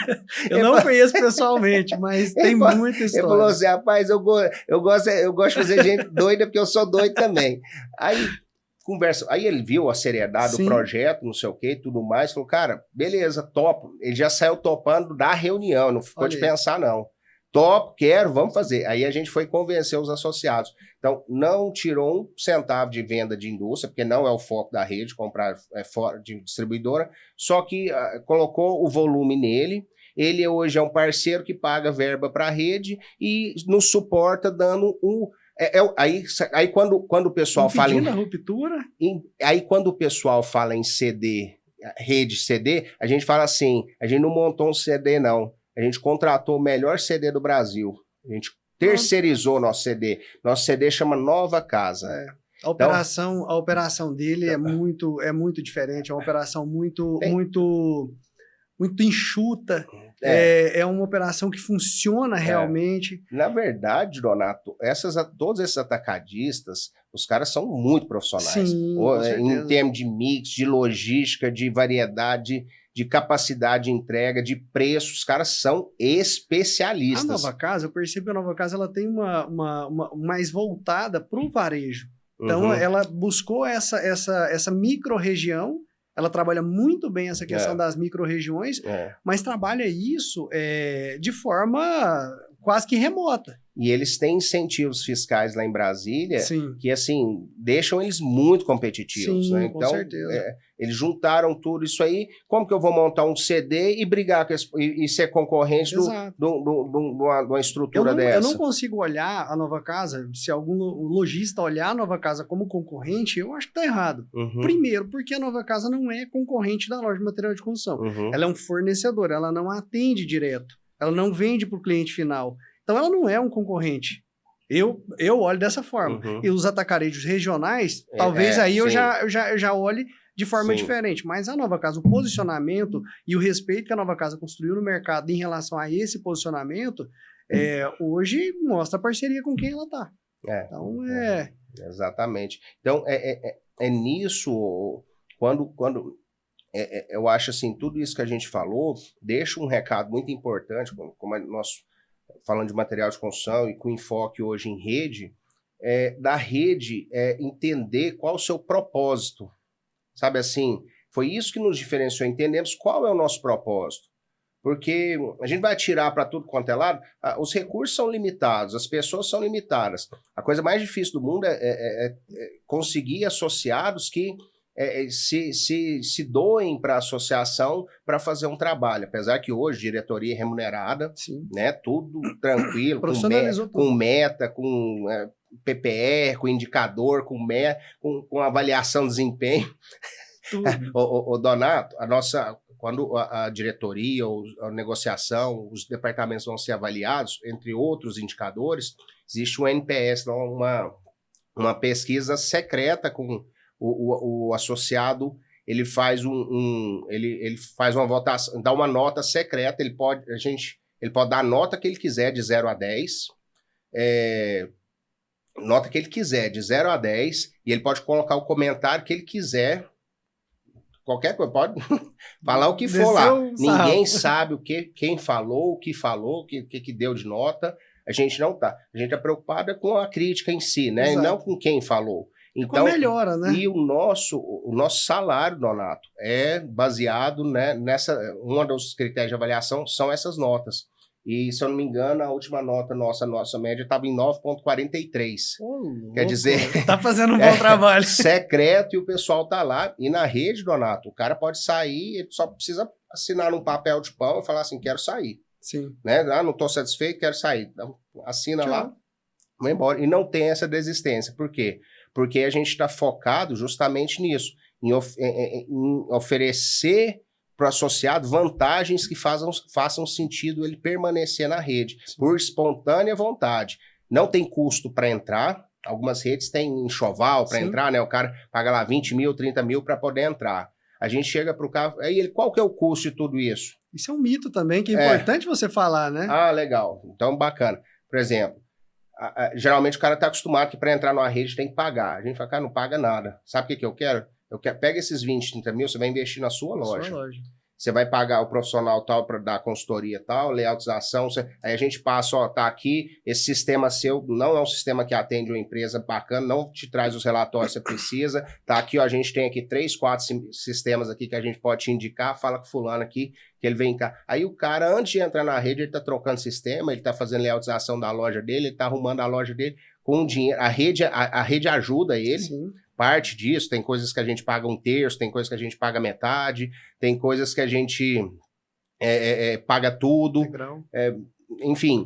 [SPEAKER 1] eu não conheço pessoalmente, mas tem muita história.
[SPEAKER 2] Ele falou assim, rapaz, eu gosto de fazer gente doida, porque eu sou doido também. Aí ele viu a seriedade do projeto, não sei o que, tudo mais, falou, cara, beleza, topo. Ele já saiu topando da reunião, não ficou de pensar, não. Topo, quero, vamos fazer. Aí a gente foi convencer os associados. Então, não tirou 1 centavo de venda de indústria, porque não é o foco da rede, comprar fora de distribuidora, só que colocou o volume nele. Ele hoje é um parceiro que paga verba para a rede e nos suporta dando aí quando o pessoal fala em
[SPEAKER 1] ruptura,
[SPEAKER 2] aí quando o pessoal fala em CD, rede CD, a gente fala assim, a gente não montou um CD não, a gente contratou o melhor CD do Brasil, a gente terceirizou nosso CD chama Nova Casa.
[SPEAKER 1] A operação dele é muito diferente, é uma operação muito enxuta. É uma operação que funciona realmente.
[SPEAKER 2] Na verdade, Donato, todos esses atacadistas, os caras são muito profissionais.
[SPEAKER 1] Sim,
[SPEAKER 2] em termos de mix, de logística, de variedade, de capacidade de entrega, de preço, os caras são especialistas.
[SPEAKER 1] A Nova Casa, eu percebo que a Nova Casa ela tem uma mais voltada para o varejo. Então, ela buscou essa micro-região. Ela trabalha muito bem essa questão das micro-regiões, mas trabalha isso de forma quase que remota.
[SPEAKER 2] E eles têm incentivos fiscais lá em Brasília que, assim, deixam eles muito competitivos.
[SPEAKER 1] Sim,
[SPEAKER 2] né? Então,
[SPEAKER 1] com certeza.
[SPEAKER 2] Eles juntaram tudo isso aí. Como que eu vou montar um CD e brigar e ser concorrente de uma estrutura dessa?
[SPEAKER 1] Eu não consigo olhar a Nova Casa, se algum lojista olhar a Nova Casa como concorrente, eu acho que está errado. Primeiro, porque a Nova Casa não é concorrente da loja de material de construção. Ela é um fornecedor, ela não atende direto. Ela não vende para o cliente final. Então, ela não é um concorrente. Eu olho dessa forma. E os atacarejos regionais, talvez aí eu já olhe de forma diferente. Mas a Nova Casa, o posicionamento e o respeito que a Nova Casa construiu no mercado em relação a esse posicionamento, hoje mostra a parceria com quem ela está. Então,
[SPEAKER 2] Exatamente. Então, é nisso, quando eu acho assim, tudo isso que a gente falou, deixa um recado muito importante, como nós falando de material de construção e com enfoque hoje em rede, da rede entender qual o seu propósito. Sabe assim, foi isso que nos diferenciou, entendemos qual é o nosso propósito. Porque a gente vai atirar para tudo quanto é lado, os recursos são limitados, as pessoas são limitadas. A coisa mais difícil do mundo é conseguir associados que se doem para a associação para fazer um trabalho, apesar que hoje diretoria remunerada, né, tudo tranquilo, com meta, com PPR, com indicador, com avaliação de desempenho. O Donato, quando a diretoria ou a negociação, os departamentos vão ser avaliados, entre outros indicadores, existe um NPS, uma pesquisa secreta com o associado, ele faz ele faz uma votação, dá uma nota secreta, ele pode dar a nota que ele quiser, de 0 a 10, nota que ele quiser, de 0 a 10, e ele pode colocar o comentário que ele quiser, qualquer coisa, pode falar o que for lá. Ninguém sabe quem falou, o que deu de nota, a gente não tá. A gente é preocupada com a crítica em si, né?
[SPEAKER 1] Exato.
[SPEAKER 2] E não com quem falou. Então,
[SPEAKER 1] melhora, né?
[SPEAKER 2] E o nosso salário, Donato, é baseado, né, nessa... Um dos critérios de avaliação são essas notas. E, se eu não me engano, a última nota nossa média estava em 9,43. Quer dizer...
[SPEAKER 1] Tá fazendo um bom trabalho.
[SPEAKER 2] Secreto, e o pessoal tá lá. E na rede, Donato, o cara pode sair, ele só precisa assinar num papel de pão e falar assim, quero sair.
[SPEAKER 1] Sim.
[SPEAKER 2] Né? Ah, não tô satisfeito, quero sair. Então, assina lá, vai embora. E não tem essa desistência. Por quê? Porque a gente está focado justamente nisso, em oferecer para o associado vantagens que façam sentido ele permanecer na rede, por espontânea vontade. Não tem custo para entrar, algumas redes têm enxoval para entrar, né? O cara paga lá 20 mil, 30 mil para poder entrar. A gente chega para o cara, aí ele, qual que é o custo de tudo isso?
[SPEAKER 1] Isso é um mito também, que é importante você falar, né?
[SPEAKER 2] Ah, legal. Então, bacana. Por exemplo, geralmente o cara está acostumado que para entrar numa rede tem que pagar. A gente fala, cara, não paga nada. Sabe o que eu quero? Pega esses 20, 30 mil, você vai investir na sua loja. Você vai pagar o profissional tal para dar consultoria tal, layoutização. Aí a gente passa, ó, tá aqui, esse sistema seu não é um sistema que atende uma empresa bacana, não te traz os relatórios que você precisa. Tá aqui, ó, a gente tem aqui 3, 4 sistemas aqui que a gente pode te indicar, fala com fulano aqui, que ele vem cá. Aí o cara, antes de entrar na rede, ele tá trocando sistema, ele tá fazendo layoutização da loja dele, ele tá arrumando a loja dele com dinheiro. A rede ajuda ele. Sim. Parte disso, tem coisas que a gente paga 1/3, tem coisas que a gente paga metade, tem coisas que a gente paga tudo, enfim,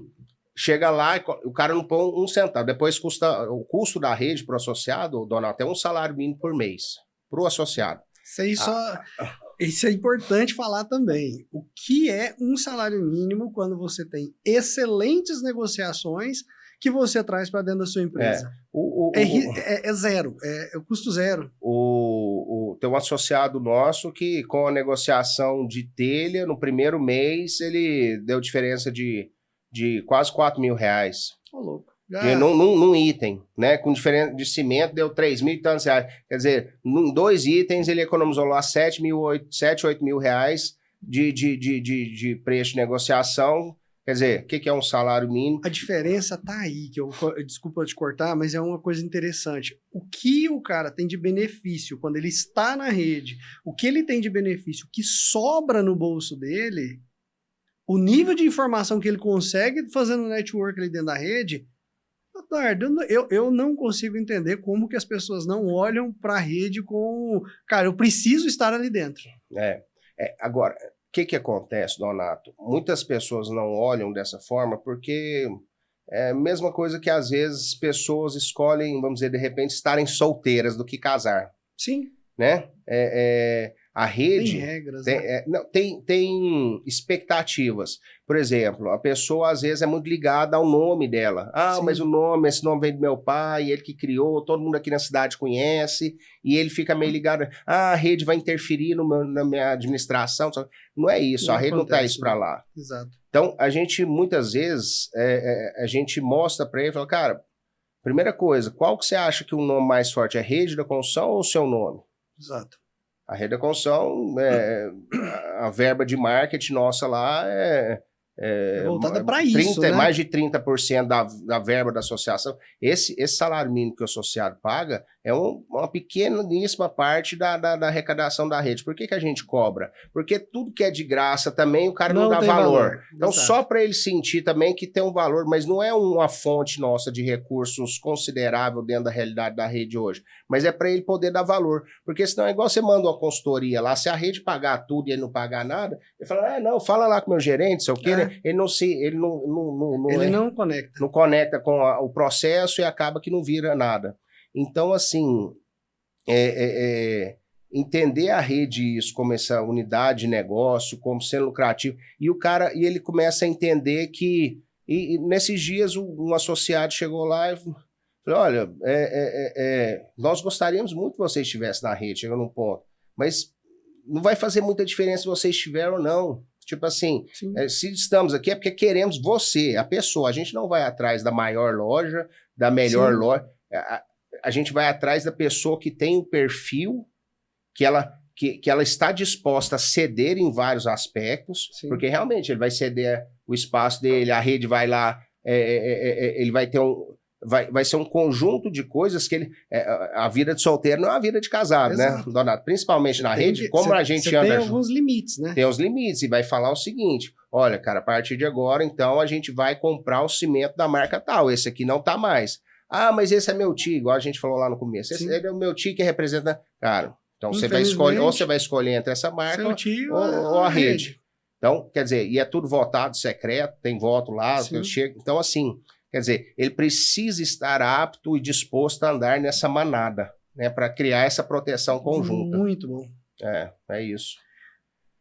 [SPEAKER 2] chega lá, o cara não põe um centavo, depois o custo da rede para o associado, Donato, é um salário mínimo por mês, para o associado.
[SPEAKER 1] Isso é importante falar também. O que é um salário mínimo quando você tem excelentes negociações que você traz para dentro da sua empresa? É zero, é o custo zero.
[SPEAKER 2] Tem um associado nosso que, com a negociação de telha, no primeiro mês, ele deu diferença de quase 4 mil reais.
[SPEAKER 1] Ô, louco.
[SPEAKER 2] Num item, né? Com diferença de cimento, deu 3 mil e tantos reais. Quer dizer, em 2 itens, ele economizou lá 7, 8 mil reais de preço de negociação. Quer dizer, o que é um salário mínimo?
[SPEAKER 1] A diferença tá aí, desculpa te cortar, mas é uma coisa interessante. O que o cara tem de benefício quando ele está na rede, o que ele tem de benefício que sobra no bolso dele, o nível de informação que ele consegue fazendo network ali dentro da rede, Eduardo, eu não consigo entender como que as pessoas não olham para a rede com... Cara, eu preciso estar ali dentro.
[SPEAKER 2] Agora... O que acontece, Donato? Muitas pessoas não olham dessa forma porque é a mesma coisa que às vezes pessoas escolhem, vamos dizer, de repente, estarem solteiras do que casar.
[SPEAKER 1] Sim.
[SPEAKER 2] Né? A rede...
[SPEAKER 1] Tem regras, né?
[SPEAKER 2] Tem expectativas. Por exemplo, a pessoa às vezes é muito ligada ao nome dela. Ah, sim, mas esse nome vem do meu pai, ele que criou, todo mundo aqui na cidade conhece, e ele fica meio ligado, a rede vai interferir na minha administração. Não é isso, a rede não está isso para lá.
[SPEAKER 1] Exato.
[SPEAKER 2] Então, a gente, muitas vezes, a gente mostra para ele, fala, cara, primeira coisa, qual que você acha que o nome mais forte é rede da construção ou o seu nome?
[SPEAKER 1] Exato.
[SPEAKER 2] A rede da construção, a verba de marketing nossa lá
[SPEAKER 1] voltada para isso, né?
[SPEAKER 2] Mais de 30% da verba da associação. Esse salário mínimo que o associado paga é uma pequeníssima parte da arrecadação da rede. Por que a gente cobra? Porque tudo que é de graça também o cara não dá valor. Então, só para ele sentir também que tem um valor, mas não é uma fonte nossa de recursos considerável dentro da realidade da rede hoje. Mas é para ele poder dar valor. Porque senão é igual você manda uma consultoria lá, se a rede pagar tudo e ele não pagar nada, ele fala, não, fala lá com o meu gerente, sei o quê, né? Ele não
[SPEAKER 1] conecta.
[SPEAKER 2] Não conecta com o processo e acaba que não vira nada. Então, assim, entender a rede isso como essa unidade de negócio, como sendo lucrativo, e ele começa a entender que, e nesses dias um associado chegou lá e falou, olha, nós gostaríamos muito que você estivesse na rede, chega num ponto, mas não vai fazer muita diferença se você estiver ou não. Tipo assim, se estamos aqui é porque queremos você, a pessoa. A gente não vai atrás da maior loja, da melhor loja. A gente vai atrás da pessoa que tem um perfil que ela está disposta a ceder em vários aspectos, porque realmente ele vai ceder o espaço dele, a rede vai lá, ele vai ter vai ser um conjunto de coisas que a vida de solteiro não é a vida de casado,
[SPEAKER 1] Exato.
[SPEAKER 2] né, Donato? Principalmente na rede, como a gente
[SPEAKER 1] Você
[SPEAKER 2] anda
[SPEAKER 1] tem
[SPEAKER 2] junto.
[SPEAKER 1] alguns limites, né?
[SPEAKER 2] Tem os limites e vai falar o seguinte, olha, cara, a partir de agora, então, a gente vai comprar o cimento da marca tal, esse aqui não tá mais. Ah, mas esse é meu tio, igual a gente falou lá no começo, esse é o meu tio que representa... Cara, então você vai escolher, ou você vai escolher entre essa marca
[SPEAKER 1] seu tio
[SPEAKER 2] ou a rede. Então, quer dizer, e é tudo votado secreto, tem voto lá, então assim, quer dizer, ele precisa estar apto e disposto a andar nessa manada, né, para criar essa proteção conjunta.
[SPEAKER 1] Muito bom.
[SPEAKER 2] É isso.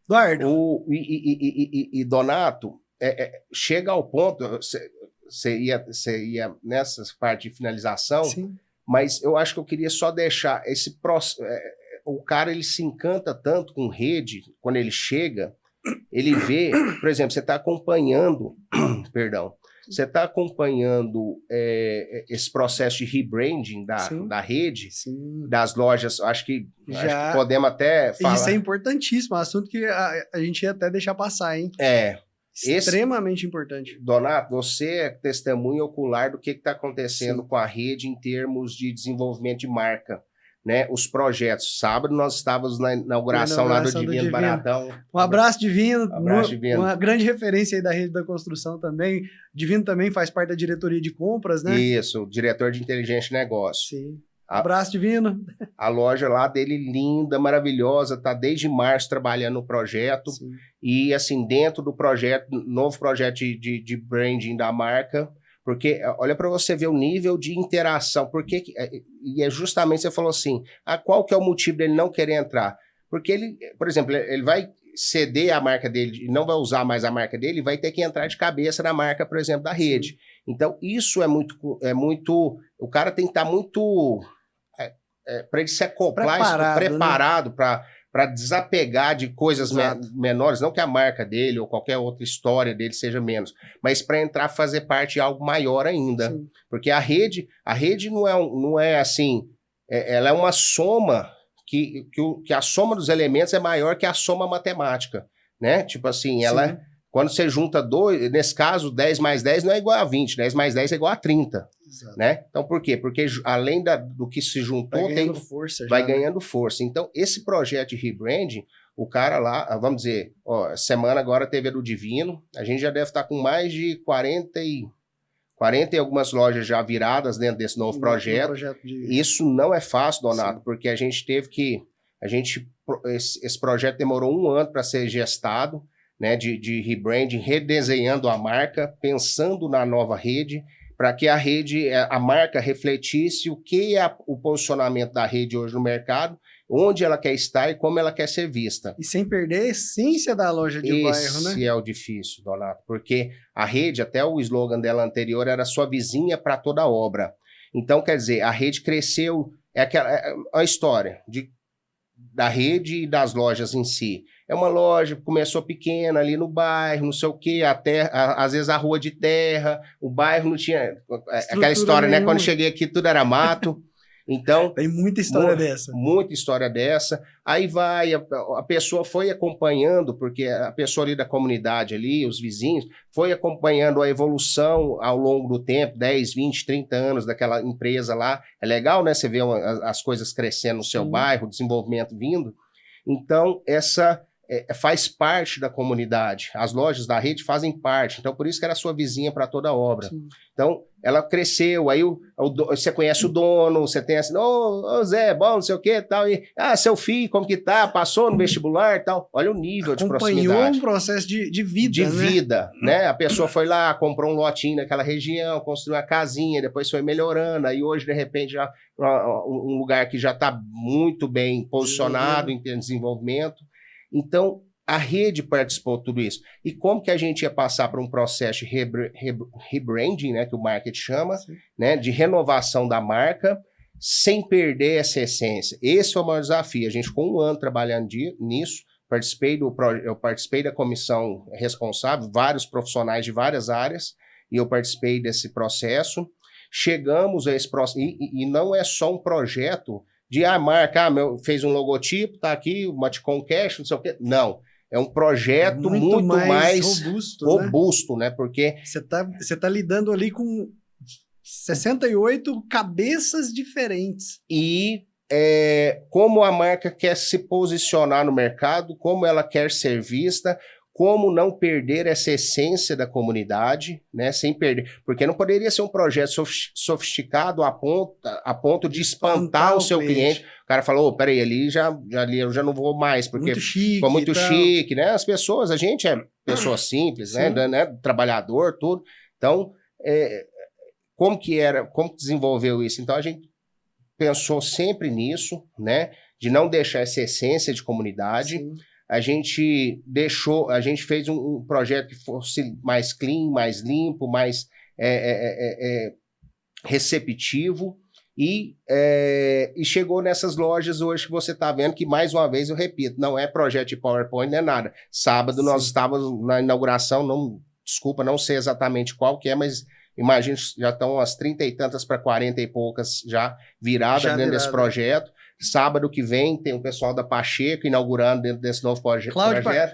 [SPEAKER 1] Eduardo.
[SPEAKER 2] E Donato, chega ao ponto, você ia nessa parte de finalização,
[SPEAKER 1] Sim.
[SPEAKER 2] mas eu acho que eu queria só deixar o cara, ele se encanta tanto com rede, quando ele chega, ele vê, por exemplo, você está acompanhando, você está acompanhando esse processo de rebranding da rede,
[SPEAKER 1] Sim.
[SPEAKER 2] das lojas, acho que podemos até falar.
[SPEAKER 1] Isso é importantíssimo, um assunto que a gente ia até deixar passar, hein? Extremamente importante.
[SPEAKER 2] Donato, você é testemunha ocular do que está acontecendo com a rede em termos de desenvolvimento de marca, né? Os projetos. Sábado nós estávamos na inauguração lá do Divino Baratão.
[SPEAKER 1] Um abraço, Divino.
[SPEAKER 2] Divino.
[SPEAKER 1] Uma grande referência aí da rede da construção também. Divino também faz parte da diretoria de compras, né?
[SPEAKER 2] Isso, diretor de inteligência de negócio.
[SPEAKER 1] Sim. Abraço, Divino.
[SPEAKER 2] A loja lá dele linda, maravilhosa, tá desde março trabalhando no projeto.
[SPEAKER 1] Sim. E
[SPEAKER 2] assim, dentro do projeto, novo projeto de branding da marca, porque olha para você ver o nível de interação, e é justamente, você falou assim, qual que é o motivo dele não querer entrar? Porque ele, por exemplo, ele vai ceder a marca dele, não vai usar mais a marca dele, vai ter que entrar de cabeça na marca, por exemplo, da rede. Sim. Então, isso é muito, o cara tem que estar muito, para ele se acoplar, preparado, né? Para desapegar de coisas menores, não que a marca dele ou qualquer outra história dele seja menos, mas para entrar fazer parte de algo maior ainda. Sim. Porque a rede não é assim, ela é uma soma que a soma dos elementos é maior que a soma matemática, né? Tipo assim, quando você junta dois, nesse caso, 10 mais 10 não é igual a 20, 10 mais 10 é igual a 30. Exato. Né? Então, por quê? Porque além do que se juntou, vai ganhando força. Então, esse projeto de rebranding, o cara lá, vamos dizer, semana agora teve a do Divino, a gente já deve estar com mais de 40 e algumas lojas já viradas dentro desse novo projeto. Isso não é fácil, Donato, porque a gente teve que... Esse projeto demorou 1 ano para ser gestado, né, de rebranding, redesenhando a marca, pensando na nova rede, para que a marca refletisse o que é o posicionamento da rede hoje no mercado, onde ela quer estar e como ela quer ser vista.
[SPEAKER 1] E sem perder a essência da loja de bairro, né?
[SPEAKER 2] Esse é o difícil, Donato, porque a rede, até o slogan dela anterior, era sua vizinha para toda obra. Então, quer dizer, a rede cresceu, a história da rede e das lojas em si. É uma loja que começou pequena ali no bairro, não sei o quê, às vezes a rua de terra, o bairro não tinha... Aquela história, né? Quando cheguei aqui tudo era mato. Então...
[SPEAKER 1] Tem muita história dessa.
[SPEAKER 2] Muita história dessa. Aí a pessoa foi acompanhando, porque a pessoa ali da comunidade ali, os vizinhos, foi acompanhando a evolução ao longo do tempo, 10, 20, 30 anos daquela empresa lá. É legal, né? Você vê as coisas crescendo no seu bairro, o desenvolvimento vindo. Então, faz parte da comunidade. As lojas da rede fazem parte. Então, por isso que era sua vizinha para toda obra. Sim. Então, ela cresceu. Aí você conhece o dono, você tem assim, Zé, bom, não sei o que, tal. E, seu filho, como que tá? Passou no vestibular, tal. Olha o nível de proximidade.
[SPEAKER 1] Acompanhou um processo de vida,
[SPEAKER 2] de vida, né? A pessoa foi lá, comprou um lotinho naquela região, construiu uma casinha, depois foi melhorando. Aí hoje, de repente, já um lugar que já está muito bem posicionado em termos de desenvolvimento. Então, a rede participou de tudo isso. E como que a gente ia passar para um processo de rebranding, né, que o marketing chama, né, de renovação da marca, sem perder essa essência? Esse é o maior desafio. A gente ficou 1 ano trabalhando nisso, eu participei da comissão responsável, vários profissionais de várias áreas, e eu participei desse processo. Chegamos a esse processo, e não é só um projeto de a marca, fez um logotipo, tá aqui, o Maticom Cash, não sei o quê. Não, é um projeto muito mais robusto, né? Porque
[SPEAKER 1] você tá lidando ali com 68 cabeças diferentes.
[SPEAKER 2] E como a marca quer se posicionar no mercado, como ela quer ser vista, como não perder essa essência da comunidade, né, sem perder, porque não poderia ser um projeto sofisticado a ponto de espantar o seu cliente. O cara falou, peraí, ali eu já não vou mais, porque
[SPEAKER 1] muito chique,
[SPEAKER 2] ficou muito chique, né? As pessoas, a gente é pessoa simples, né? Trabalhador, tudo. Então, como que desenvolveu isso? Então, a gente pensou sempre nisso, né? De não deixar essa essência de comunidade. Sim. A gente fez um projeto que fosse mais clean, mais limpo, mais receptivo e chegou nessas lojas hoje que você está vendo que, mais uma vez, eu repito, não é projeto de PowerPoint, não é nada. Sábado nós estávamos na inauguração, não sei exatamente qual que é, mas imagino que já estão umas 30 e tantas para 40 e poucas já viradas dentro desse projeto. Sábado que vem tem o pessoal da Pacheco inaugurando dentro desse novo projeto.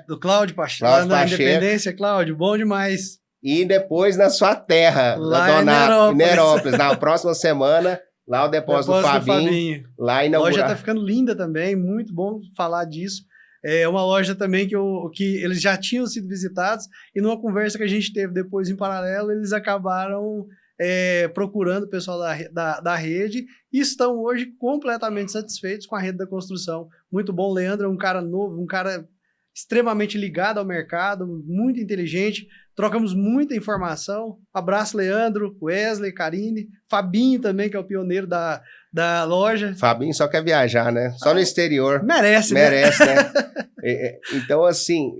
[SPEAKER 1] Do Cláudio Pacheco. Lá na Independência, Cláudio, bom demais.
[SPEAKER 2] E depois na sua terra,
[SPEAKER 1] lá
[SPEAKER 2] em Nerópolis, na próxima semana, lá o depósito do Fabinho. Lá inaugurar.
[SPEAKER 1] A loja tá ficando linda também, muito bom falar disso. É uma loja também que eles já tinham sido visitados e numa conversa que a gente teve depois em paralelo, eles acabaram procurando o pessoal da rede e estão hoje completamente satisfeitos com a rede da construção. Muito bom, Leandro é um cara novo, um cara extremamente ligado ao mercado, muito inteligente, trocamos muita informação. Abraço, Leandro, Wesley, Karine, Fabinho também, que é o pioneiro da loja.
[SPEAKER 2] Fabinho só quer viajar, né? Só no exterior.
[SPEAKER 1] Merece,
[SPEAKER 2] né? Então, assim,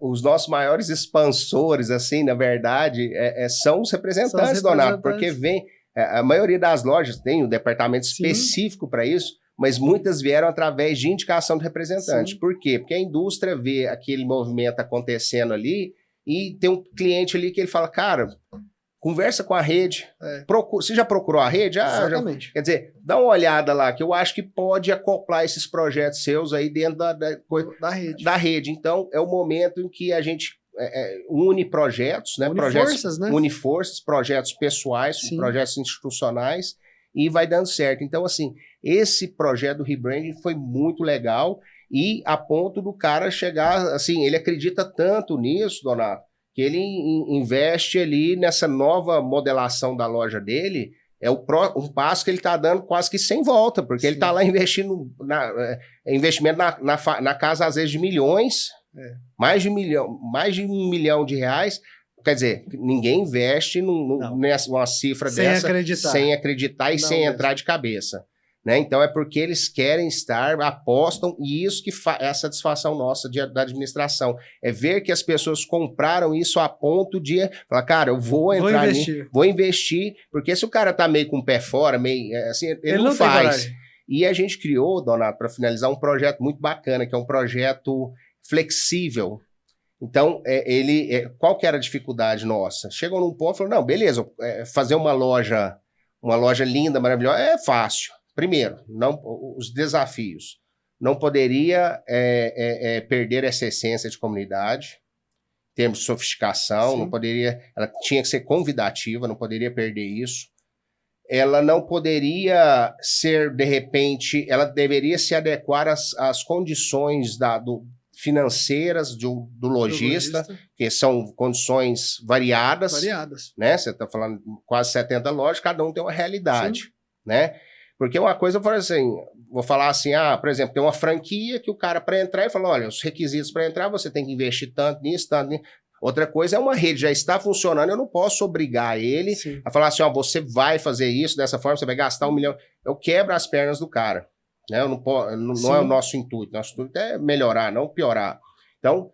[SPEAKER 2] os nossos maiores expansores, assim, na verdade, são os representantes, Donato, porque a maioria das lojas tem um departamento específico para isso, mas muitas vieram através de indicação do representante. Sim. Por quê? Porque a indústria vê aquele movimento acontecendo ali e tem um cliente ali que ele fala, cara, conversa com a rede. Você já procurou a rede?
[SPEAKER 1] Exatamente.
[SPEAKER 2] Quer dizer, dá uma olhada lá, que eu acho que pode acoplar esses projetos seus aí dentro da rede. Então, é o momento em que a gente une projetos, né? Une forças, projetos pessoais, projetos institucionais, e vai dando certo. Então, assim, esse projeto do rebranding foi muito legal e a ponto do cara chegar, assim, ele acredita tanto nisso, Donato, que ele investe ali nessa nova modelação da loja dele, um passo que ele está dando quase que sem volta, porque ele está lá investindo, investimento na casa, às vezes, de milhões, mais de $1 milhão. Quer dizer, ninguém investe numa cifra dessa sem acreditar e sem entrar de cabeça. Né? Então é porque eles querem apostam, e isso que é a satisfação nossa da administração. É ver que as pessoas compraram isso a ponto de falar, cara, eu vou investir, porque se o cara tá meio com o pé fora, meio assim, ele não faz. E a gente criou, Donato, para finalizar, um projeto muito bacana, que é um projeto flexível. Então, qual que era a dificuldade nossa? Chegou num ponto e falou, não, beleza, fazer uma loja linda, maravilhosa, é fácil. Primeiro, os desafios. Não poderia perder essa essência de comunidade, em termos de sofisticação, não poderia, ela tinha que ser convidativa, não poderia perder isso. Ela não poderia ser, de repente, ela deveria se adequar às condições financeiras do lojista, que são condições variadas. Né? Você está falando quase 70 lojas, cada um tem uma realidade, né? Porque uma coisa, vou falar assim, por exemplo, tem uma franquia que o cara, para entrar, ele fala, olha, os requisitos para entrar, você tem que investir tanto nisso, tanto nisso. Outra coisa é uma rede, já está funcionando, eu não posso obrigar ele a falar assim, você vai fazer isso dessa forma, você vai gastar $1 milhão. Eu quebro as pernas do cara. Né? Eu não é o nosso intuito. Nosso intuito é melhorar, não piorar. Então,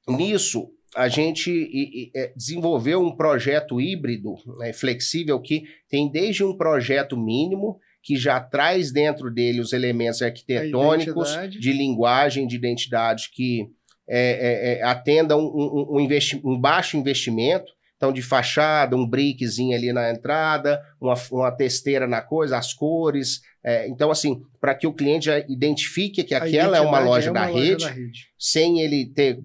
[SPEAKER 2] nisso, a gente desenvolveu um projeto híbrido, flexível, que tem desde um projeto mínimo, que já traz dentro dele os elementos arquitetônicos, de linguagem, de identidade, que atendam um baixo investimento. Então, de fachada, um brickzinho ali na entrada, uma testeira na coisa, as cores. Então, assim, para que o cliente já identifique que aquela é uma loja da rede, sem ele ter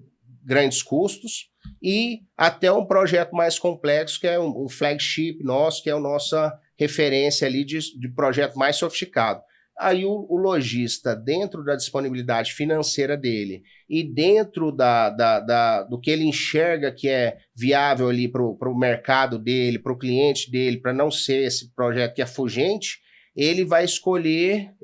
[SPEAKER 2] grandes custos. e até um projeto mais complexo, que é um flagship nosso, que é a nossa referência ali de projeto mais sofisticado. Aí o lojista, dentro da disponibilidade financeira dele e dentro do que ele enxerga que é viável ali para o mercado dele, para o cliente dele, para não ser esse projeto que é fugente, ele vai escolher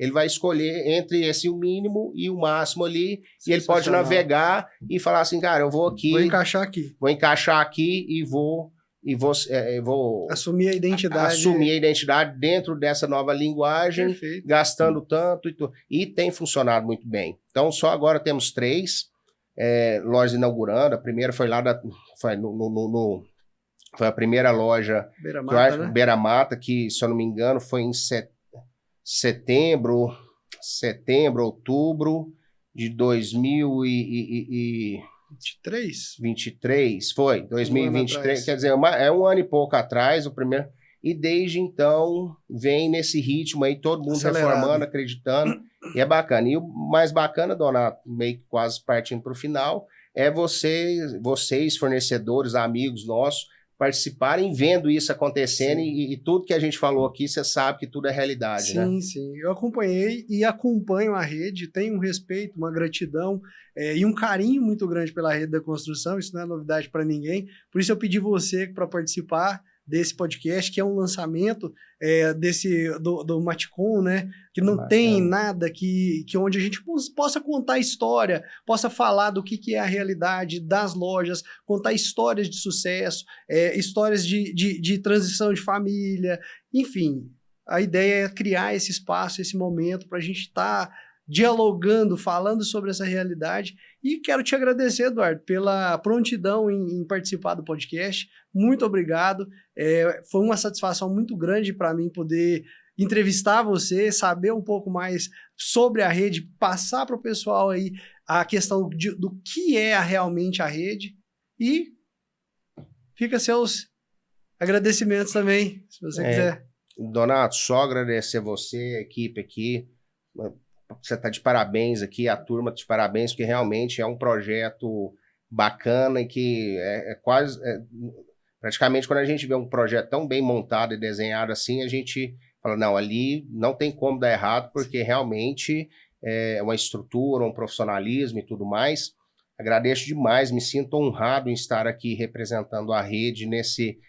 [SPEAKER 2] entre o mínimo e o máximo ali, e ele pode navegar e falar assim, cara, eu vou encaixar aqui e vou
[SPEAKER 1] assumir a identidade
[SPEAKER 2] dentro dessa nova linguagem. Perfeito. Gastando tanto e tem funcionado muito bem. Então, só agora temos 3 lojas inaugurando. A primeira foi lá foi a primeira loja Beira Mata, que, se eu não me engano, foi em setembro, outubro de 2023, foi, 2023, quer dizer, é um ano e pouco atrás, o primeiro, e desde então vem nesse ritmo aí, todo mundo reformando, acreditando, e é bacana. E o mais bacana, Donato, meio que quase partindo para o final, é vocês, fornecedores, amigos nossos, participarem vendo isso acontecendo e tudo que a gente falou aqui, você sabe que tudo é realidade, né?
[SPEAKER 1] Sim. Eu acompanhei e acompanho a rede, tenho um respeito, uma gratidão e um carinho muito grande pela rede da construção, isso não é novidade para ninguém, por isso eu pedi você para participar desse podcast, que é um lançamento do Maticom, né? Que não tem nada que onde a gente possa contar história, possa falar do que é a realidade das lojas, contar histórias de sucesso, histórias de transição de família, enfim. A ideia é criar esse espaço, esse momento para a gente estar dialogando, falando sobre essa realidade. E quero te agradecer, Eduardo, pela prontidão em participar do podcast. Muito obrigado. Foi uma satisfação muito grande para mim poder entrevistar você, saber um pouco mais sobre a rede, passar para o pessoal aí a questão do que é realmente a rede. E fica seus agradecimentos também, se você quiser.
[SPEAKER 2] Donato, só agradecer você, a equipe aqui. Você está de parabéns aqui, a turma de parabéns, porque realmente é um projeto bacana e que praticamente quando a gente vê um projeto tão bem montado e desenhado assim, a gente fala, não, ali não tem como dar errado, porque realmente é uma estrutura, um profissionalismo e tudo mais. Agradeço demais, me sinto honrado em estar aqui representando a rede nesse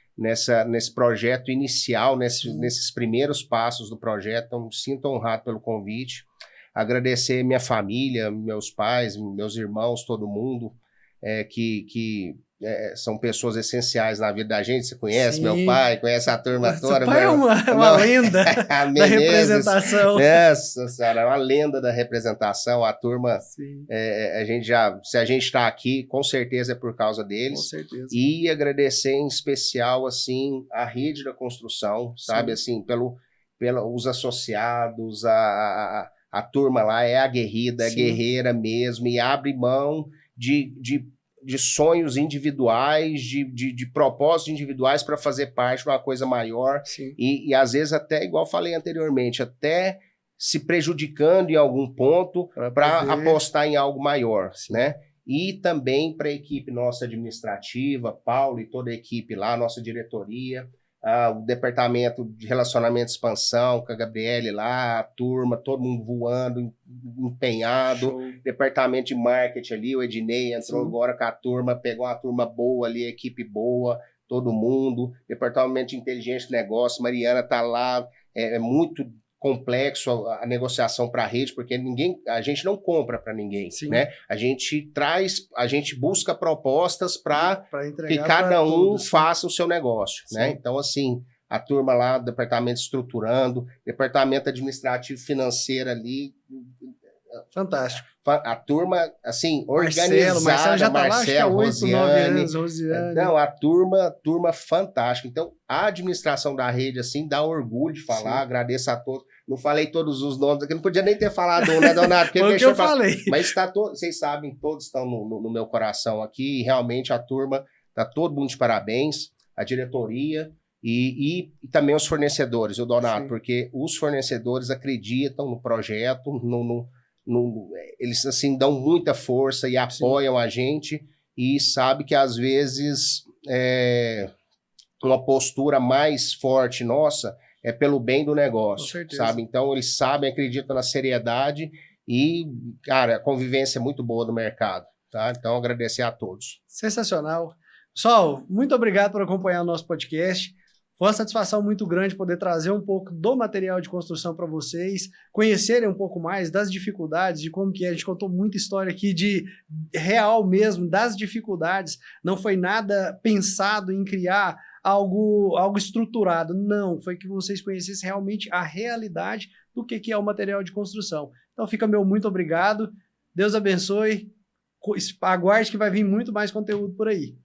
[SPEAKER 2] projeto inicial, nesses primeiros passos do projeto, então me sinto honrado pelo convite. Agradecer minha família, meus pais, meus irmãos, todo mundo, que são pessoas essenciais na vida da gente. Você conhece Sim. meu pai, conhece a turma toda.
[SPEAKER 1] Seu pai é uma lenda da representação.
[SPEAKER 2] Nossa senhora, é uma lenda da representação. A turma, se a gente está aqui, com certeza é por causa deles.
[SPEAKER 1] Com certeza.
[SPEAKER 2] E agradecer em especial, assim, a rede da construção, sabe, assim, pelos associados, a turma lá é aguerrida, é guerreira mesmo, e abre mão de sonhos individuais, de propósitos individuais para fazer parte de uma coisa maior. E às vezes até, igual falei anteriormente, até se prejudicando em algum ponto para apostar em algo maior, né? E também para a equipe nossa administrativa, Paulo e toda a equipe lá, nossa diretoria, o departamento de relacionamento e expansão, com a Gabriele lá, a turma, todo mundo voando, empenhado, departamento de marketing ali, o Ednei entrou agora com a turma, pegou uma turma boa ali, equipe boa, todo mundo, departamento de inteligência de negócio, Mariana tá lá, é muito complexo a negociação para a rede, porque a gente não compra para ninguém, né? A gente busca propostas para que cada um faça o seu negócio, né? Então, assim, a turma lá do departamento estruturando, departamento administrativo financeiro ali,
[SPEAKER 1] fantástico.
[SPEAKER 2] A turma, assim, organizada,
[SPEAKER 1] Marcelo já tá lá, acho que há 8, 9 anos,
[SPEAKER 2] Rosiane. Não, a turma fantástica. Então, a administração da rede, assim, dá orgulho de falar, agradeço a todos. Não falei todos os nomes aqui, não podia nem ter falado, né, Donato?
[SPEAKER 1] Foi o que eu falei.
[SPEAKER 2] Mas vocês sabem, todos estão no meu coração aqui, e realmente a turma, tá todo mundo de parabéns, a diretoria e também os fornecedores, o Donato, porque os fornecedores acreditam no projeto, eles assim dão muita força e apoiam a gente, e sabe que às vezes uma postura mais forte nossa é pelo bem do negócio,
[SPEAKER 1] Com certeza.
[SPEAKER 2] sabe? Então eles sabem, acreditam na seriedade e, cara, a convivência é muito boa do mercado, tá? Então agradecer a todos.
[SPEAKER 1] Sensacional. Pessoal, muito obrigado por acompanhar o nosso podcast. Foi uma satisfação muito grande poder trazer um pouco do material de construção para vocês, conhecerem um pouco mais das dificuldades, de como que é. A gente contou muita história aqui de real mesmo, das dificuldades. Não foi nada pensado em criar algo estruturado. Não, foi que vocês conhecessem realmente a realidade do que é o material de construção. Então fica meu muito obrigado. Deus abençoe. Aguarde que vai vir muito mais conteúdo por aí.